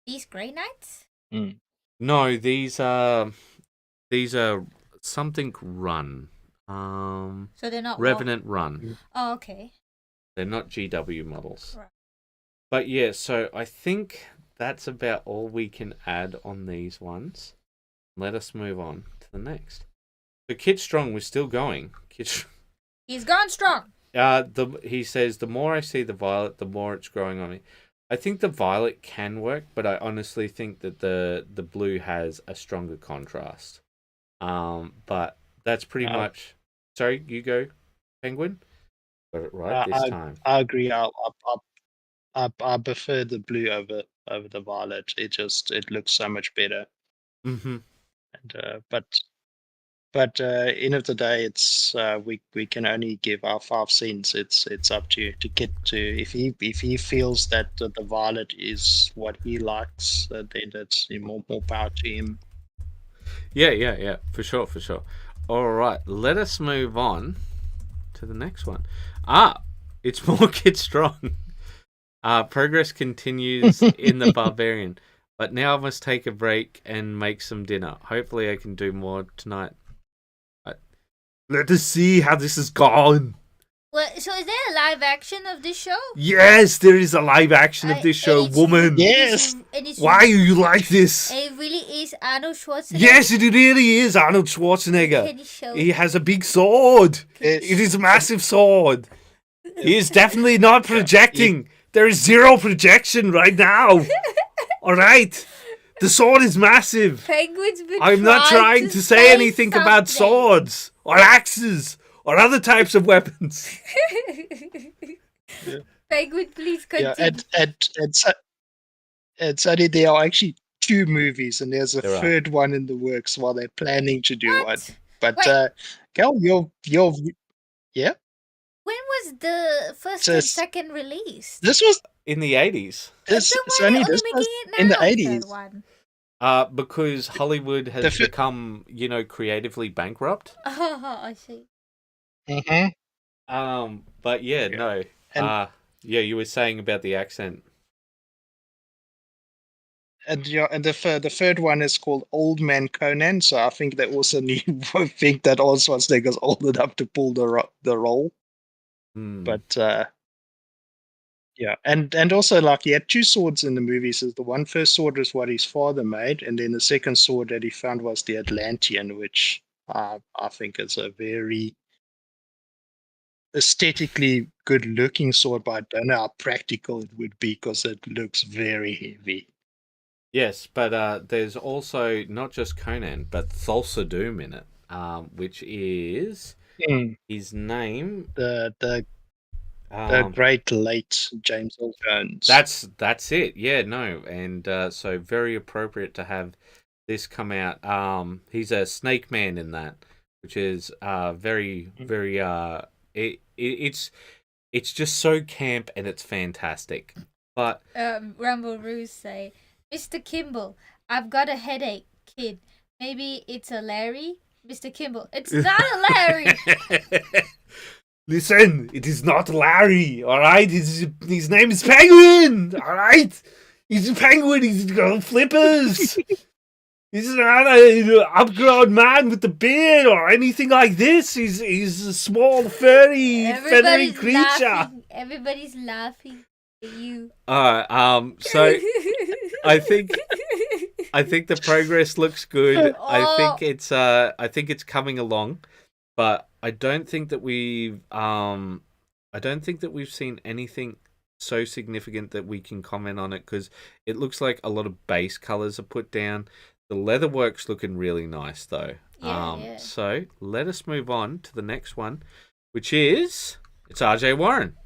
These Grey Knights? No, these are something Run. So they're not Revenant Run. Oh, okay. They're not GW models. Right. But yeah, so I think that's about all we can add on these ones. Let us move on to the next. So Kid Strong was still going. He's gone strong. He says, the more I see the violet, the more it's growing on me. I think the violet can work, but I honestly think that the blue has a stronger contrast. But that's pretty much... Sorry, you go, Penguin. Got it right this time. I agree. I prefer the blue over the violet. It looks so much better. Mm-hmm. And but end of the day, it's we can only give our 5 cents. It's up to get to if he feels that the violet is what he likes, then that's more power to him. Yeah, for sure. All right, let us move on to the next one. It's more Kid Strong. Progress continues in the Barbarian, but now I must take a break and make some dinner. Hopefully I can do more tonight. Let us see how this has gone. Well, so is there a live action of this show? Yes, there is a live action of this show, woman. Yes. Why are you like this? It really is Arnold Schwarzenegger. Yes, it really is Arnold Schwarzenegger. He has a big sword. It is a massive sword. He is definitely not projecting. There is zero projection right now. All right. The sword is massive. Penguin's been I'm not trying to say anything about swords or axes or other types of weapons. Penguin, please continue. And Sunny, there are actually 2 movies, and there's a There are. third one in the works while they're planning to do one. What? But Wait. Gal, yeah. When was the first So and second released? this was In the 80s. this Then why Sonny. are they This only was making it in the now? The 80s. third one. Because Hollywood has fi- become, creatively bankrupt. Oh, I see. But yeah, Yeah. no. And Yeah, you were saying about the accent. and the third one is called Old Man Conan. So I think they also think that Arnold Schwarzenegger's old enough to pull the role. Hmm. But yeah, and also like he had 2 swords in the movies. So the first sword was what his father made, and then the second sword that he found was the Atlantean, which I think is a very aesthetically good looking sword, but I don't know how practical it would be because it looks very heavy. Yes, but there's also not just Conan, but Thulsa Doom in it, which is his name. The Um, great late James Earl Jones. that's it. Yeah, no, and so very appropriate to have this come out. He's a snake man in that, which is very it's just so camp and it's fantastic. But Rumble Ruse say, Mr. Kimball, I've got a headache, kid. Maybe it's a Larry? Mr. Kimball, it's not a Larry! Listen, it is not Larry, alright? His name is Penguin, alright? He's a penguin, he's got flippers. He's not an upgrown man with a beard or anything like this. He's a small, feathery creature. Laughing. Everybody's laughing at you. So I think the progress looks good. I think it's coming along, but I don't think that we've seen anything so significant that we can comment on it, because it looks like a lot of base colors are put down. The leatherwork's looking really nice though. Yeah. So let us move on to the next one, which is it's RJ Warren.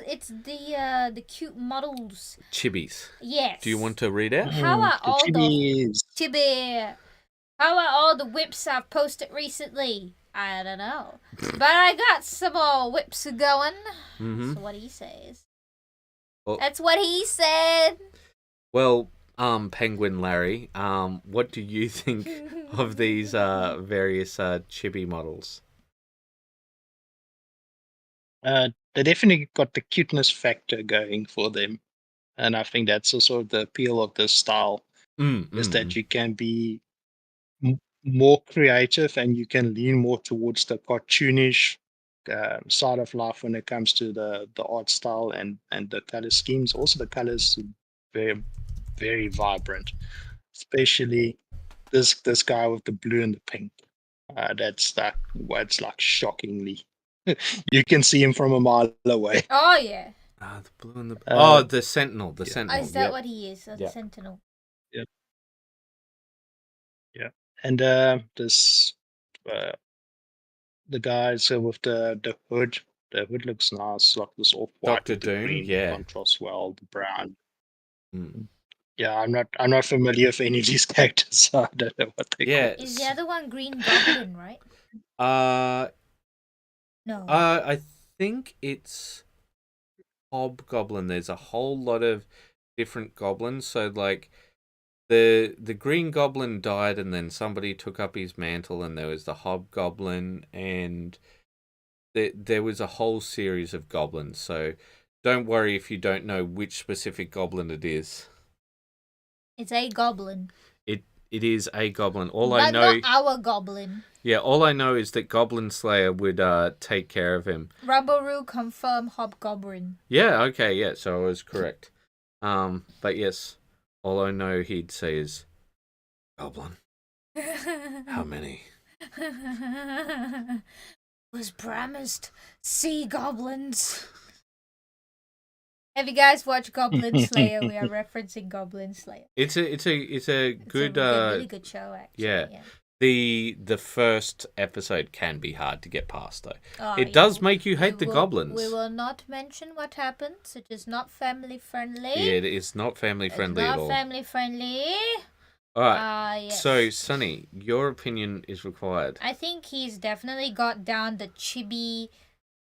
It's the cute models. Chibis. Yes. Do you want to read out? How are all the Chibis. Chibi? How are all the whips I've posted recently? I don't know, but I got some more whips going. Mm-hmm. That's what he says. Well, That's what he said. Well, Penguin Larry, what do you think of these various chibi models? They definitely got the cuteness factor going for them, and I think that's also the appeal of this style, is that you can be more creative and you can lean more towards the cartoonish side of life when it comes to the art style and the color schemes. Also, the colors very, very vibrant, especially this guy with the blue and the pink. That's like shockingly. You can see him from a mile away. Oh yeah. The blue and the the Sentinel. The Sentinel. Is that what he is? The Sentinel. Yeah. Yeah. And this the guys with the hood. The hood looks nice, like this off white Dr. with the Doom, green yeah. contrasts well, the brown. Mm. Yeah, I'm not familiar with any of these characters, so I don't know what they call. Is the other one Green Goblin, right? No. I think it's Hobgoblin. There's a whole lot of different goblins. So like the Green Goblin died, and then somebody took up his mantle, and there was the Hobgoblin, and there was a whole series of goblins. So don't worry if you don't know which specific goblin it is. It's a goblin. It is a goblin. But I know, not our goblin. yeah, all I know is that Goblin Slayer would take care of him. Rubberoo confirm Hobgoblin. Yeah, okay, yeah, so I was correct. But yes, all I know he'd say is, Goblin, how many? Was promised sea goblins. Have you guys watched Goblin Slayer? We are referencing Goblin Slayer. It's a good It's a really good show, actually. yeah. The first episode can be hard to get past, though. It Yeah, does make you hate the goblins. We will not mention what happens. It is not family friendly. Yeah, it is not family friendly at all. Not family friendly. All right. Yes. So, Sunny, your opinion is required. I think he's definitely got down the chibi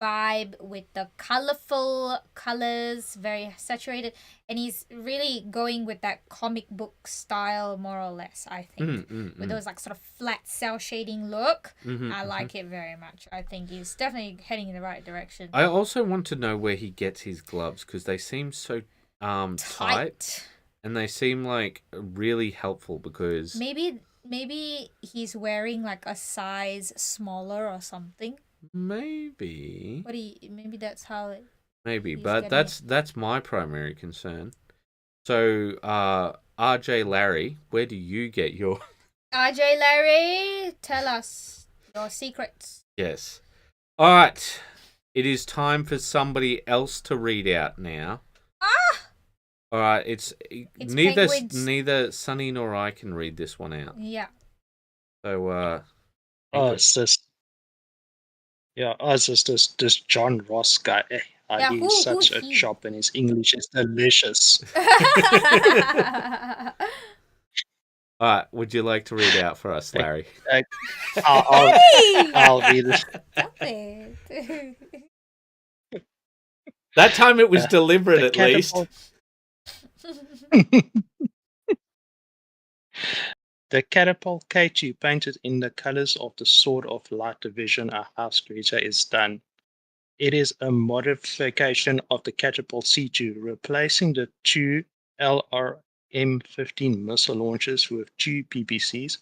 vibe with the colorful colors, very saturated, and he's really going with that comic book style, more or less. I think with those like sort of flat cell shading look. I like it very much. I think he's definitely heading in the right direction. I also want to know where he gets his gloves because they seem so tight, and they seem like really helpful because maybe he's wearing like a size smaller or something. Maybe. Maybe that's how it. Maybe, but that's my primary concern. So, RJ Larry, where do you get your RJ Larry? Tell us your secrets. Yes. All right. It is time for somebody else to read out now. All right. It's neither Sunny nor I can read this one out. Yeah. So. It's this. Yeah, it's just this John Ross guy. He's such a chop, and his English is delicious. All right, would you like to read out for us, Larry? I'll read it. Stop it. That time it was deliberate, at least. The catapult K2 painted in the colors of the Sword of Light Division, a house creature, is done. It is a modification of the catapult C2, replacing the two LRM-15 missile launchers with two PPCs,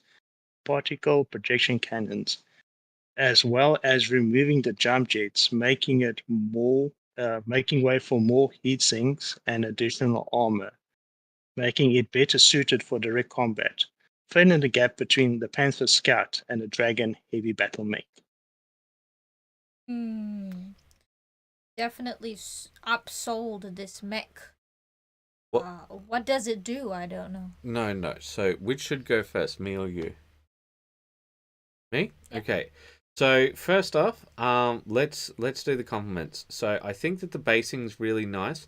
particle projection cannons, as well as removing the jump jets, making way for more heat sinks and additional armor, making it better suited for direct combat, filling the gap between the Panther Scout and the Dragon Heavy Battle Mech. Definitely upsold this mech. What does it do? I don't know. No. So, which should go first, me or you? Me? Yeah. Okay. So, first off, let's do the compliments. So, I think that the basing's really nice.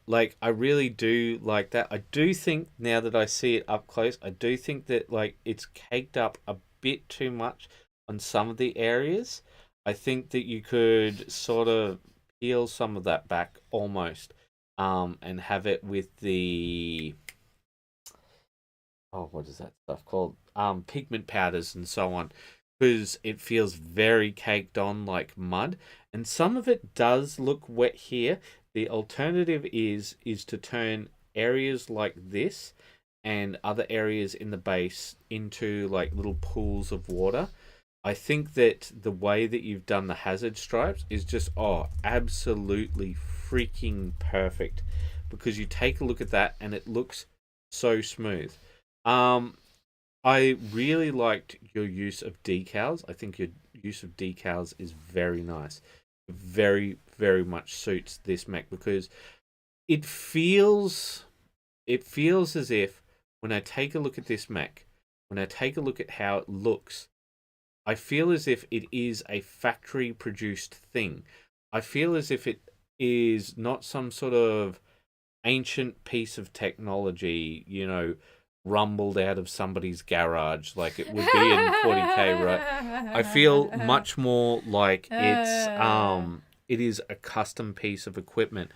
Like, I really do like that. I do think, now that I see it up close, I do think that, like, it's caked up a bit too much on some of the areas. I think that you could sort of peel some of that back almost, and have it with the what is that stuff called? Pigment powders and so on, because it feels very caked on like mud, and some of it does look wet here. The alternative is to turn areas like this and other areas in the base into like little pools of water. I think that the way that you've done the hazard stripes is just absolutely freaking perfect, because you take a look at that and it looks so smooth. I really liked your use of decals. I think your use of decals is very nice. Very, very much suits this mech, because it feels as if when I take a look at this mech, when I take a look at how it looks, I feel as if it is a factory-produced thing. I feel as if it is not some sort of ancient piece of technology, rumbled out of somebody's garage like it would be in 40K, right? I feel much more like it is a custom piece of equipment.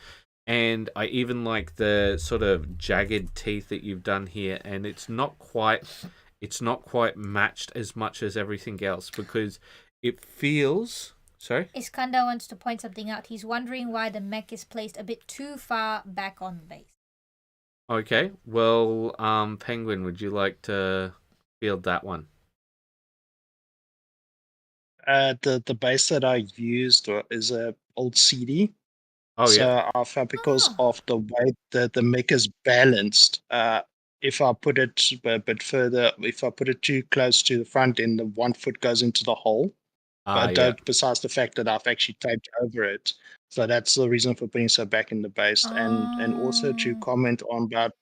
And I even like the sort of jagged teeth that you've done here, and it's not quite matched as much as everything else, because it feels... Sorry? Iskandar wants to point something out. He's wondering why the mech is placed a bit too far back on the base. Okay, well, Penguin, would you like to field that one? The base that I used is a old CD. Yeah. Because of the way the mech is balanced, if I put it a bit further, if I put it too close to the front end, the 1 foot goes into the hole. Besides the fact that I've actually taped over it. So that's the reason for putting so back in the base. And also to comment on about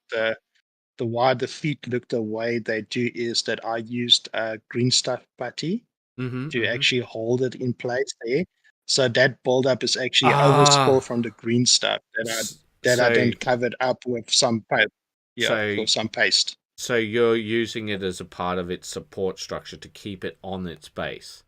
why the feet look the way they do is that I used green stuff putty to actually hold it in place there. So that buildup is actually overspill from the green stuff that I then covered up with some paste. With some paste. So you're using it as a part of its support structure to keep it on its base.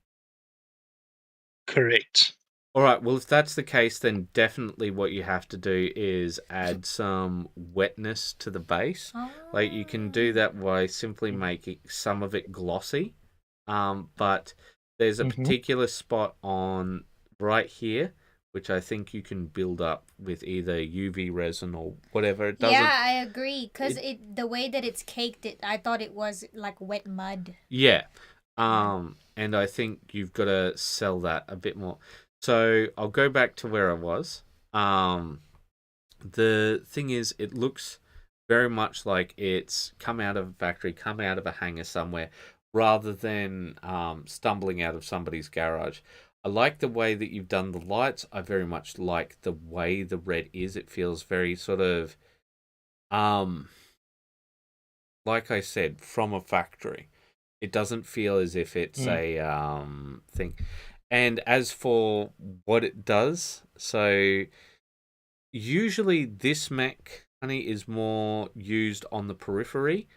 Correct. All right, well, if that's the case, then definitely what you have to do is add some wetness to the base. Like, you can do that by simply making some of it glossy. But there's a particular spot on right here, which I think you can build up with either UV resin or whatever. It doesn't. Yeah, I agree. Because the way that it's caked, I thought it was like wet mud. Yeah. And I think you've got to sell that a bit more. So I'll go back to where I was. The thing is, it looks very much like it's come out of a factory, come out of a hangar somewhere, rather than stumbling out of somebody's garage. I like the way that you've done the lights. I very much like the way the red is. It feels very sort of, like I said, from a factory. It doesn't feel as if it's a thing. And as for what it does, so usually this mech, honey, is more used on the periphery,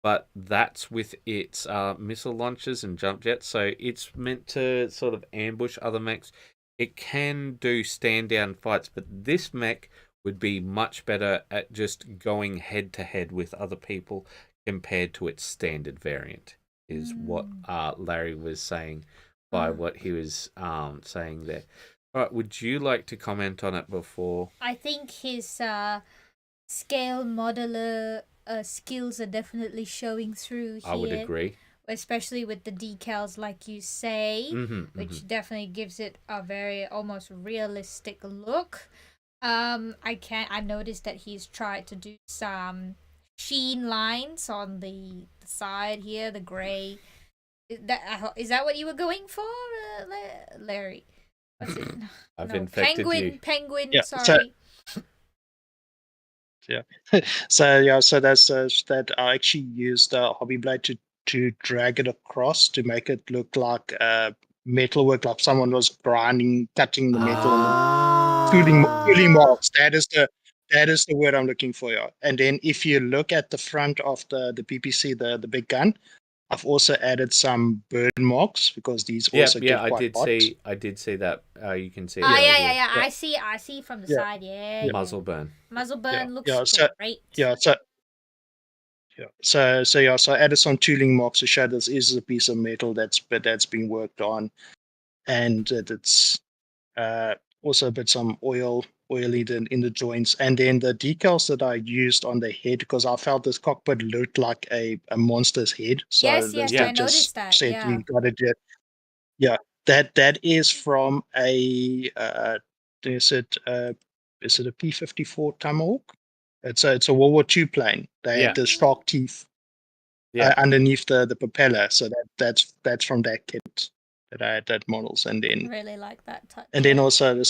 but that's with its missile launchers and jump jets. So it's meant to sort of ambush other mechs. It can do stand down fights, but this mech would be much better at just going head to head with other people compared to its standard variant, is what Larry was saying by what he was saying there. All right, would you like to comment on it before? I think his scale modeler skills are definitely showing through here. I would agree. Especially with the decals, like you say, which definitely gives it a very almost realistic look. I noticed that he's tried to do some sheen lines on the side here, the gray. Is that what you were going for, Larry? What's it? I've infected you. Penguin. Yeah, sorry. So that's that I actually used Hobby Blade to drag it across to make it look like metalwork, like someone was grinding, cutting the metal, and tooling marks. That is the word I'm looking for. Yeah. And then if you look at the front of the PPC, the big gun, I've also added some burn marks because these also get quite hot. I did see that. You can see it. Yeah. I see from the side. Yeah. Muzzle burn. Muzzle burn looks great. So I added some tooling marks to show this is a piece of metal that's been worked on, and it's also a bit some oily in the joints, and then the decals that I used on the head, because I felt this cockpit looked like a monster's head. So yes, I noticed that. You got to do. Yeah, that is from a is it a P-54 Tomahawk? It's a World War II plane. They had the shark teeth underneath the propeller, so that's from that kit that I had that models, and then really like that touch. And then also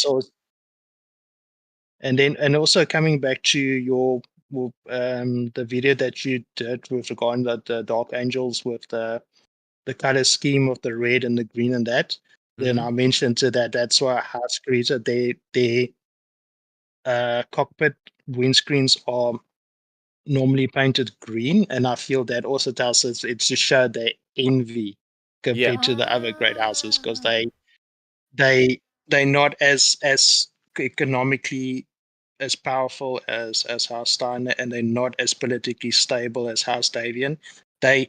also coming back to your the video that you did with regarding the Dark Angels with the color scheme of the red and the green and that. Then I mentioned to that's why House Creator their cockpit windscreens are normally painted green, and I feel that also tells us it's to show their envy compared to the other great houses, because they're not as economically as powerful as House Steiner, and they're not as politically stable as House Davian. The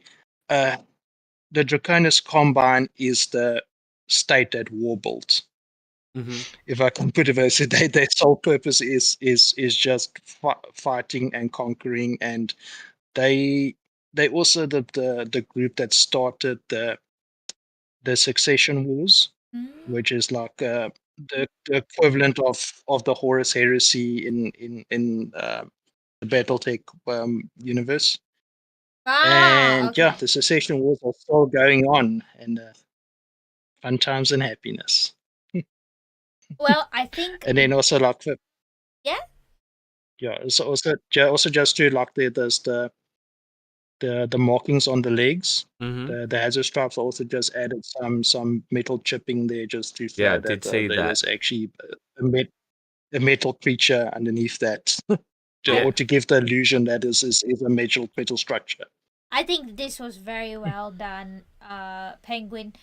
Draconis Combine is the state that war builds. If I can put it as their sole purpose is just fighting and conquering, and they also the group that started the Succession Wars, which is like the equivalent of the Horus Heresy in the BattleTech universe. And the Succession Wars are still going on, and fun times and happiness. Well, I think. And then also like yeah. So also just to like there's the the markings on the legs. Mm-hmm. The hazard stripes also just added some metal chipping there just to Yeah, I show that did see that. there's actually a metal creature underneath that, Yeah. or to give the illusion that is a metal structure. I think this was very well done, Penguin.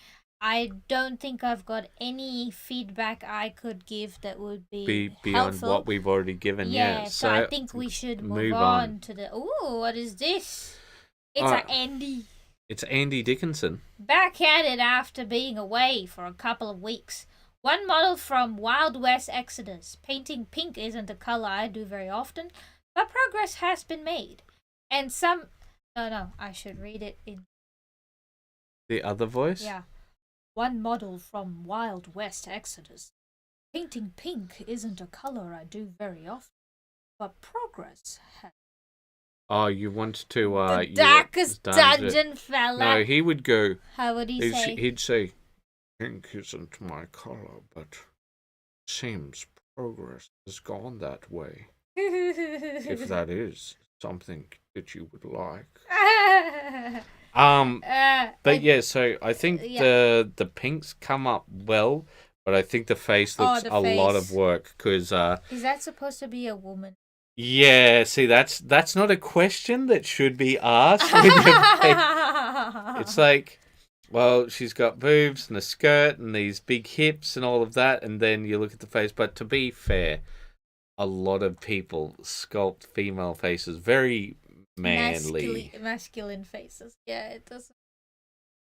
I don't think I've got any feedback I could give that would Be be beyond helpful. what we've already given. Yeah, Yeah. so I think we should move on to the. Ooh, what is this? It's Alright. Andy. It's Andy Dickinson. Back at it after being away for a couple of weeks. One model from Wild West Exodus. Painting pink isn't a color I do very often, but progress has been made. And some. No, I should read it in. The other voice? Yeah. One model from Wild West Exodus. Painting pink isn't a color I do very often, but progress has. Oh, you want to The darkest dungeon fella. No, he would go. How would he say? He'd say, "Pink isn't my color, but seems progress has gone that way. If that is something that you would like." But yeah, so I think the pinks come up well, but I think the face looks a lot of work because is that supposed to be a woman? Yeah, see, that's not a question that should be asked. When it's like, well, she's got boobs and a skirt and these big hips and all of that, and then you look at the face. But to be fair, a lot of people sculpt female faces very manly. Masculine faces. Yeah, it doesn't.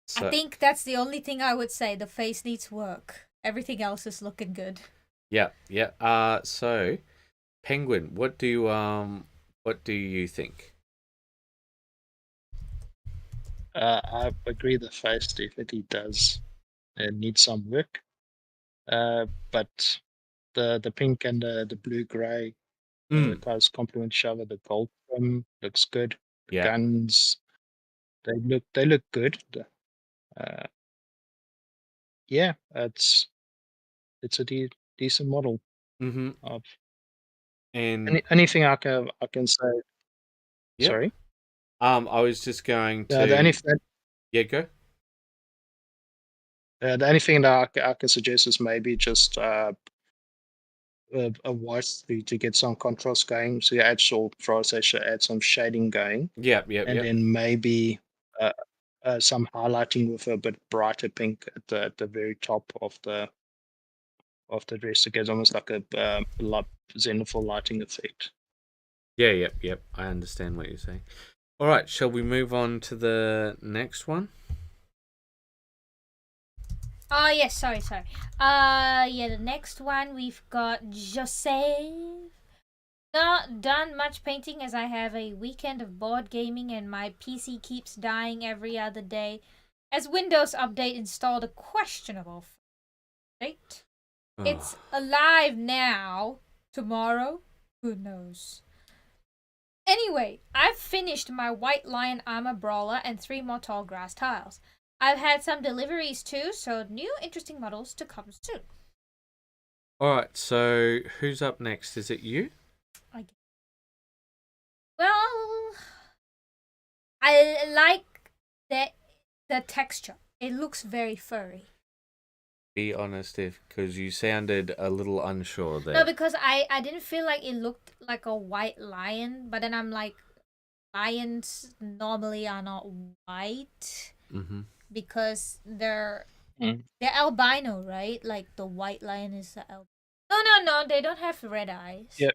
So, I think that's the only thing I would say. The face needs work. Everything else is looking good. Yeah. So, Penguin, what do you think? I agree. The face definitely does need some work, but the pink and the blue gray guys complement each other. The gold trim looks good. The guns, they look good. Yeah, it's a decent model. Mm-hmm. And anything I can say. Yep. Sorry. I was just going to. The only go. the only thing that I can suggest is maybe just a white to get some contrast going. So you add add some shading going. Yeah. And then maybe some highlighting with a bit brighter pink at the very top of the dress to get almost like a zenithal lighting effect. Yeah. I understand what you're saying. All right, shall we move on to the next one? Oh, yes, sorry. Yeah, the next one we've got Jose. Not done much painting as I have a weekend of board gaming and my PC keeps dying every other day as Windows Update installed a questionable update. Oh. It's alive now. Tomorrow? Who knows? Anyway, I've finished my White Lion Armor Brawler and 3 more tall grass tiles. I've had some deliveries too, so new interesting models to come soon. Alright, so who's up next? Is it you? Well, I like the texture. It looks very furry. Be honest, because you sounded a little unsure there. No, because I didn't feel like it looked like a white lion, but then I'm like, lions normally are not white because they're albino, right? Like the white lion is the albino. No, they don't have red eyes. Yep.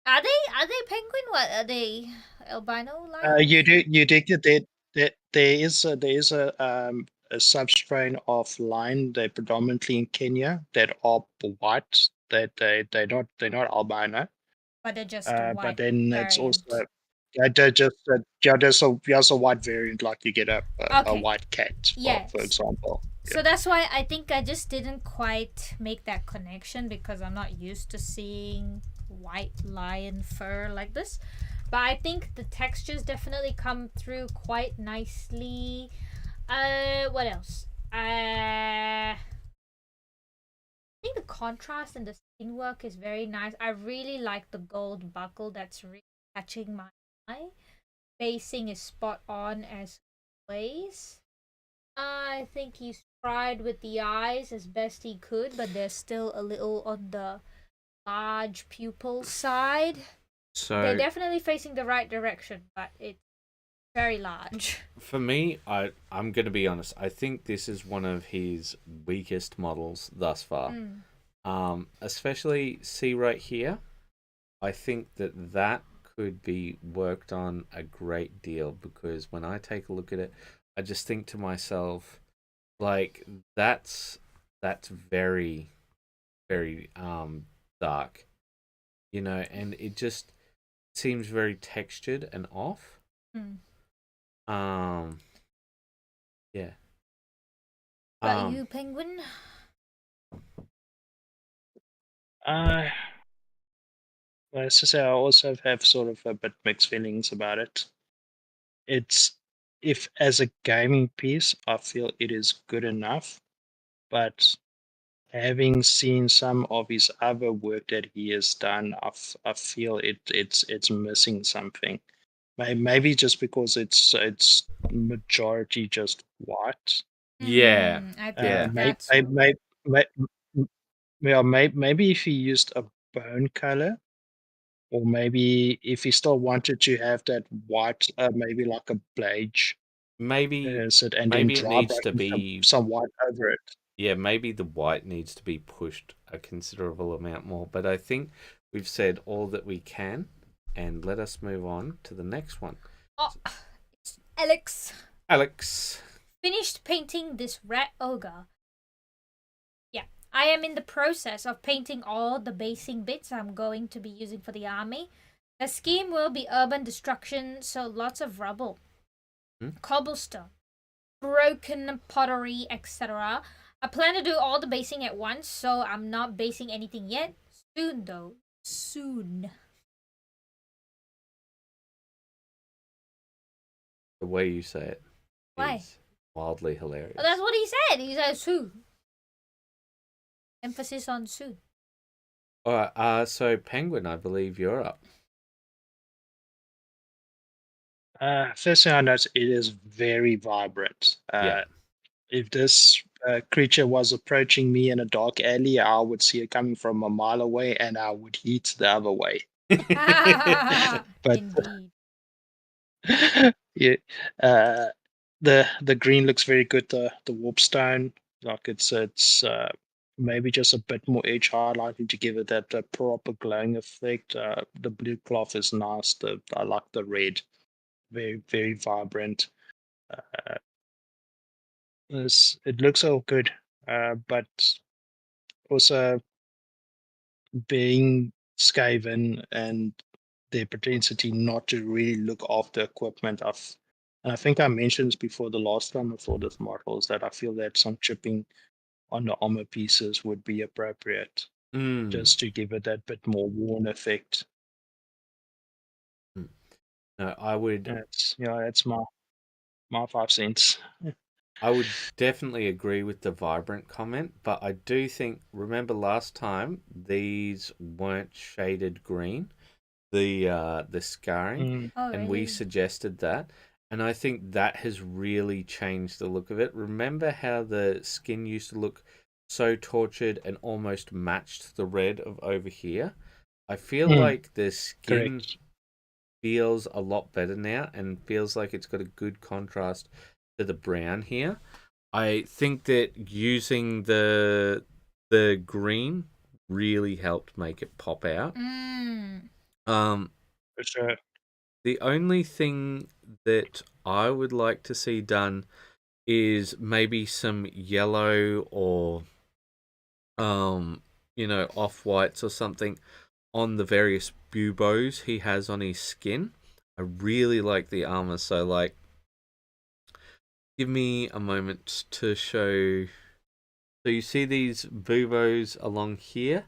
Are they penguin? What are they? Albino lions? You do get that there is a substrain of lion. They're predominantly in Kenya that are white. That they're not albino. But they're just white. But then variant. it's also they're just a white variant, like you get a white cat, for example. So that's why I think I just didn't quite make that connection because I'm not used to seeing white lion fur like this. But I think the textures definitely come through quite nicely. What else? I think the contrast and the skin work is very nice. I really like the gold buckle that's really catching my eye basing is spot on as always. I think he's tried with the eyes as best he could, but they're still a little on the large pupil side. They're So definitely facing the right direction, but it's very large. for me, I'm going to be honest. I think this is one of his weakest models thus far. Especially see right here. I think that could be worked on a great deal, because when I take a look at it, I just think to myself, like that's very very dark, and it just seems very textured and off. Yeah. But you, Penguin? Well, as I say, I also have sort of a bit mixed feelings about it. It's if as a gaming piece, I feel it is good enough, but having seen some of his other work that he has done, I feel it's missing something. Maybe just because it's majority just white. Yeah. I Yeah. think that's Maybe, yeah, maybe if he used a bone color, or maybe if he still wanted to have that white, maybe like a beige, Maybe and then maybe it dry needs to brushing be some white over it. yeah, maybe the white needs to be pushed a considerable amount more, but I think we've said all that we can, and let us move on to the next one. Oh, it's Alex. Alex. Finished painting this rat ogre. Yeah, I am in the process of painting all the basing bits I'm going to be using for the army. The scheme will be urban destruction, so lots of rubble, cobblestone, broken pottery, etc. I plan to do all the basing at once, so I'm not basing anything yet. Soon, though. Soon. The way you say it Why? is wildly hilarious. Well, that's what he said. He said soon. Emphasis on soon. All right, so Penguin, I believe you're up. First thing I notice, it is very vibrant. Yeah. If this creature was approaching me in a dark alley, I would see it coming from a mile away, and I would heat the other way. But Indeed. yeah, the green looks very good. The warpstone, like it's maybe just a bit more edge highlighting to give it that proper glowing effect. The blue cloth is nice. I like the red, very very vibrant. Uh, it looks all good, but also being Skaven and their propensity not to really look after equipment. And I think I mentioned this before the last time I saw this model, is that I feel that some chipping on the armor pieces would be appropriate just to give it that bit more worn effect. No, I would That's my 5 cents. I would definitely agree with the vibrant comment, but I do think, remember last time these weren't shaded green, the scarring, Oh, and we really? suggested that, and I think that has really changed the look of it. Remember how the skin used to look so tortured and almost matched the red of over here? I feel like the skin Correct. feels a lot better now and feels like it's got a good contrast to the brown here. I think that using the green really helped make it pop out. For sure. The only thing that I would like to see done is maybe some yellow or off whites or something on the various buboes he has on his skin. I really like the armor, so like give me a moment to show. So you see these buboes along here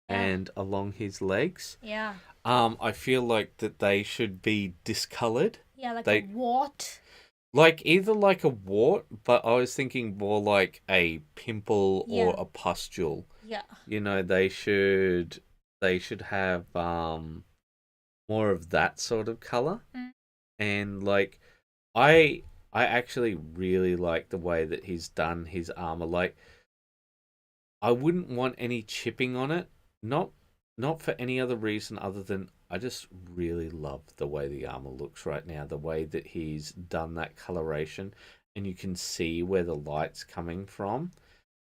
and along his legs. Yeah. I feel like that they should be discolored. Yeah, like a wart. Like either like a wart, but I was thinking more like a pimple or a pustule. Yeah. They should have more of that sort of color. and like I actually really like the way that he's done his armor. Like I wouldn't want any chipping on it. Not not for any other reason other than I just really love the way the armor looks right now. The way that he's done that coloration, and you can see where the light's coming from.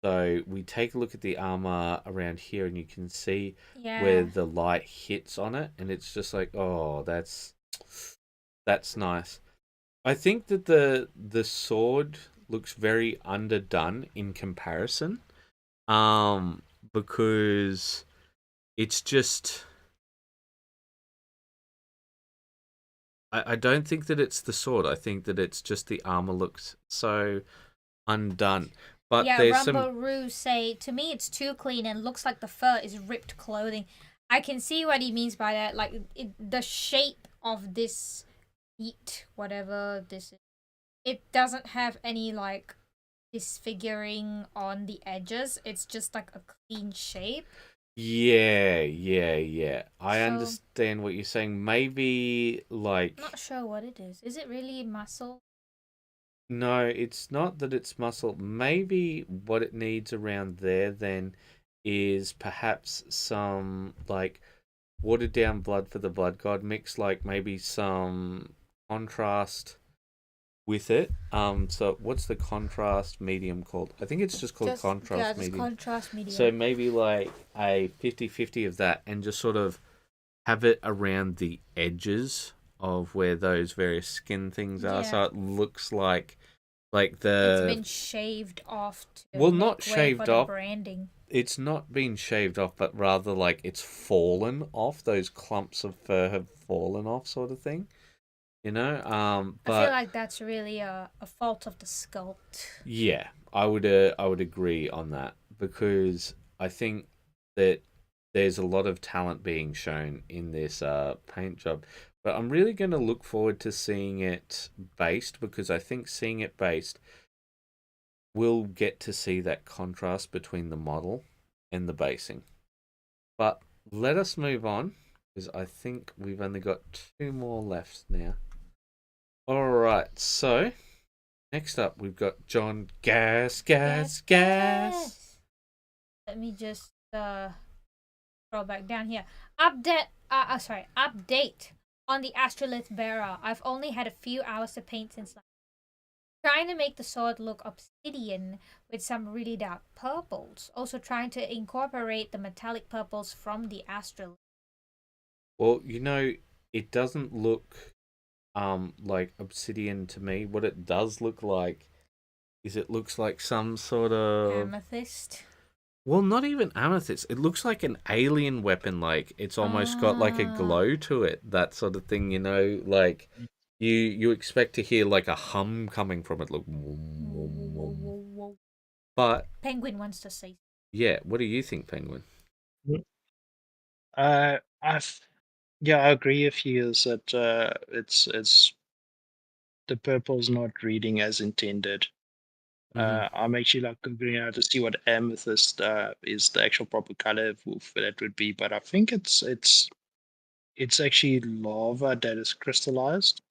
So we take a look at the armor around here, and you can see where Yeah. the light hits on it, and it's just like, oh, that's nice. I think that the sword looks very underdone in comparison. Um, because it's just I don't think that it's the sword. I think that it's just the armor looks so undone. But Yeah, there's some Rumble Roo say, to me it's too clean and looks like the fur is ripped clothing. I can see what he means by that. Like, the shape of this feet, whatever this is, it doesn't have any, like, disfiguring on the edges. It's just, like, a clean shape. yeah. I So, understand what you're saying. Maybe like not sure what it is. Is it really muscle? no, it's not that it's muscle. Maybe what it needs around there then is perhaps some like watered down blood for the blood god mix, like maybe some contrast with it. So what's the contrast medium called? I think it's just called contrast Just medium. contrast medium. So maybe like a 50-50 of that and just sort of have it around the edges of where those various skin things are. So Yeah. it looks like It's the been shaved off to well, make not way shaved for the off. branding. It's not been shaved off, but rather like it's fallen off. Those clumps of fur have fallen off, sort of thing. You know, I feel but like that's really a fault of the sculpt. yeah, I would agree on that because I think that there's a lot of talent being shown in this paint job. But I'm really going to look forward to seeing it based because I think seeing it based, we'll get to see that contrast between the model and the basing. But let us move on because I think we've only got two more left now. All right, so next up, we've got John Gas. Let me just scroll back down here. Update on the Astrolith bearer. I've only had a few hours to paint since trying to make the sword look obsidian with some really dark purples. Also trying to incorporate the metallic purples from the Astrolith. Well, you know, it doesn't look like obsidian to me. What it does look like is it looks like some sort of Amethyst. well, not even amethyst. It looks like an alien weapon. Like it's almost got like a glow to it. That sort of thing, you know. Like you expect to hear like a hum coming from it. Look, but Penguin wants to say. yeah. What do you think, Penguin? I've yeah, I agree with you. Is that it's the purple's not reading as intended. I'm actually like figuring out to see what amethyst is the actual proper color for that would be, but I think it's actually lava that is crystallized.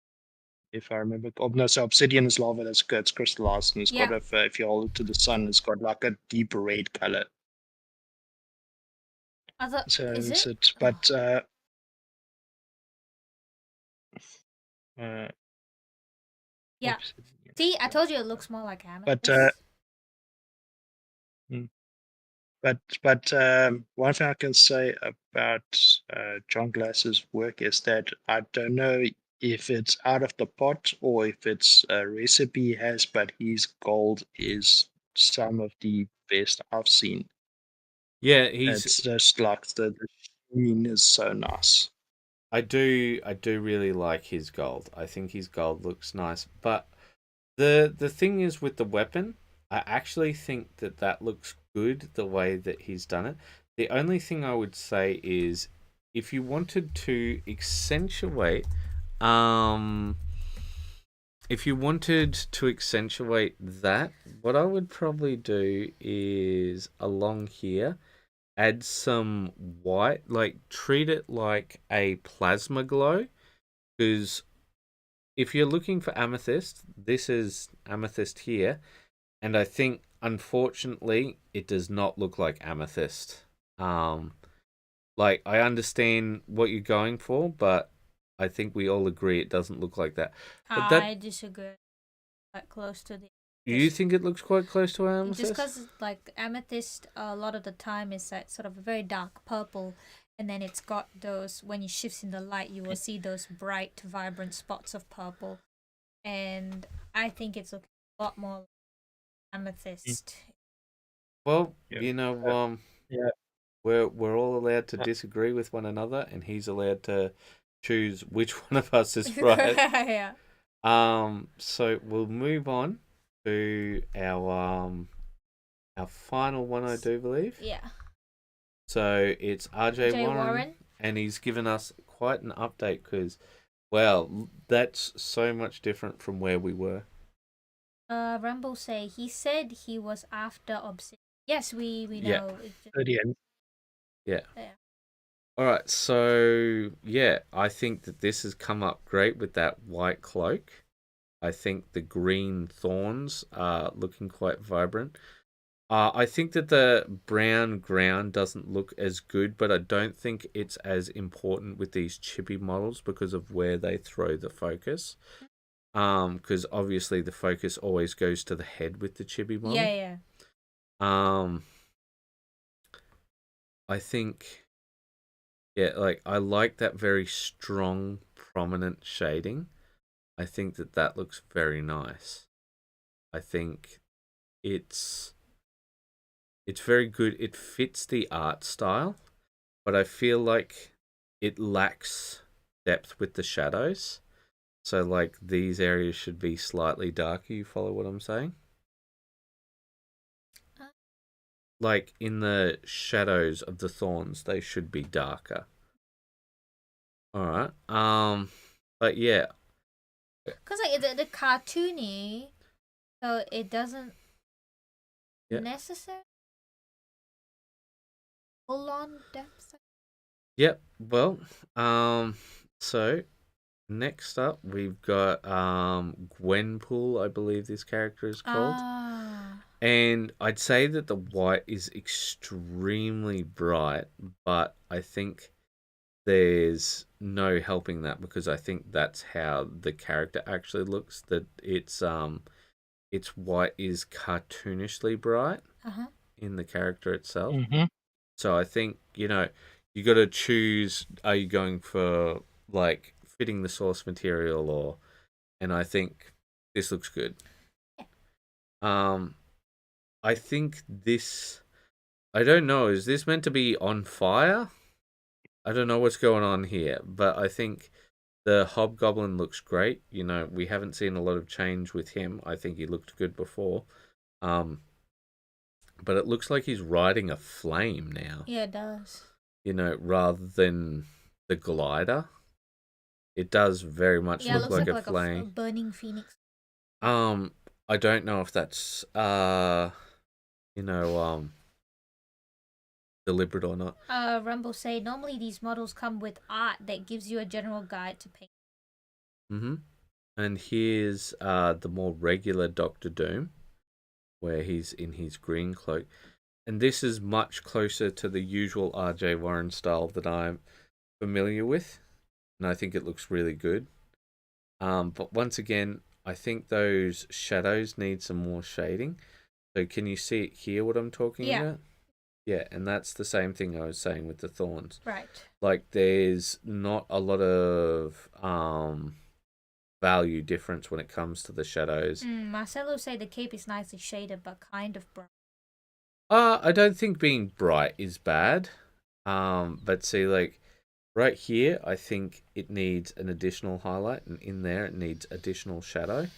If I remember, oh no, so obsidian is lava that's gets crystallized, and it's got Yeah. if you hold it to the sun, it's got like a deep red color. So Is is it? it? But uh, Yeah. obsidian. See, I told you it looks more like But amethyst. mm, one thing I can say about John Glass's work is that I don't know if it's out of the pot or if it's a recipe he has, but his gold is some of the best I've seen. Yeah, It's just like the sheen is so nice. I do really like his gold. I think his gold looks nice, but the thing is with the weapon, I actually think that that looks good the way that he's done it. The only thing I would say is if you wanted to accentuate um if you wanted to accentuate that, what I would probably do is along here add some white, like treat it like a plasma glow because if you're looking for amethyst, this is amethyst here, and I think unfortunately it does not look like amethyst. Like I understand what you're going for, but I think we all agree it doesn't look like that. But that I disagree. Quite close to the you think it looks quite close to just amethyst? because like amethyst a lot of the time is like sort of a very dark purple, and then it's got those, when you shift in the light you will see those bright vibrant spots of purple, and I think it's looking a lot more like amethyst. Well, Yeah. you know, Yeah. we're all allowed to Uh, disagree with one another, and he's allowed to choose which one of us is right. Yeah. So we'll move on to our final one, I do believe. Yeah. So it's RJ Jay Warren, Warren. and he's given us quite an update because, well, that's so much different from where we were. Rumble say he said he was after Obsidian. Yes, we Yeah. know. At the end. Yeah. Yeah. All right. So yeah, I think that this has come up great with that white cloak. I think the green thorns are looking quite vibrant. I think that the brown ground doesn't look as good, but I don't think it's as important with these chibi models because of where they throw the focus. Because obviously the focus always goes to the head with the chibi model. Yeah. I think, yeah, like I like that very strong, prominent shading. I think that looks very nice. I think it's very good. It fits the art style, but I feel like it lacks depth with the shadows. So like these areas should be slightly darker. You follow what I'm saying? Like in the shadows of the thorns, they should be darker. All right. But yeah. Cause like the cartoony, so it doesn't necessarily full on depth. Yep. Well. So next up, we've got Gwenpool, I believe this character is called. And I'd say that the white is extremely bright, but I think there's no helping that because I think that's how the character actually looks. That its white is cartoonishly bright in the character itself. Mm-hmm. So I think you got to choose. Are you going for like fitting the source material or? And I think this looks good. I think this. I don't know. Is this meant to be on fire? I don't know what's going on here, but I think the Hobgoblin looks great. We haven't seen a lot of change with him. I think he looked good before. But it looks like he's riding a flame now. Yeah, it does. Rather than the glider. It does very much look like a flame. A burning phoenix. I don't know if that's deliberate or not. Rumble say normally these models come with art that gives you a general guide to paint. And here's the more regular Doctor Doom, where he's in his green cloak. And this is much closer to the usual RJ Warren style that I'm familiar with. And I think it looks really good. But once again, I think those shadows need some more shading. So can you see it here, what I'm talking about? Yeah, and that's the same thing I was saying with the thorns. Right. Like there's not a lot of value difference when it comes to the shadows. Marcelo say the cape is nicely shaded but kind of bright. I don't think being bright is bad. But see, like right here, I think it needs an additional highlight, and in there it needs additional shadow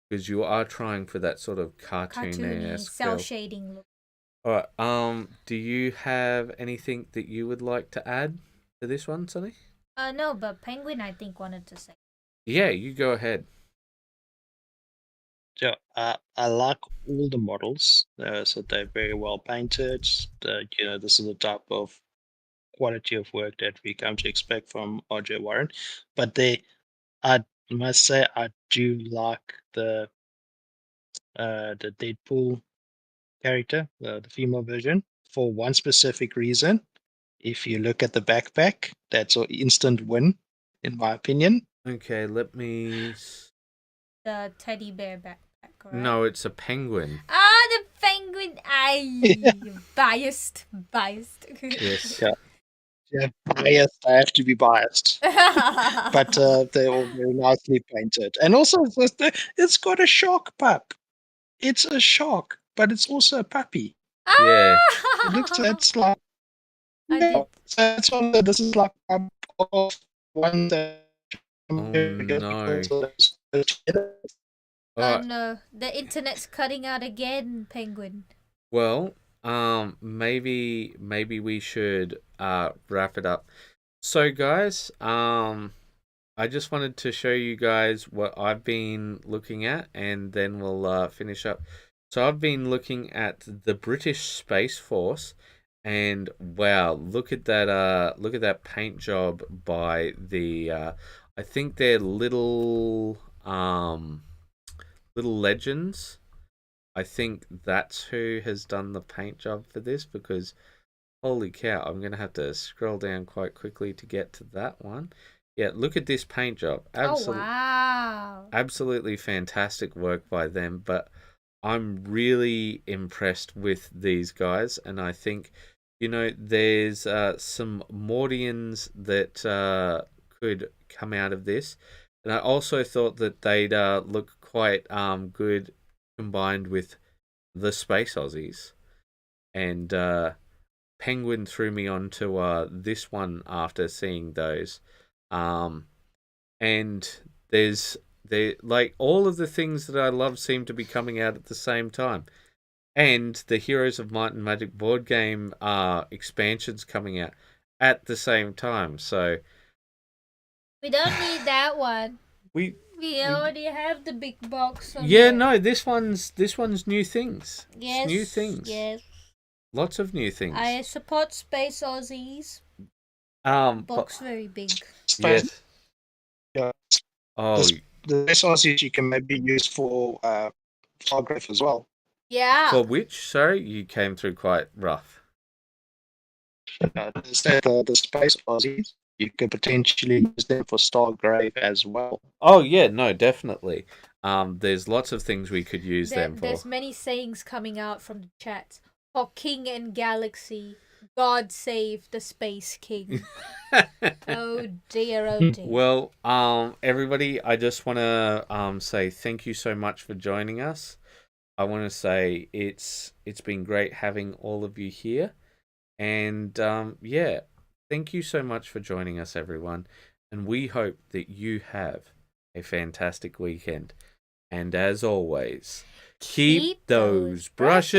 because you are trying for that sort of cartoony cell shading look. All right. Do you have anything that you would like to add to this one, Sonny? No, but Penguin I think wanted to say. Yeah, you go ahead. So I like all the models. So they're very well painted. This is the type of quality of work that we come to expect from RJ Warren. But I I must say I do like the Deadpool character, the female version, for one specific reason. If you look at the backpack, that's an instant win, in my opinion. Okay, let me. The teddy bear backpack, right? No, it's a penguin. Ah, the penguin. Biased. Yes. Yeah, biased. I have to be biased, but they're all very nicely painted, and also it's got a shark pup. It's a shark, but it's also a puppy. Yeah. It looks. It's like. I Yeah, did. so it's one that this is like one that Oh no. Oh Alright. no, the internet's cutting out again, penguin. Well, maybe we should wrap it up. So guys, I just wanted to show you guys what I've been looking at, and then we'll finish up. So I've been looking at the British Space Force, and wow, look at that paint job by the I think they're little legends. I think that's who has done the paint job for this, because holy cow, I'm going to have to scroll down quite quickly to get to that one. Yeah, look at this paint job. Oh wow. Absolutely fantastic work by them, but I'm really impressed with these guys, and I think, there's some Mordians that could come out of this, and I also thought that they'd look quite good combined with the Space Aussies, and Penguin threw me onto this one after seeing those, and like all of the things that I love seem to be coming out at the same time. And the Heroes of Might and Magic board game expansions coming out at the same time. So We don't need that one. we already have the big box. no, this one's new things. Yes, It's new things. Yes. Lots of new things. I support Space Aussies. Box very big. Yes. Yeah. Oh, The resources you can maybe use for photograph as well. Yeah. for which? Sorry, you came through quite rough. Instead of the Space Aussies, you could potentially use them for Stargrave as well. Oh yeah, no, definitely. There's lots of things we could use them for. There's many sayings coming out from the chat. For King and Galaxy, God save the Space King. Oh dear, oh dear. Well, everybody, I just want to say thank you so much for joining us. I want to say it's been great having all of you here, and yeah, thank you so much for joining us, everyone. And we hope that you have a fantastic weekend. And as always, keep those brushes